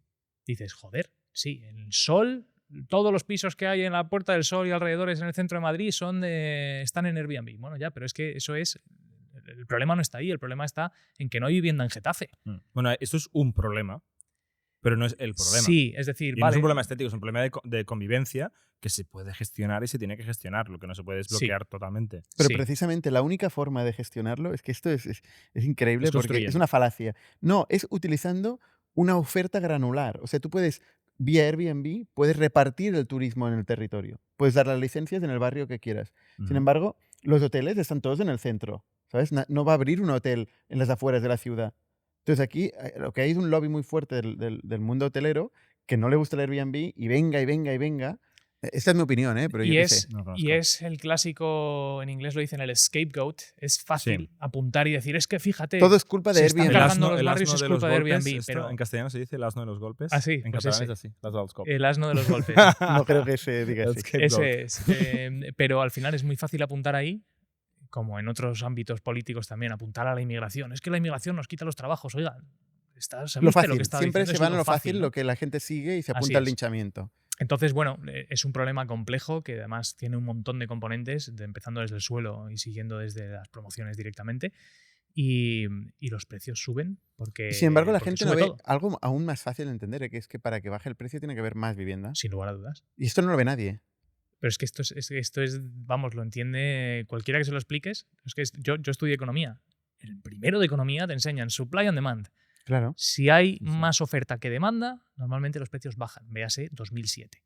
Dices, joder, sí, el sol, todos los pisos que hay en la Puerta del Sol y alrededores en el centro de Madrid están en Airbnb. Bueno, ya, pero es que eso es... El problema no está ahí, el problema está en que no hay vivienda en Getafe. Bueno, esto es un problema, pero no es el problema. Sí, es decir, Y no es vale, un problema estético, es un problema de convivencia que se puede gestionar y se tiene que gestionar. Lo que no se puede es Sí. bloquear totalmente. Pero sí. precisamente la única forma de gestionarlo es que esto es increíble Es porque construyendo. es una falacia. No, es utilizando una oferta granular. O sea, tú puedes, vía Airbnb, puedes repartir el turismo en el territorio. Puedes dar las licencias en el barrio que quieras. Sin Ujú. embargo, los hoteles están todos en el centro. ¿Sabes? No va a abrir un hotel en las afueras de la ciudad. Entonces aquí lo que hay es un lobby muy fuerte del mundo hotelero que no le gusta el Airbnb y venga y venga y venga. Esta es mi opinión, ¿eh? Pero yo Y qué sé. No conozco. y es el clásico, en inglés lo dicen el scapegoat. Es fácil apuntar y decir, es que fíjate, Todo es culpa de se están Airbnb. cargando los barrios, es de culpa de los golpes, Airbnb. esto Pero en castellano se dice el asno de los golpes. Ah, sí, En pues catalán ese. es así, las dels cops. el asno de los golpes. No creo que se diga así. Ese es. Pero al final es muy fácil apuntar ahí, como en otros ámbitos políticos también, apuntar a la inmigración. Es que la inmigración nos quita los trabajos. Oiga, ¿sabes Lo usted fácil. lo que estaba Siempre diciendo? se Es van a lo fácil, ¿no? lo que la gente sigue y se Así apunta al es. linchamiento. Entonces, bueno, es un problema complejo que además tiene un montón de componentes, empezando desde el suelo y siguiendo desde las promociones directamente. Y los precios suben porque. Sin embargo, la porque gente no sube ve todo, algo aún más fácil de entender, que es que para que baje el precio tiene que haber más vivienda. sin lugar a dudas. Y esto no lo ve nadie. Pero es que esto es, vamos, lo entiende cualquiera que se lo expliques. Es que yo estudié economía. El primero de economía te enseñan supply and demand. Claro. Si hay Sí. más oferta que demanda, normalmente los precios bajan. Véase 2007.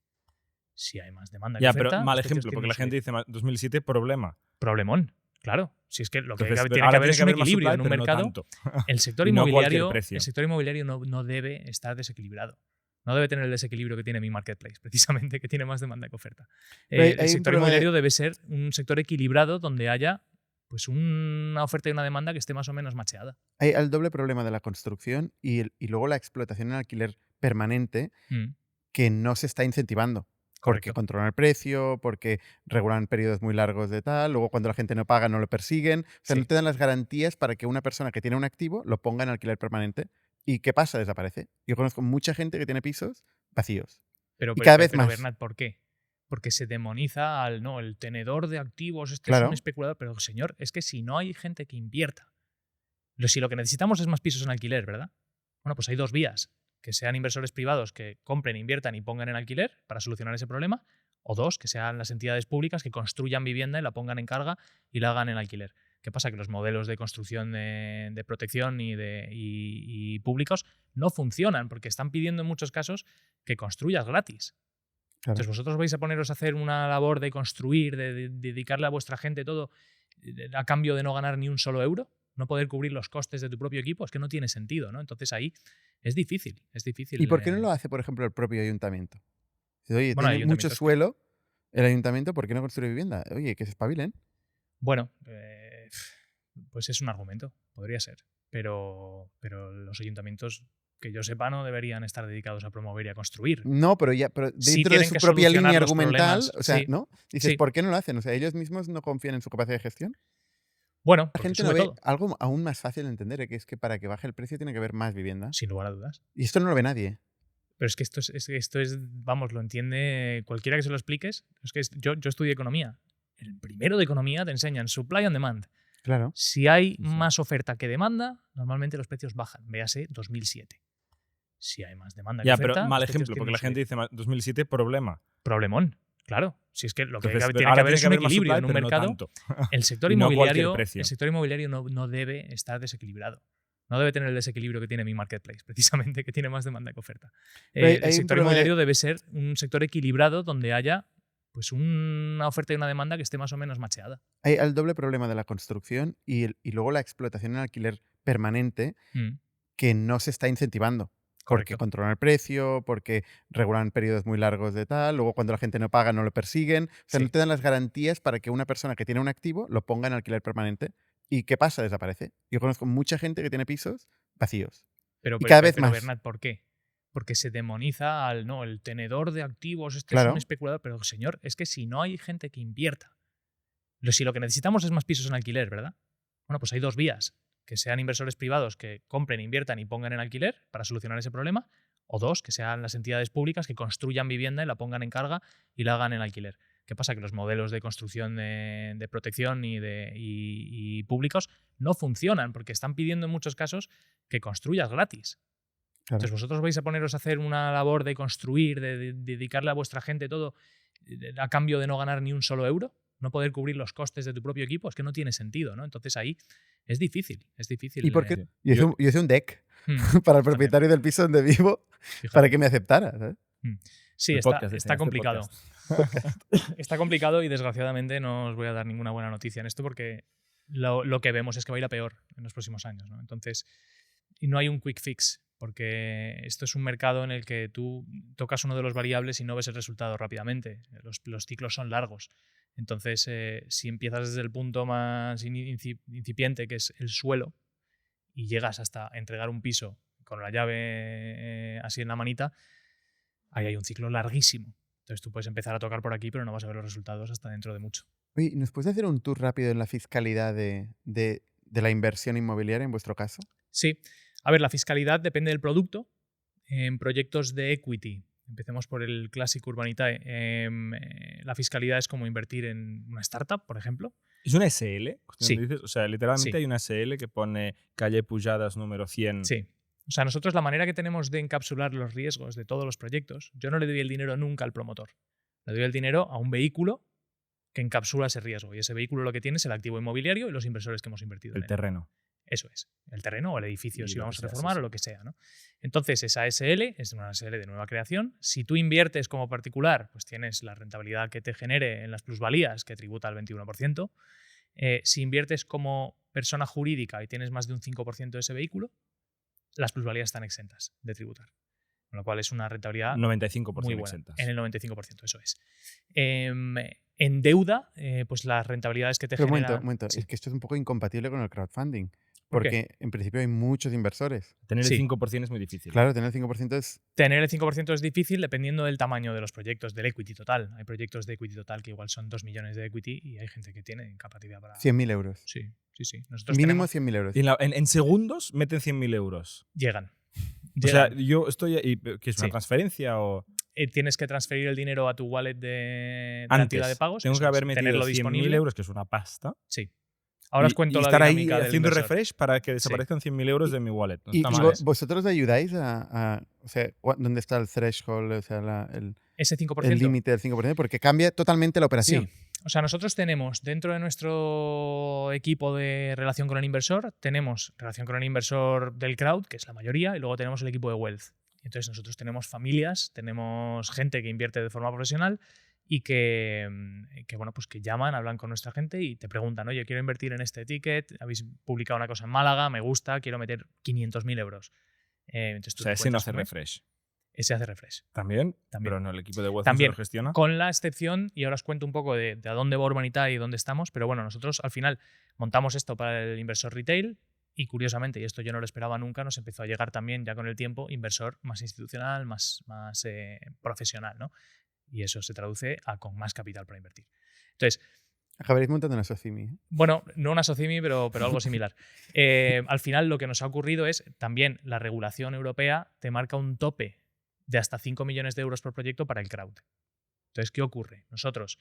Si hay más demanda Ya, que oferta, pero mal los precios ejemplo, porque tienden la a subir. gente dice 2007, problema. Problemón, claro. Si es que lo que Entonces, tiene que ahora haber es un tiene que haber más equilibrio supply, en un pero no mercado. tanto. El sector Y no cualquier inmobiliario, precio. el sector inmobiliario no debe estar desequilibrado. No debe tener el desequilibrio que tiene mi marketplace, precisamente, que tiene más demanda que oferta. Pero hay El un sector problema de- inmobiliario debe ser un sector equilibrado donde haya pues una oferta y una demanda que esté más o menos macheada. Hay el doble problema de la construcción y luego la explotación en alquiler permanente Mm. que no se está incentivando. Porque controlan el precio, porque regulan periodos muy largos de tal, luego cuando la gente no paga no lo persiguen. O sea, Sí. no te dan las garantías para que una persona que tiene un activo lo ponga en alquiler permanente. ¿Y qué pasa? Desaparece. Yo conozco mucha gente que tiene pisos vacíos. Pero, Y cada vez pero más. Bernat, ¿por qué? Porque se demoniza al no, el tenedor de activos, este es Claro. un especulador. Pero, señor, es que si no hay gente que invierta, si lo que necesitamos es más pisos en alquiler, ¿verdad? Bueno, pues hay dos vías. Que sean inversores privados que compren, inviertan y pongan en alquiler para solucionar ese problema. O dos, que sean las entidades públicas que construyan vivienda y la pongan en carga y la hagan en alquiler. ¿Qué pasa? Que los modelos de construcción de protección y públicos no funcionan porque están pidiendo en muchos casos que construyas gratis. Claro. Entonces vosotros vais a poneros a hacer una labor de construir, de dedicarle a vuestra gente todo a cambio de no ganar ni un solo euro, no poder cubrir los costes de tu propio equipo, es que no tiene sentido, ¿no? Entonces ahí es difícil, es difícil. ¿Y por qué no lo hace, por ejemplo, el propio ayuntamiento? Dice, oye, Bueno, hay tiene mucho ayuntamientos suelo el ayuntamiento, ¿por qué no construye vivienda? Oye, que se espabilen. Bueno, pues es un argumento, podría ser. Pero los ayuntamientos, que yo sepa, no deberían estar dedicados a promover y a construir. No, pero Sí dentro de tienen su que propia solucionar línea los argumental, problemas, o sea, sí. ¿no? Dices, Sí. ¿por qué no lo hacen? O sea, ellos mismos no confían en su capacidad de gestión. Bueno, La porque gente sube no ve todo, algo aún más fácil de entender, que es que para que baje el precio tiene que haber más vivienda. sin lugar a dudas. Y esto no lo ve nadie. Pero es que esto es, vamos, lo entiende cualquiera que se lo expliques. Es que yo estudié economía. El primero de economía te enseñan supply and demand. Claro. Si hay Sí. más oferta que demanda, normalmente los precios bajan. Véase 2007. Si hay más demanda que Ya, oferta, pero mal los precios ejemplo, porque tienden la a gente subir. dice 2007, problema. Problemón, claro. Si es que lo que Entonces, tiene que ahora haber es un más equilibrio supply, en un pero no mercado. tanto. El sector Y no a cualquier inmobiliario, precio. el sector inmobiliario no debe estar desequilibrado. No debe tener el desequilibrio que tiene mi marketplace, precisamente, que tiene más demanda que oferta. Pero hay El un sector problema de- inmobiliario debe ser un sector equilibrado donde haya pues una oferta y una demanda que esté más o menos macheada. Hay el doble problema de la construcción y luego la explotación en alquiler permanente Mm, que no se está incentivando. Porque correcto. controlan el precio, porque regulan periodos muy largos de tal, luego cuando la gente no paga no lo persiguen. O sea, Sí. no te dan las garantías para que una persona que tiene un activo lo ponga en alquiler permanente. ¿Y qué pasa? Desaparece. Yo conozco mucha gente que tiene pisos vacíos. Pero, Y cada vez pero más. Bernat, ¿por qué? Porque se demoniza al no, el tenedor de activos, este es Claro. un especulador. Pero, señor, es que si no hay gente que invierta, si lo que necesitamos es más pisos en alquiler, ¿verdad? Bueno, pues hay dos vías. Que sean inversores privados que compren, inviertan y pongan en alquiler para solucionar ese problema. O dos, que sean las entidades públicas que construyan vivienda y la pongan en carga y la hagan en alquiler. ¿Qué pasa? Que los modelos de construcción de protección y públicos no funcionan porque están pidiendo en muchos casos que construyas gratis. Claro. Entonces vosotros vais a poneros a hacer una labor de construir, de dedicarle a vuestra gente todo a cambio de no ganar ni un solo euro, no poder cubrir los costes de tu propio equipo, es que no tiene sentido, ¿no? Entonces ahí es difícil, es difícil. ¿Y por qué? Sí. Yo hice un deck Hmm, para el propietario del piso donde vivo fíjate. para que me aceptara. ¿sabes? Sí, El está, podcast, está este complicado. podcast. Está complicado y desgraciadamente no os voy a dar ninguna buena noticia en esto porque lo que vemos es que va a ir a peor en los próximos años, ¿no? Entonces, y no hay un quick fix porque esto es un mercado en el que tú tocas uno de los variables y no ves el resultado rápidamente. Los ciclos son largos. Entonces, si empiezas desde el punto más incipiente, que es el suelo, y llegas hasta entregar un piso con la llave así en la manita, ahí hay un ciclo larguísimo. Entonces tú puedes empezar a tocar por aquí, pero no vas a ver los resultados hasta dentro de mucho. Oye, ¿nos puedes hacer un tour rápido en la fiscalidad de la inversión inmobiliaria en vuestro caso? Sí. A ver, la fiscalidad depende del producto. En proyectos de equity, empecemos por el clásico Urbanitae, la fiscalidad es como invertir en una startup, por ejemplo. ¿Es una SL? Sí. Dices? O sea, literalmente Sí. hay una SL que pone calle Pujadas número 100. Sí. O sea, nosotros la manera que tenemos de encapsular los riesgos de todos los proyectos, yo no le doy el dinero nunca al promotor. Le doy el dinero a un vehículo que encapsula ese riesgo. Y ese vehículo lo que tiene es el activo inmobiliario y los inversores que hemos invertido en El él. terreno. Eso es. El terreno o el edificio, Y si lo vamos que a sea, reformar sí, o lo que sea, ¿no? Entonces, esa SL es una SL de nueva creación. Si tú inviertes como particular, pues tienes la rentabilidad que te genere en las plusvalías, que tributa al 21%. Si inviertes como persona jurídica y tienes más de un 5% de ese vehículo, las plusvalías están exentas de tributar. Con lo cual es una rentabilidad 95% muy buena. exentas. En el 95%, eso es. En deuda, pues las rentabilidades que te Pero un generan... momento. Sí. Es que esto es un poco incompatible con el crowdfunding. ¿Por qué? Porque en principio hay muchos inversores. Tener Sí. el 5% es muy difícil. Claro, tener el 5% es... Tener el 5% es difícil dependiendo del tamaño de los proyectos, del equity total. Hay proyectos de equity total que igual son 2 millones de equity y hay gente que tiene capacidad para... 100.000 euros. Sí. Nosotros Mínimo tenemos... 100.000 euros. Y en segundos meten 100.000 euros. Llegan. O sea, yo estoy ahí, ¿qué es una Sí. transferencia o...? Tienes que transferir el dinero a tu wallet de la Antes, entidad de pagos. tengo eso que haber es, metido tenerlo 100.000 disponible. euros, que es una pasta. Sí. Ahora os cuento y la estar ahí dinámica del haciendo inversor. refresh para que desaparezcan 100.000 euros de mi wallet. No ¿Y está mal. vosotros ayudáis o sea, dónde está el threshold, o sea, Ese 5%. el límite del 5%? Porque cambia totalmente la operación. Sí. O sea, nosotros tenemos dentro de nuestro equipo de relación con el inversor, tenemos relación con el inversor del crowd, que es la mayoría, y luego tenemos el equipo de wealth. Entonces nosotros tenemos familias, tenemos gente que invierte de forma profesional y que bueno, pues que llaman, hablan con nuestra gente y te preguntan, oye, quiero invertir en este ticket, habéis publicado una cosa en Málaga, me gusta, quiero meter 500.000 euros. Entonces tú O sea, te ese no cuentas hace un mes. refresh. Ese hace refresh. ¿También? También. Pero no, el equipo de Wealth También, no se lo gestiona. con la excepción, y ahora os cuento un poco de a dónde va Urbanitae y dónde estamos, pero bueno, nosotros al final montamos esto para el inversor retail y curiosamente, y esto yo no lo esperaba nunca, nos empezó a llegar también ya con el tiempo inversor más institucional, más profesional, ¿no? Y eso se traduce a con más capital para invertir. Entonces, Acabaréis montando una Socimi. ¿eh? bueno, no una Socimi, pero algo similar. Al final lo que nos ha ocurrido es también la regulación europea te marca un tope de hasta 5 millones de euros por proyecto para el crowd. Entonces, ¿qué ocurre? Nosotros,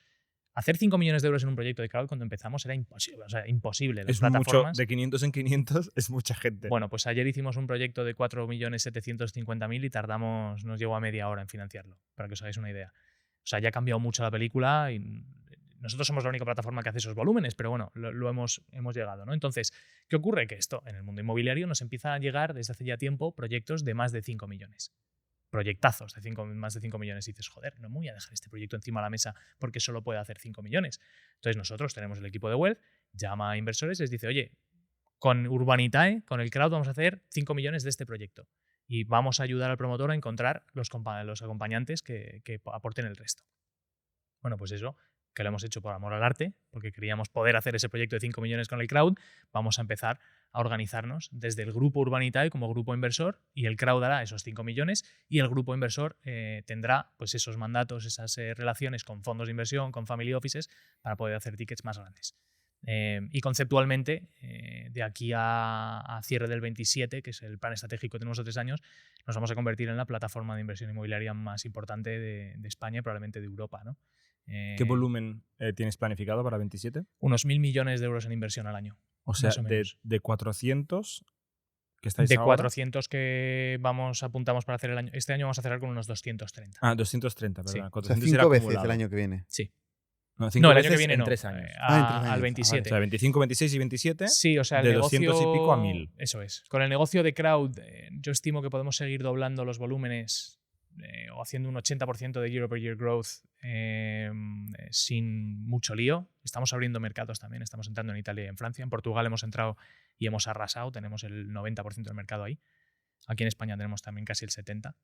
hacer 5 millones de euros en un proyecto de crowd cuando empezamos era imposible. O sea, imposible. Las Es mucho, plataformas... de 500 en 500 es mucha gente. Bueno, pues ayer hicimos un proyecto de 4.750.000 y tardamos, nos llevó a media hora en financiarlo, para que os hagáis una idea. O sea, ya ha cambiado mucho la película y nosotros somos la única plataforma que hace esos volúmenes, pero bueno, lo hemos llegado, ¿no? Entonces, ¿qué ocurre? Que esto en el mundo inmobiliario nos empieza a llegar desde hace ya tiempo proyectos de más de 5 millones. Proyectazos de más de 5 millones y dices, joder, no me voy a dejar este proyecto encima de la mesa porque solo puede hacer 5 millones. Entonces nosotros tenemos el equipo de Wealth, llama a inversores, les dice, oye, con Urbanitae, con el crowd vamos a hacer 5 millones de este proyecto y vamos a ayudar al promotor a encontrar los acompañantes que aporten el resto. Bueno, pues eso, que lo hemos hecho por amor al arte, porque queríamos poder hacer ese proyecto de 5 millones con el crowd, vamos a empezar a organizarnos desde el grupo Urbanitae como grupo inversor y el crowd hará esos 5 millones y el grupo inversor tendrá pues esos mandatos, esas relaciones con fondos de inversión, con family offices para poder hacer tickets más grandes. Y conceptualmente, de aquí a cierre del 27, que es el plan estratégico que tenemos a 3 años, nos vamos a convertir en la plataforma de inversión inmobiliaria más importante de España y probablemente de Europa, ¿no? ¿Qué volumen tienes planificado para 27? Unos 1.000 millones de euros en inversión al año. O sea, más o menos. de 400 que estáis De ahora. 400 que apuntamos para hacer el año. Este año vamos a cerrar con unos 230. Ah, 230, perdón. Sí. O sea, 400 5 era veces acumulado. el año que viene. Sí. No, 5 No, el año veces que viene en no. 3 años. en 3 años. Al O 27. sea, 25, 26 y 27. Sí, o sea, el de negocio, 200 y pico a 1.000. Eso es. Con el negocio de crowd, yo estimo que podemos seguir doblando los volúmenes o haciendo un 80% de year over year growth sin mucho lío. Estamos abriendo mercados también. Estamos entrando en Italia y en Francia. En Portugal hemos entrado y hemos arrasado. Tenemos el 90% del mercado ahí. Aquí en España tenemos también casi el 70%.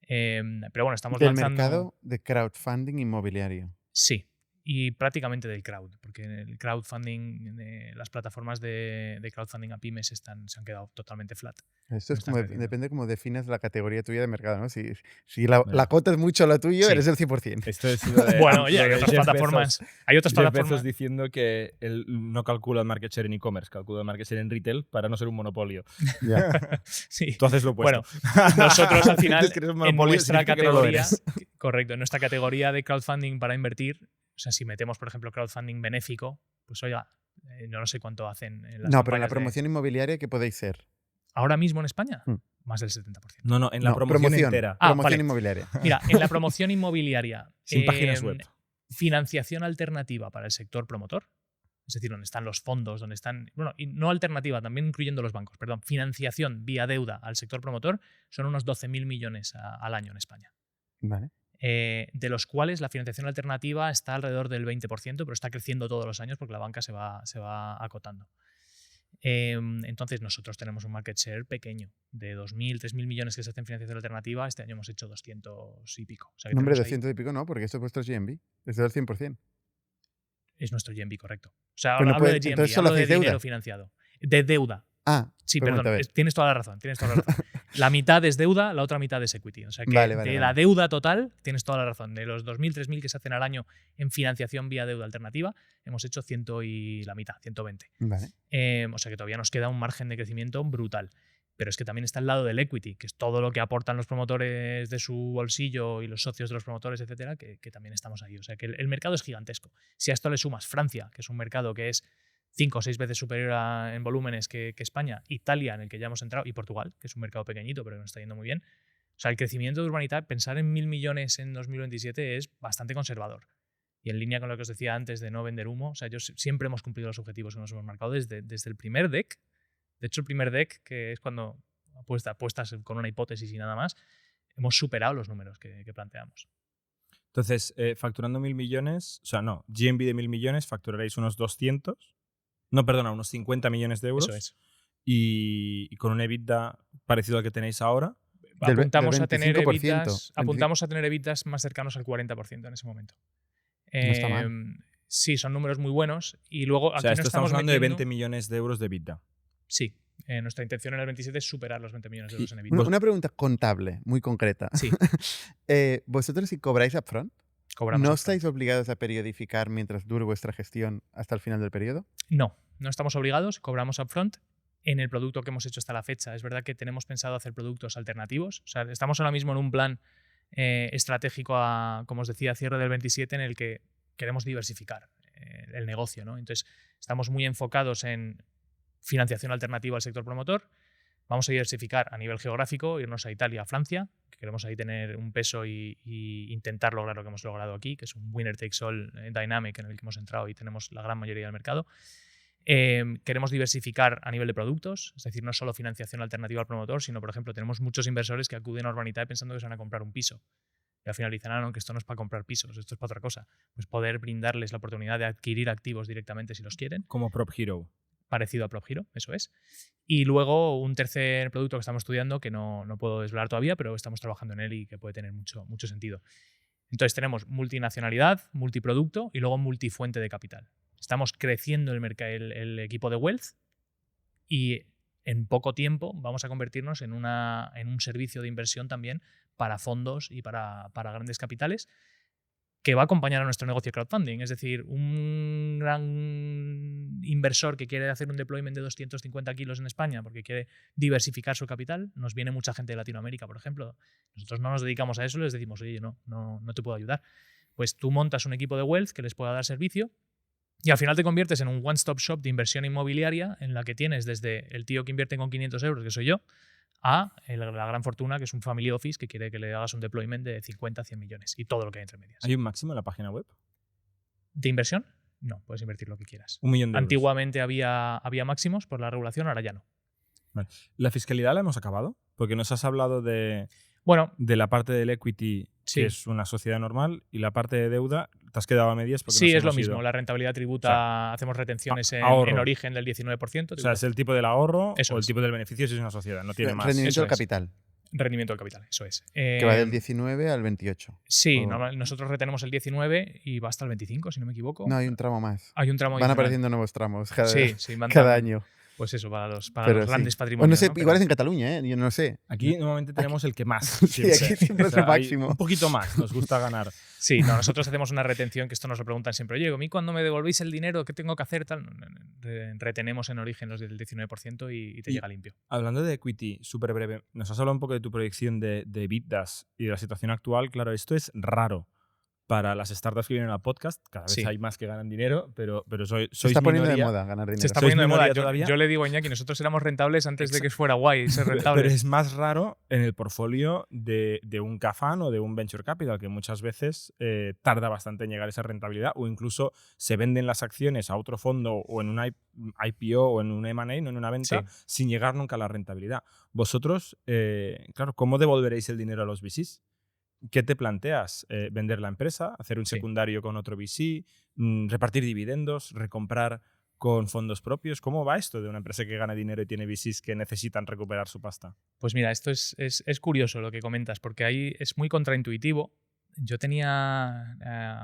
Pero bueno, estamos Del lanzando... mercado de crowdfunding inmobiliario. Sí. Y prácticamente del crowd, porque en el crowdfunding, las plataformas de crowdfunding a pymes se han quedado totalmente flat. Esto es están como, creciendo. depende cómo defines la categoría tuya de mercado, ¿no? Si la cota es mucho lo tuyo, Sí. eres el 100%. Esto es lo de, Bueno, oye, lo hay de otras Jeff plataformas. Bezos. Hay otras Jeff plataformas. Bezos diciendo que él no calcula el market share en e-commerce, calcula el market share en retail para no ser un monopolio. Ya. Sí. Tú haces lo opuesto. Bueno, nosotros al final, Dices que eres un en monopolio, nuestra significa que no lo categoría, eres. correcto, en nuestra categoría de crowdfunding para invertir, o sea, si metemos, por ejemplo, crowdfunding benéfico, pues oiga, no sé cuánto hacen en las No, pero en la campañas de- promoción inmobiliaria, ¿qué podéis ser? Ahora mismo en España, Hmm. más del 70%. No, en la No, promoción entera. Ah, promoción vale. inmobiliaria. Mira, en la promoción inmobiliaria, Sin páginas web. financiación alternativa para el sector promotor, es decir, donde están los fondos, donde están, bueno, y no alternativa, también incluyendo los bancos, perdón, financiación vía deuda al sector promotor, son unos 12.000 millones al año en España. Vale. De los cuales la financiación alternativa está alrededor del 20%, pero está creciendo todos los años porque la banca se va acotando. Entonces nosotros tenemos un market share pequeño, de 2.000, 3.000 millones que se hacen financiación alternativa, este año hemos hecho 200 y pico. O sea que No, hombre, tenemos ahí- 200 y pico no, porque esto es vuestro GMV. Es del 100%. es nuestro GMV, correcto. O sea, Pero no hablo de puede- GMV, entonces solo hablo de hacéis deuda. dinero financiado. De deuda. Sí, pregunta, perdón, a ver. tienes toda la razón. La mitad es deuda, la otra mitad es equity. O sea que Vale, la deuda total, tienes toda la razón. De los 2.000, 3.000 que se hacen al año en financiación vía deuda alternativa, hemos hecho 100 y la mitad, 120. Vale. O sea que todavía nos queda un margen de crecimiento brutal. Pero es que también está el lado del equity, que es todo lo que aportan los promotores de su bolsillo y los socios de los promotores, etcétera, que también estamos ahí. O sea que el mercado es gigantesco. Si a esto le sumas Francia, que es un mercado que es 5 o 6 veces superior en volúmenes que España, Italia, en el que ya hemos entrado, y Portugal, que es un mercado pequeñito, pero que nos está yendo muy bien. O sea, el crecimiento de Urbanita, pensar en 1.000 millones en 2027 es bastante conservador. Y en línea con lo que os decía antes de no vender humo, o sea, siempre hemos cumplido los objetivos que nos hemos marcado desde el primer deck. De hecho, el primer deck, que es cuando apuestas con una hipótesis y nada más, hemos superado los números que planteamos. Entonces, facturando 1.000 millones, o sea, no, GMV de 1.000 millones, facturaréis unos 200. No, perdona, unos 50 millones de euros. Eso es. Y con un EBITDA parecido al que tenéis ahora. Apuntamos a tener 25%. EBITDAs más cercanos al 40% en ese momento. No está mal. Sí, son números muy buenos. Y luego O sea, aquí esto no estamos hablando de metiendo- 20 millones de euros de EBITDA. Sí. Nuestra intención en el 27 es superar los 20 millones de euros en EBITDA. Una pregunta contable, muy concreta. Sí. ¿Vosotros si cobráis upfront, Cobramos no upfront. estáis obligados a periodificar mientras dure vuestra gestión hasta el final del periodo? No estamos obligados, cobramos upfront en el producto que hemos hecho hasta la fecha. Es verdad que tenemos pensado hacer productos alternativos. O sea, estamos ahora mismo en un plan estratégico, como os decía, a cierre del 27, en el que queremos diversificar el negocio, ¿no? Entonces, estamos muy enfocados en financiación alternativa al sector promotor. Vamos a diversificar a nivel geográfico, irnos a Italia, a Francia, que queremos ahí tener un peso y intentar lograr lo que hemos logrado aquí, que es un winner takes all dynamic en el que hemos entrado y tenemos la gran mayoría del mercado. Queremos diversificar a nivel de productos, es decir, no solo financiación alternativa al promotor, sino, por ejemplo, tenemos muchos inversores que acuden a Urbanitae pensando que se van a comprar un piso. Y al final dicen, no, que esto no es para comprar pisos, esto es para otra cosa. Pues poder brindarles la oportunidad de adquirir activos directamente si los quieren. Como Prop Hero. Parecido a Prop Hero, eso es. Y luego un tercer producto que estamos estudiando, que no puedo desvelar todavía, pero estamos trabajando en él y que puede tener mucho sentido. Entonces tenemos multinacionalidad, multiproducto y luego multifuente de capital. Estamos creciendo el equipo de Wealth y en poco tiempo vamos a convertirnos en un servicio de inversión también para fondos y para grandes capitales, que va a acompañar a nuestro negocio de crowdfunding. Es decir, un gran inversor que quiere hacer un deployment de 250 kilos en España porque quiere diversificar su capital, nos viene mucha gente de Latinoamérica, por ejemplo. Nosotros no nos dedicamos a eso, les decimos, oye, no te puedo ayudar. Pues tú montas un equipo de Wealth que les pueda dar servicio y al final te conviertes en un one-stop shop de inversión inmobiliaria en la que tienes desde el tío que invierte con 500 euros, que soy yo, a la gran fortuna, que es un family office que quiere que le hagas un deployment de 50, 100 millones y todo lo que hay entre medias. ¿Hay un máximo en la página web? ¿De inversión? No, puedes invertir lo que quieras. 1 millón de euros. Antiguamente había máximos por la regulación, ahora ya no. Vale. ¿La fiscalidad la hemos acabado? Porque nos has hablado de Bueno, la parte del equity, sí. que es una sociedad normal, y la parte de deuda, te has quedado a medias porque Sí, nos es lo hemos mismo. ido. La rentabilidad tributa, O sea, hacemos retenciones en ahorro. origen del 19%. O sea, es el tipo del ahorro Eso o el es. tipo del beneficio si es una sociedad, no tiene más. Rendimiento Eso del es. capital, Rendimiento del capital, eso es. que va del 19 al 28. Sí, o- nosotros retenemos el 19 y va hasta el 25, si no me equivoco. No, hay un tramo más. Hay un tramo Van adicional. apareciendo nuevos tramos cada, Sí, van cada también. año. Pues eso, para los Pero sí. grandes O patrimonios. no sé, ¿no? igual es Pero- en Cataluña, ¿eh? Yo no sé. Aquí normalmente tenemos el que más. Sí, aquí siempre es el hay máximo. Un poquito más, nos gusta ganar. Sí, no, nosotros hacemos una retención, que esto nos lo preguntan siempre. Oye, ¿a mí cuando me devolvéis el dinero, qué tengo que hacer? Tal. Retenemos en origen los del 19% y te Y- llega limpio. Hablando de equity, súper breve, nos has hablado un poco de tu proyección de EBITDAs y de la situación actual. Claro, esto es raro para las startups que vienen al podcast. Cada vez Sí. hay más que ganan dinero, pero sois Se está poniendo minoría. de moda ganar dinero. Se está ¿Sois poniendo de moda. minoría Yo, todavía? yo le digo a Iñaki, nosotros éramos rentables antes de que fuera guay ser Pero rentables. es más raro en el portfolio de un CAFAN o de un Venture Capital, que muchas veces tarda bastante en llegar a esa rentabilidad, o incluso se venden las acciones a otro fondo o en una IPO o en un M&A, no en una venta, Sí. sin llegar nunca a la rentabilidad. Vosotros, claro, ¿cómo devolveréis el dinero a los VCs? ¿Qué te planteas? ¿Vender la empresa? ¿Hacer un Sí. secundario con otro VC? ¿Repartir dividendos? ¿Recomprar con fondos propios? ¿Cómo va esto de una empresa que gana dinero y tiene VCs que necesitan recuperar su pasta? Pues mira, esto es curioso lo que comentas, porque ahí es muy contraintuitivo. Yo tenía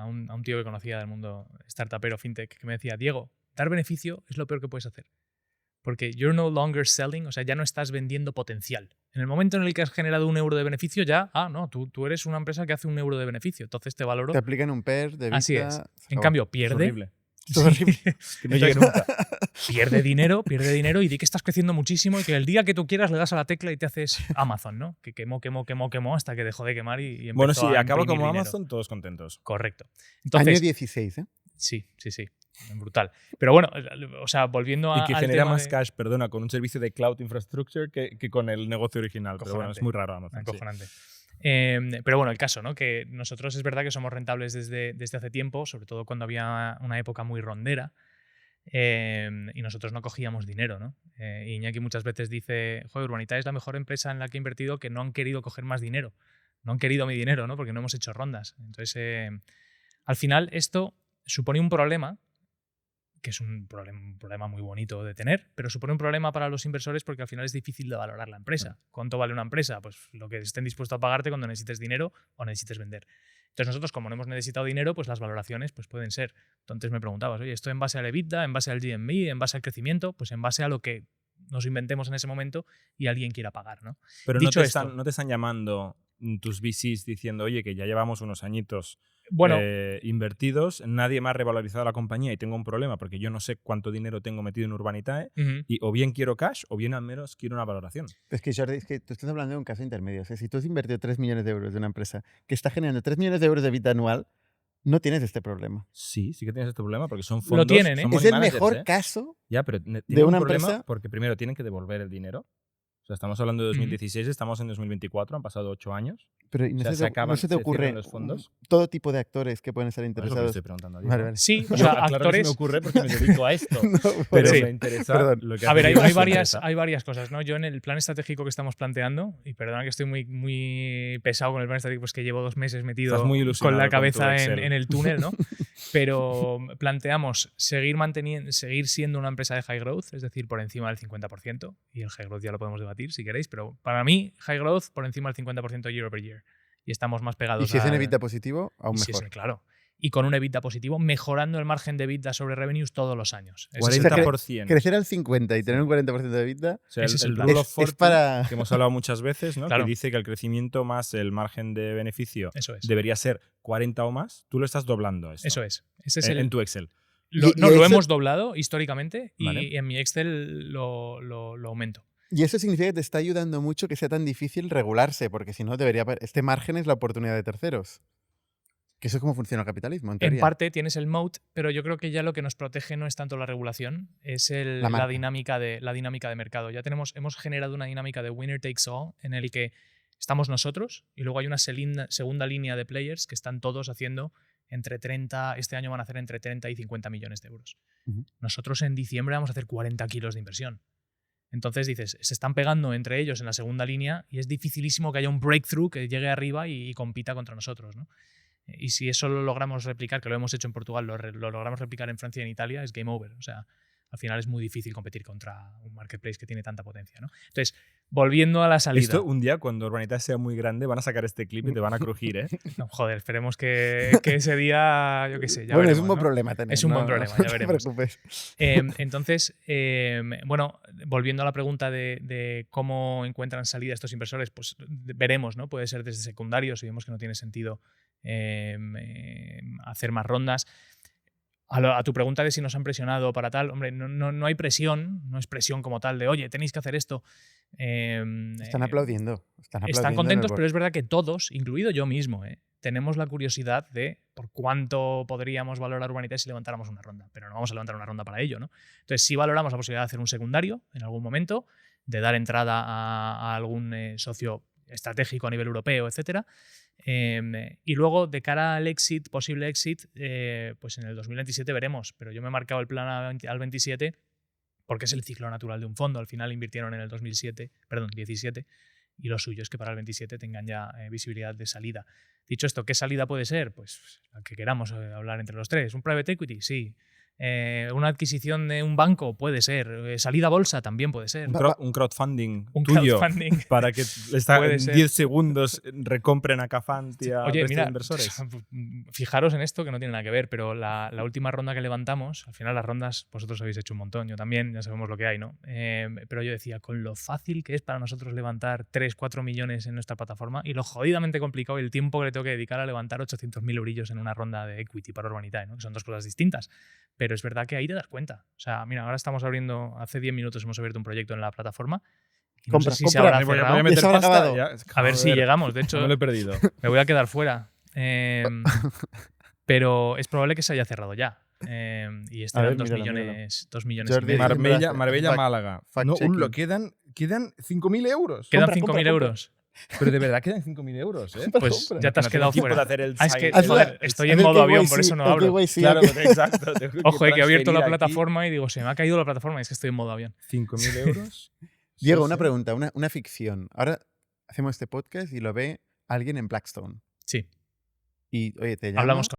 a un tío que conocía del mundo startupero, fintech, que me decía, Diego, dar beneficio es lo peor que puedes hacer. porque you're no longer selling, o sea, ya no estás vendiendo potencial. En el momento en el que has generado €1 de beneficio, ya, no, tú eres una empresa que hace €1 de beneficio, entonces te valoro. Te aplican un PER de Así es. vista. En cambio, pierde. horrible. Es horrible. Que no llegue nunca. Pierde dinero y di que estás creciendo muchísimo y que el día que tú quieras le das a la tecla y te haces Amazon, ¿no? Que quemó hasta que dejó de quemar y empezó Bueno, sí, a acaba imprimir como dinero. Amazon, todos contentos. Correcto. Año Entonces, 16, ¿eh? sí. Brutal. Pero bueno, o sea, volviendo Y que al genera tema más de- cash, perdona, con un servicio de cloud infrastructure que con el negocio original. Pero bueno, Acojonante. es muy raro Amazon. sí. Acojonante. Pero bueno, el caso, ¿no? Que nosotros es verdad que somos rentables desde hace tiempo, sobre todo cuando había una época muy rondera, y nosotros no cogíamos dinero, ¿no? Y Iñaki muchas veces dice, joder, Urbanita es la mejor empresa en la que he invertido que no han querido coger más dinero. No han querido mi dinero, ¿no? Porque no hemos hecho rondas. Entonces, al final esto supone un problema, que es un problema muy bonito de tener, pero supone un problema para los inversores porque al final es difícil de valorar la empresa. ¿Cuánto vale una empresa? Pues lo que estén dispuestos a pagarte cuando necesites dinero o necesites vender. Entonces nosotros, como no hemos necesitado dinero, pues las valoraciones pues pueden ser. Entonces me preguntabas, oye, ¿esto en base al EBITDA, en base al GMV, en base al crecimiento? Pues en base a lo que nos inventemos en ese momento y alguien quiera pagar, ¿no? Pero Dicho no esto- te están llamando tus VCs diciendo, oye, que ya llevamos unos añitos Bueno, invertidos, nadie me ha revalorizado la compañía y tengo un problema porque yo no sé cuánto dinero tengo metido en Urbanitae ujú. y o bien quiero cash o bien al menos quiero una valoración. Es que, Jordi, es que tú estás hablando de un caso intermedio. O sea, si tú has invertido 3 millones de euros de una empresa que está generando 3 millones de euros de vida anual, no tienes este problema. Sí que tienes este problema porque son Lo fondos. tienen, ¿eh? son Es money el managers, mejor ¿eh? caso. Ya, pero tienen una un problema empresa- porque primero tienen que devolver el dinero. O sea, estamos hablando de 2016, estamos en 2024, han pasado 8 años. Pero no, O sea, se, se te, acaban- no se te se ocurre cierran los fondos. todo tipo de actores que pueden estar Por eso que interesados. estoy preguntando. Vale, vale. Sí, o Yo, sea, claro que se actores... me ocurre porque me dedico a esto. No, Pero Sí. me interesa Perdón. lo que A ver, hace hay Diego en su varias, empresa. hay varias cosas, ¿no? Yo en el plan estratégico que estamos planteando, y perdona que estoy muy pesado con el plan estratégico, pues que llevo 2 meses metido Estás muy ilusionado con la con tu cabeza Excel. en el túnel, ¿no? Pero planteamos seguir siendo una empresa de high growth, es decir, por encima del 50%, y el high growth ya lo podemos debatir si queréis, pero para mí, high growth por encima del 50% year over year. Y estamos más pegados Y si es en a- EBITDA positivo, aún y si mejor. es, claro. Y con un EBITDA positivo, mejorando el margen de EBITDA sobre revenues todos los años. Ese es el plan. 40%. Crecer al 50 y tener un 40% de EBITDA O sea, Ese es el el plan. rule of es 40, para... que hemos hablado muchas veces, ¿no? Claro. Que dice que el crecimiento más el margen de beneficio Eso es. debería ser 40 o más. Tú lo estás doblando esto. Eso es. Ese es En, el, en tu Excel. Lo, Y- no, y lo eso- hemos doblado históricamente y Vale. en mi Excel lo aumento. Y eso significa que te está ayudando mucho que sea tan difícil regularse, porque si no, este margen es la oportunidad de terceros. Que eso es cómo funciona el capitalismo, en En teoría. parte tienes el moat, pero yo creo que ya lo que nos protege no es tanto la regulación, es La marca. la dinámica de mercado. Ya hemos generado una dinámica de winner takes all en el que estamos nosotros y luego hay una segunda línea de players que están todos haciendo este año van a hacer entre 30 y 50 millones de euros. Ujú. Nosotros en diciembre vamos a hacer 40 kilos de inversión. Entonces dices, se están pegando entre ellos en la segunda línea y es dificilísimo que haya un breakthrough que llegue arriba y compita contra nosotros, ¿no? Y si eso lo logramos replicar, que lo hemos hecho en Portugal, lo logramos replicar en Francia y en Italia, es game over. O sea, al final es muy difícil competir contra un marketplace que tiene tanta potencia, ¿no? Entonces, volviendo a la salida. Esto un día, cuando Urbanitae sea muy grande, van a sacar este clip y te van a crujir, ¿eh? No, joder, esperemos que ese día, yo qué sé, ya Bueno, es veremos, un buen ¿no? problema tener. Es un buen problema, ya No te veremos. preocupes. Entonces, bueno, volviendo a la pregunta de cómo encuentran salida estos inversores, pues veremos, ¿no? Puede ser desde secundarios si vemos que no tiene sentido hacer más rondas. A tu pregunta de si nos han presionado para tal, hombre, no hay presión, no es presión como tal de, oye, tenéis que hacer esto. Están aplaudiendo. Están Están aplaudiendo en contentos, el pero es verdad que todos, incluido yo mismo, tenemos la curiosidad de por cuánto podríamos valorar Urbanitae si levantáramos una ronda. Pero no vamos a levantar una ronda para ello, ¿no? Entonces, sí valoramos la posibilidad de hacer un secundario en algún momento, de dar entrada a algún socio estratégico a nivel europeo, etcétera. Y luego, de cara al posible exit, pues en el 2027 veremos. Pero yo me he marcado el plan al 27 porque es el ciclo natural de un fondo. Al final invirtieron en el 17 y lo suyo es que para el 27 tengan ya visibilidad de salida. Dicho esto, ¿qué salida puede ser? Pues la que queramos hablar entre los tres. ¿Un private equity? Sí. Una adquisición de un banco puede ser. Salida a bolsa también puede ser. Un crowdfunding Un tuyo crowdfunding. para que Puede en ser. 10 segundos recompren a Cafant y a Oye, resto de mira, inversores. fijaros en esto que no tiene nada que ver, pero la última ronda que levantamos, al final las rondas vosotros habéis hecho un montón, yo también, ya sabemos lo que hay, ¿no? Pero yo decía, con lo fácil que es para nosotros levantar 3-4 millones en nuestra plataforma y lo jodidamente complicado y el tiempo que le tengo que dedicar a levantar 800.000 eurillos en una ronda de equity para Urbanitae, ¿no? Que son dos cosas distintas. Pero es verdad que ahí te das cuenta. O sea, mira, ahora estamos abriendo, hace 10 minutos hemos abierto un proyecto en la plataforma. Y no sé si se habrá Me voy a cerrado. meter Ya se habrá pasta, acabado. ya. A ver si Joder, llegamos. De hecho, no me lo he perdido. me voy a quedar fuera. Pero es probable que se haya cerrado ya. Y A estarán ver, 2 míralo, millones, 2 millones Jordi, y medio. Marbella, Fact- Marbella fact- Málaga. fact-checking. No, quedan 5.000 euros. Quedan compra, 5.000 compra. euros. Pero de verdad quedan 5.000 euros, ¿eh? Pues compra. ya te has No tengo quedado tiempo de fuera. hacer el Es que, sign. joder, estoy en Haz el modo avión, KYC, por eso no el abro. KYC, Claro, ok. exacto. tengo que Ojo, que he abierto la transferir aquí plataforma y digo, se me ha caído la plataforma y es que estoy en modo avión. 5.000 euros. Diego, Sí, una sí. pregunta, una ficción. Ahora hacemos este podcast y lo ve alguien en Blackstone. Sí, Y, oye, te llama. hablamos con...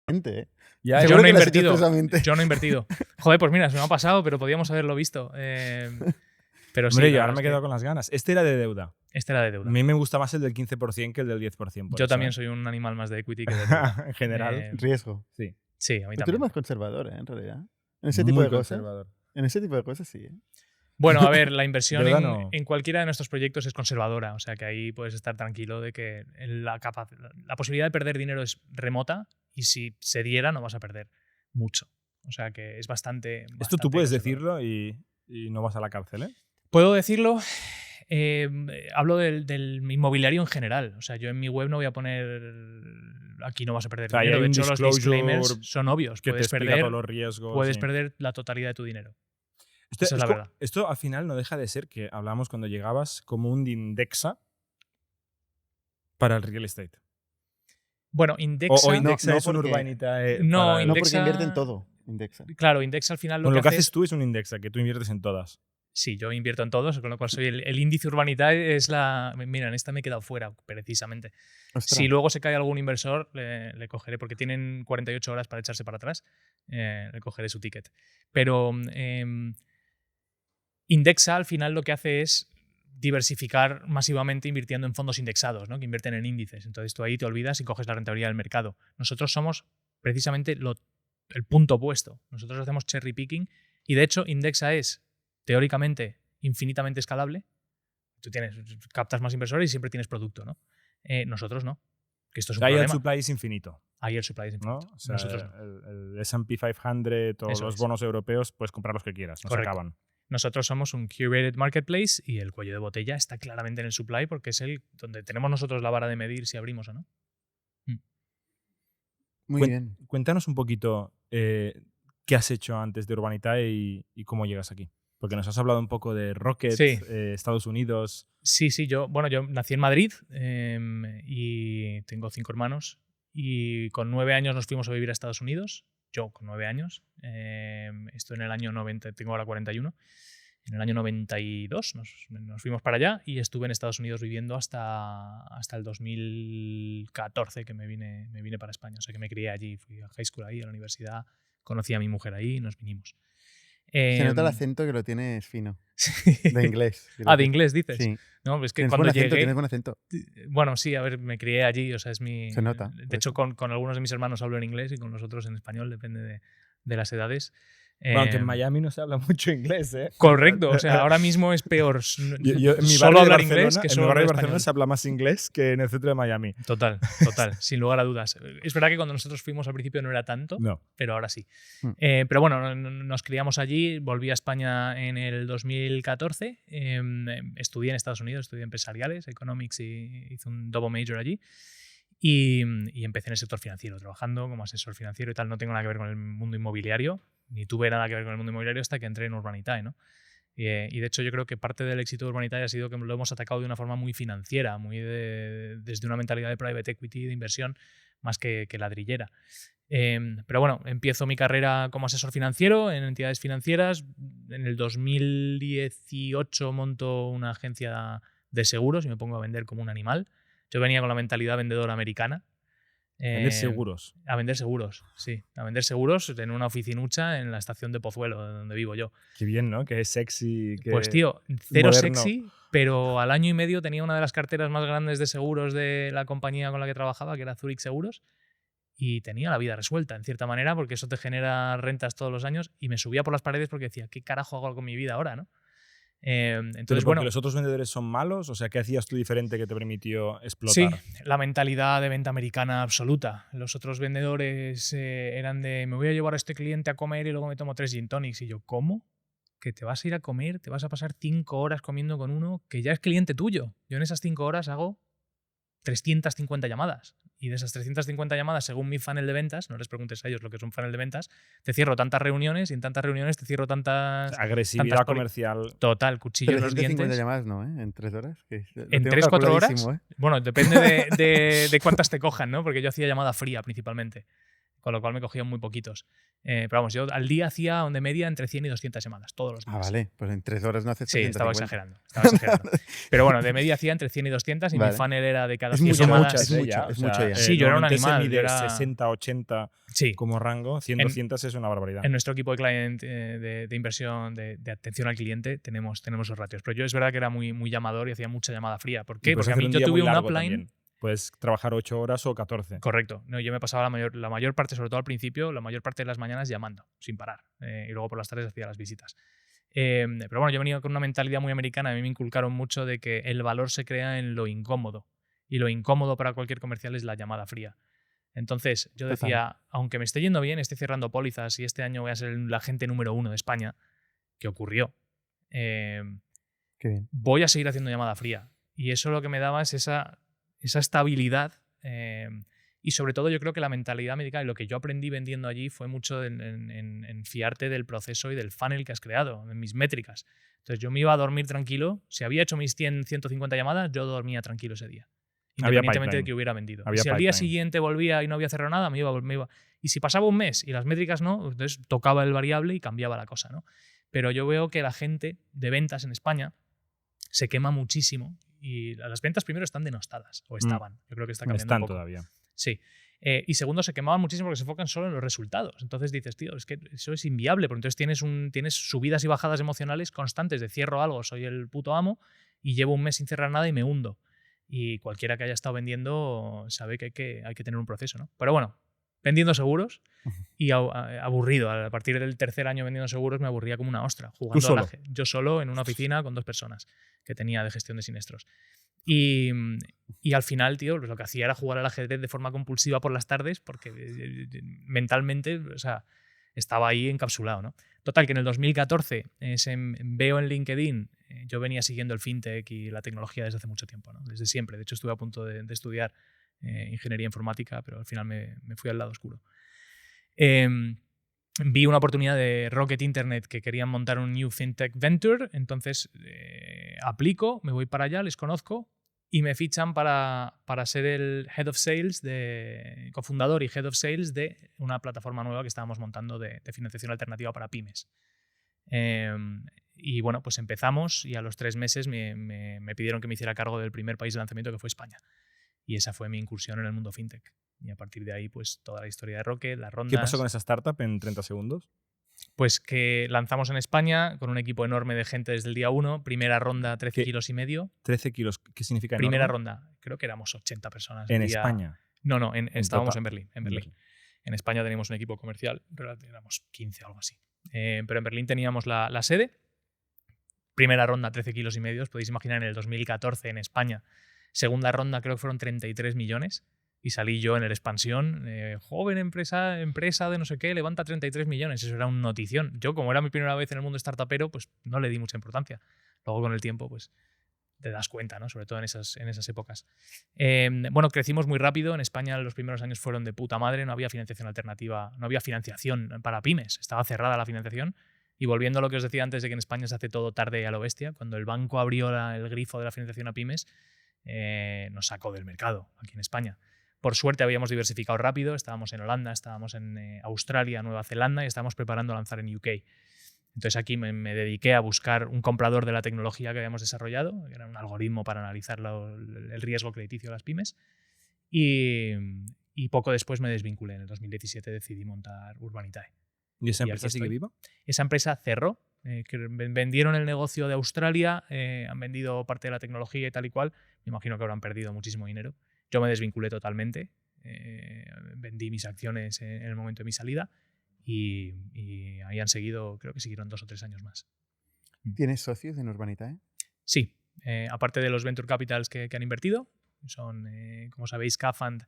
¿eh? Ya, Yo Seguro no he que lo has hecho invertido. expresamente. Yo no he invertido. Joder, pues mira, se me ha pasado, pero podíamos haberlo visto. Pero sí, Hombre, la yo verdad ahora me he es que quedado con las ganas. Este era de deuda. este era de A deuda. mí me gusta más el del 15% que el del 10%. por Yo eso, también ¿eh? soy un animal más de equity que de deuda. En general. Riesgo. Sí. Sí, a mí Pero tú también. eres más conservador, ¿eh? En realidad. En ese tipo Muy de cosas. conservador. En ese tipo de cosas sí. ¿eh? Bueno, a ver, la inversión ¿Verdad no? en cualquiera de nuestros proyectos es conservadora, o sea que ahí puedes estar tranquilo de que la posibilidad de perder dinero es remota y si se diera no vas a perder mucho. O sea que es bastante... Esto tú bastante puedes conservador. decirlo y no vas a la cárcel, ¿eh? Puedo decirlo, hablo del inmobiliario en general. O sea, yo en mi web no voy a poner aquí no vas a perder O sea, ahí dinero. hay De un hecho, los disclosure disclaimers son obvios. Que te Puedes explica perder, todos los riesgos. puedes sí. perder la totalidad de tu dinero. Esto, Esa es la verdad. Esto al final no deja de ser que hablamos cuando llegabas como un Indexa para el real estate. Bueno, Indexa... O Indexa no, es un porque- Urbanitae. No, para el- No, Indexa- porque invierte en todo. Indexa. Claro, Indexa al final lo Bueno, que lo que hace haces tú es un Indexa, que tú inviertes en todas. Sí, yo invierto en todos, con lo cual soy el índice Urbanitae es la... Mira, en esta me he quedado fuera, precisamente. Ostras. Si luego se cae algún inversor, le cogeré, porque tienen 48 horas para echarse para atrás, le cogeré su ticket. Pero Indexa al final lo que hace es diversificar masivamente invirtiendo en fondos indexados, ¿no? Que invierten en índices. Entonces tú ahí te olvidas y coges la rentabilidad del mercado. Nosotros somos precisamente el punto opuesto. Nosotros hacemos cherry picking y de hecho Indexa es teóricamente infinitamente escalable. Tú captas más inversores y siempre tienes producto, ¿no? Nosotros no. Que esto es un Ahí el problema. supply es infinito, Ahí el supply es ¿no? infinito. O sea, Nosotros no. el S&P 500 o Eso los es. bonos europeos puedes comprar los que quieras, no se Correcto. acaban. Nosotros somos un curated marketplace y el cuello de botella está claramente en el supply porque es el donde tenemos nosotros la vara de medir si abrimos o no. Muy bien. Cuéntanos un poquito qué has hecho antes de Urbanitae y cómo llegas aquí. Porque nos has hablado un poco de Rocket, Sí. Estados Unidos. Sí, yo nací en Madrid y tengo 5 hermanos y con 9 años nos fuimos a vivir a Estados Unidos. Yo con 9 años. Esto en el año 90, tengo ahora 41. En el año 92 nos fuimos para allá y estuve en Estados Unidos viviendo hasta el 2014 que me vine para España. O sea que me crié allí, fui a high school ahí, a la universidad, Conocí a mi mujer ahí y nos vinimos. Se nota el acento que lo tienes fino. Sí. De inglés. De inglés dices. Sí. No, es que Tienes cuando buen acento, llegué, tienes buen acento. bueno, sí, a ver, me crié allí, o sea, es mi... Se nota. De hecho, con algunos de mis hermanos hablo en inglés y con los otros en español, depende de las edades. Bueno, aunque en Miami no se habla mucho inglés, ¿eh? Correcto, o sea, ahora mismo es peor Yo, en mi solo barrio de hablar Barcelona, inglés que en mi solo barrio hablar de Barcelona español. se habla más inglés que en el centro de Miami. Total, sin lugar a dudas. Es verdad que cuando nosotros fuimos al principio no era tanto, No. pero ahora sí. Mm. Pero bueno, nos criamos allí, volví a España en el 2014, estudié en Estados Unidos, estudié empresariales, economics y hice un double major allí. Y empecé en el sector financiero, trabajando como asesor financiero y tal. No tengo nada que ver con el mundo inmobiliario, ni tuve nada que ver con el mundo inmobiliario hasta que entré en Urbanitae, ¿no? Y de hecho yo creo que parte del éxito de Urbanitae ha sido que lo hemos atacado de una forma muy financiera, desde una mentalidad de private equity, de inversión, más que ladrillera. Pero bueno, empiezo mi carrera como asesor financiero en entidades financieras. En el 2018 monto una agencia de seguros y me pongo a vender como un animal. Yo venía con la mentalidad vendedora americana. Vender seguros. A vender seguros, sí. A vender seguros en una oficinucha en la estación de Pozuelo, donde vivo yo. Qué bien, ¿no? Que es sexy. Que Pues tío, cero moderno. sexy, pero al año y medio tenía una de las carteras más grandes de seguros de la compañía con la que trabajaba, que era Zurich Seguros, y tenía la vida resuelta, en cierta manera, porque eso te genera rentas todos los años, y me subía por las paredes porque decía, ¿qué carajo hago con mi vida ahora, no? Entonces, porque los otros vendedores son malos, o sea, ¿qué hacías tú diferente que te permitió explotar? Sí, la mentalidad de venta americana absoluta. Los otros vendedores eran de me voy a llevar a este cliente a comer y luego me tomo 3 gin tonics. Y yo, ¿cómo? Que te vas a ir a comer, te vas a pasar 5 horas comiendo con uno que ya es cliente tuyo. Yo en esas 5 horas hago 350 llamadas. Y de esas 350 llamadas, según mi funnel de ventas, no les preguntes a ellos lo que es un funnel de ventas, te cierro tantas reuniones y en tantas reuniones te cierro tantas... Agresividad tantas comercial. Total, cuchillo en los 350 dientes. llamadas no, ¿eh? En 3 horas. ¿En 3-4 horas? ¿Eh? Bueno, depende de cuántas te cojan, ¿no? Porque yo hacía llamada fría principalmente, con lo cual me cogían muy poquitos. Pero vamos, yo al día hacía de media entre 100 y 200 llamadas, todos los días. Ah, vale. Pues en 3 horas no haces Sí, 350. estaba exagerando. Pero bueno, de media hacía entre 100 y 200 y Vale. mi funnel era de cada Es 100 mucho, llamadas. muchas, es mucho ya. Sí, yo era un normalmente animal, Se mide yo era- 60, 80 Sí, como rango, 100, En- 200 es una barbaridad. en nuestro equipo de client de inversión, de atención al cliente, tenemos esos ratios. Pero yo es verdad que era muy llamador y hacía mucha llamada fría. ¿Por Y qué? puedes Porque a hacer mí un yo día tuve muy un largo upline. también. Puedes trabajar 8 horas o 14. Correcto. No, yo me pasaba la mayor parte, sobre todo al principio, la mayor parte de las mañanas llamando, sin parar. Y luego por las tardes hacía las visitas. Pero bueno, yo venía con una mentalidad muy americana. A mí me inculcaron mucho de que el valor se crea en lo incómodo. Y lo incómodo para cualquier comercial es la llamada fría. Entonces, yo decía, aunque me esté yendo bien, esté cerrando pólizas y este año voy a ser la agente número 1 de España, que ocurrió, Qué bien. voy a seguir haciendo llamada fría. Y eso lo que me daba es esa estabilidad. Y sobre todo yo creo que la mentalidad médica y lo que yo aprendí vendiendo allí fue mucho en fiarte del proceso y del funnel que has creado, en mis métricas. Entonces yo me iba a dormir tranquilo. Si había hecho mis 100, 150 llamadas, yo dormía tranquilo ese día. Independientemente de que hubiera vendido. Y si al día siguiente volvía y no había cerrado nada, me iba. Y si pasaba un mes y las métricas no, entonces tocaba el variable y cambiaba la cosa, ¿no? Pero yo veo que la gente de ventas en España se quema muchísimo y las ventas primero están denostadas, o estaban. Yo creo que está cambiando Están un poco. todavía. Sí. Y segundo, se quemaban muchísimo porque se enfocan solo en los resultados. Entonces dices, tío, es que eso es inviable, porque entonces tienes subidas y bajadas emocionales constantes de cierro algo, soy el puto amo y llevo un mes sin cerrar nada y me hundo. Y cualquiera que haya estado vendiendo sabe que hay que tener un proceso, ¿no? Pero bueno, vendiendo seguros y aburrido. A partir del tercer año vendiendo seguros me aburría como una ostra. Jugando solo? yo solo en una oficina con 2 personas que tenía de gestión de siniestros. Y al final, tío, lo que hacía era jugar al ajedrez de forma compulsiva por las tardes porque mentalmente, o sea, estaba ahí encapsulado, ¿no? Total, que en el 2014 veo en LinkedIn, yo venía siguiendo el fintech y la tecnología desde hace mucho tiempo, ¿no? Desde siempre. De hecho, estuve a punto de estudiar ingeniería informática, pero al final me fui al lado oscuro. Vi una oportunidad de Rocket Internet que querían montar un New FinTech Venture, entonces aplico, me voy para allá, les conozco y me fichan para ser el Head of Sales, cofundador y Head of Sales de una plataforma nueva que estábamos montando de financiación alternativa para pymes. Y bueno, pues empezamos y a los 3 meses me pidieron que me hiciera cargo del primer país de lanzamiento, que fue España. Y esa fue mi incursión en el mundo fintech. Y a partir de ahí, pues toda la historia de Rocket, las rondas. ¿Qué pasó con esa startup en 30 segundos? Pues que lanzamos en España con un equipo enorme de gente desde el día 1. Primera ronda, 13 kilos y medio. 13 kilos, ¿qué significa enorme? Primera ronda, creo que éramos 80 personas. ¿En el día- España? No, estábamos total. en Berlín. En España teníamos un equipo comercial, éramos 15 o algo así. Pero en Berlín teníamos la sede. Primera ronda, 13 kilos y medio. Os podéis imaginar en el 2014 en España. Segunda ronda creo que fueron 33 millones. Y salí yo en el Expansión, joven empresa de no sé qué, levanta 33 millones. Eso era una notición. Yo, como era mi primera vez en el mundo startupero, pues no le di mucha importancia. Luego con el tiempo, pues te das cuenta, ¿no? Sobre todo en esas épocas. Bueno, crecimos muy rápido. En España los primeros años fueron de puta madre. No había financiación alternativa, no había financiación para pymes. Estaba cerrada la financiación. Y volviendo a lo que os decía antes de que en España se hace todo tarde y a lo bestia, cuando el banco abrió el grifo de la financiación a pymes, nos sacó del mercado aquí en España. Por suerte habíamos diversificado rápido. Estábamos en Holanda, estábamos en Australia, Nueva Zelanda y estábamos preparando a lanzar en UK. Entonces aquí me dediqué a buscar un comprador de la tecnología que habíamos desarrollado, que era un algoritmo para analizar el riesgo crediticio de las pymes. Y poco después me desvinculé. En el 2017 decidí montar Urbanitae. ¿Y esa Y empresa aquí sigue estoy. viva? Esa empresa cerró. Que vendieron el negocio de Australia, han vendido parte de la tecnología y tal y cual. Me imagino que habrán perdido muchísimo dinero. Yo me desvinculé totalmente. Vendí mis acciones en el momento de mi salida. Y ahí han seguido, creo que siguieron 2 o 3 años más. ¿Tienes socios en Urbanitae? Sí, aparte de los venture capitals que han invertido, son, como sabéis, Cafund,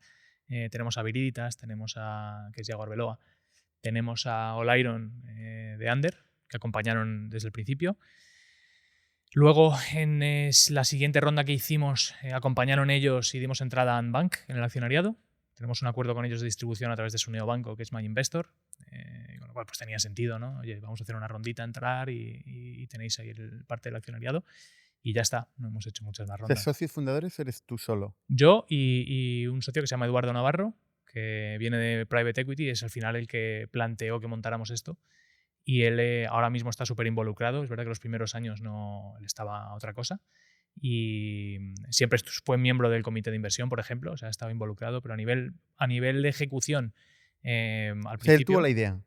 tenemos a Viriditas, tenemos que es Yago Arbeloa, tenemos a Olairon de Ander, que acompañaron desde el principio. Luego, en la siguiente ronda que hicimos, acompañaron ellos y dimos entrada a Bank en el accionariado. Tenemos un acuerdo con ellos de distribución a través de su neobanco, que es MyInvestor, con lo cual pues tenía sentido, ¿no? Oye, vamos a hacer una rondita, entrar y tenéis ahí parte del accionariado. Y ya está, no hemos hecho muchas más ¿Los rondas. socios fundadores eres tú solo? Yo y un socio que se llama Eduardo Navarro, que viene de Private Equity, es al final el que planteó que montáramos esto. Y él ahora mismo está súper involucrado. Es verdad que los primeros años él estaba a otra cosa. Y siempre fue miembro del comité de inversión, por ejemplo. O sea, estaba involucrado, pero a nivel de ejecución, al principio... Él tuvo la idea.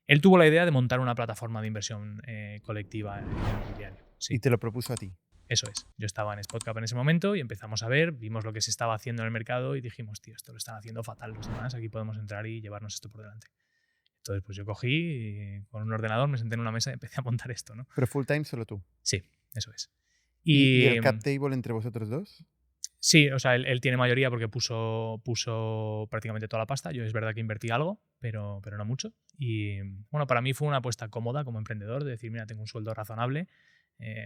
Él tuvo la idea de montar una plataforma de inversión colectiva en el inmobiliario. Sí. Y te lo propuso a ti. Eso es. Yo estaba en SpotCap en ese momento y empezamos a ver, vimos lo que se estaba haciendo en el mercado y dijimos, tío, esto lo están haciendo fatal los demás, aquí podemos entrar y llevarnos esto por delante. Entonces, pues yo cogí y con un ordenador, me senté en una mesa y empecé a montar esto, ¿no? Pero full time solo tú. Sí, eso es. ¿Y el cap table entre vosotros dos? Sí, o sea, él tiene mayoría porque puso prácticamente toda la pasta. Yo es verdad que invertí algo, pero no mucho. Y bueno, para mí fue una apuesta cómoda como emprendedor de decir, mira, tengo un sueldo razonable,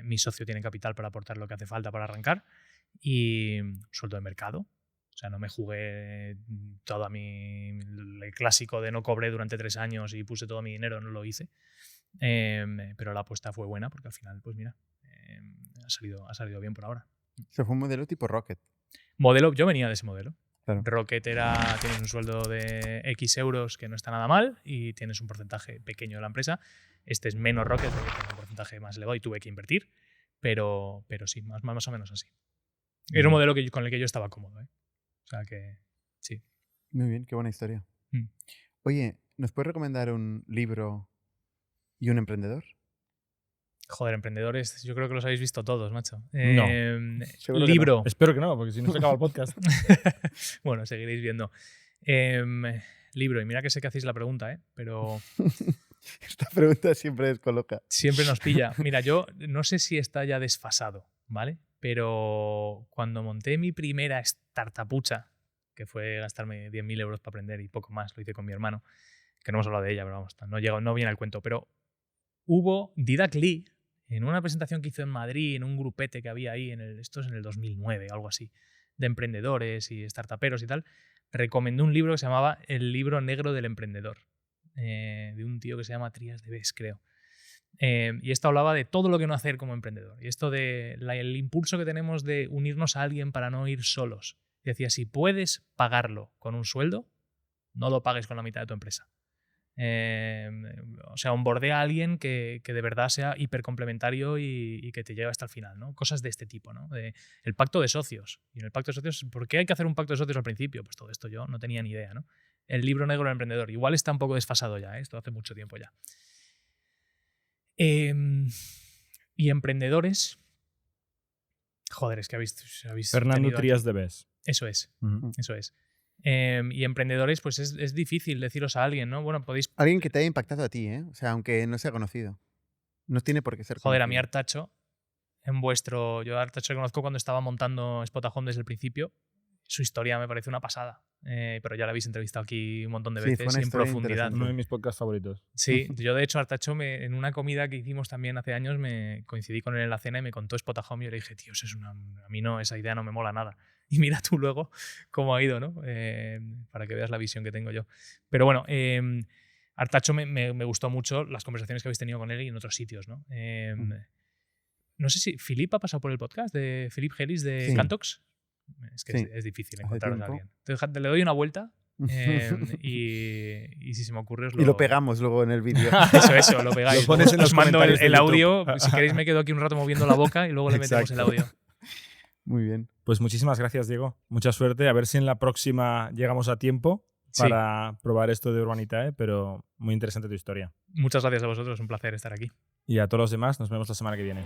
mi socio tiene capital para aportar lo que hace falta para arrancar y sueldo de mercado. O sea, no me jugué todo el clásico de no cobré durante 3 años y puse todo mi dinero, no lo hice. Pero la apuesta fue buena porque al final, pues mira, ha salido bien por ahora. Se fue un modelo tipo Rocket. Yo venía de ese modelo. Claro. Rocket tienes un sueldo de X euros que no está nada mal y tienes un porcentaje pequeño de la empresa. Este es menos Rocket porque tiene un porcentaje más elevado y tuve que invertir, pero sí, más o menos así. Era un modelo con el que yo estaba cómodo, ¿eh? O sea que sí. Muy bien, qué buena historia. Oye, ¿nos puedes recomendar un libro y un emprendedor? Joder, emprendedores, yo creo que los habéis visto todos, macho. No. Seguro que Libro. Espero que no, porque si no se acaba el podcast. Bueno, seguiréis viendo. Libro, y mira que sé que hacéis la pregunta, pero Esta pregunta siempre descoloca. siempre nos pilla. Mira, yo no sé si está ya desfasado, ¿vale? Pero cuando monté mi primera startupucha, que fue gastarme 10.000 euros para aprender y poco más, lo hice con mi hermano, que no hemos hablado de ella, pero vamos, no viene al cuento, pero hubo Didac Lee, en una presentación que hizo en Madrid, en un grupete que había ahí, esto es en el 2009 o algo así, de emprendedores y startuperos y tal, recomendó un libro que se llamaba El libro negro del emprendedor, de un tío que se llama Trías de Bes, creo. Y esto hablaba de todo lo que no hacer como emprendedor. Y esto el impulso que tenemos de unirnos a alguien para no ir solos. Y decía, si puedes pagarlo con un sueldo, no lo pagues con la mitad de tu empresa. O sea, onboardea a alguien que de verdad sea hipercomplementario y que te lleve hasta el final, ¿no? Cosas de este tipo, ¿no? El pacto de socios. Y en el pacto de socios, ¿por qué hay que hacer un pacto de socios al principio? Pues todo esto yo no tenía ni idea, ¿no? El libro negro del emprendedor. Igual está un poco desfasado ya, ¿eh? Esto hace mucho tiempo ya. Y emprendedores... Joder, es que habéis Fernando tenido Trías aquí. de Bes. Eso es, Ujú. eso es. Y emprendedores, pues es difícil deciros a alguien, ¿no? Bueno, podéis... Alguien que te haya impactado a ti, ¿eh? O sea, aunque no sea conocido. No tiene por qué ser Joder, conocido. a mí Artacho, yo a Artacho le conozco cuando estaba montando Spotahome desde el principio. Su historia me parece una pasada. Pero ya la habéis entrevistado aquí un montón de Sí, fue veces una y en historia profundidad. interesante. Uno de mis podcasts favoritos. Sí, yo de hecho Artacho en una comida que hicimos también hace años me coincidí con él en la cena y me contó Spotahome y yo le dije, tío, a mí no, esa idea no me mola nada. Y mira tú luego cómo ha ido, ¿no? Para que veas la visión que tengo yo. Pero bueno, Artacho me gustó mucho las conversaciones que habéis tenido con él y en otros sitios, ¿no? No sé si Philip ha pasado por el podcast de Philip Gelis de Sí. Cantox. Es que Sí. es difícil Hace encontrar a tiempo. alguien. Entonces, le doy una vuelta y si se me ocurre os Y lo pegamos luego en el vídeo. Eso, lo pegáis. Lo pones en los os mando comentarios de el YouTube. audio. Si queréis me quedo aquí un rato moviendo la boca y luego le metemos el Exacto. audio. Muy bien. Pues muchísimas gracias, Diego. Mucha suerte. A ver si en la próxima llegamos a tiempo Sí. para probar esto de Urbanitae, pero muy interesante tu historia. Muchas gracias a vosotros, un placer estar aquí. Y a todos los demás, nos vemos la semana que viene.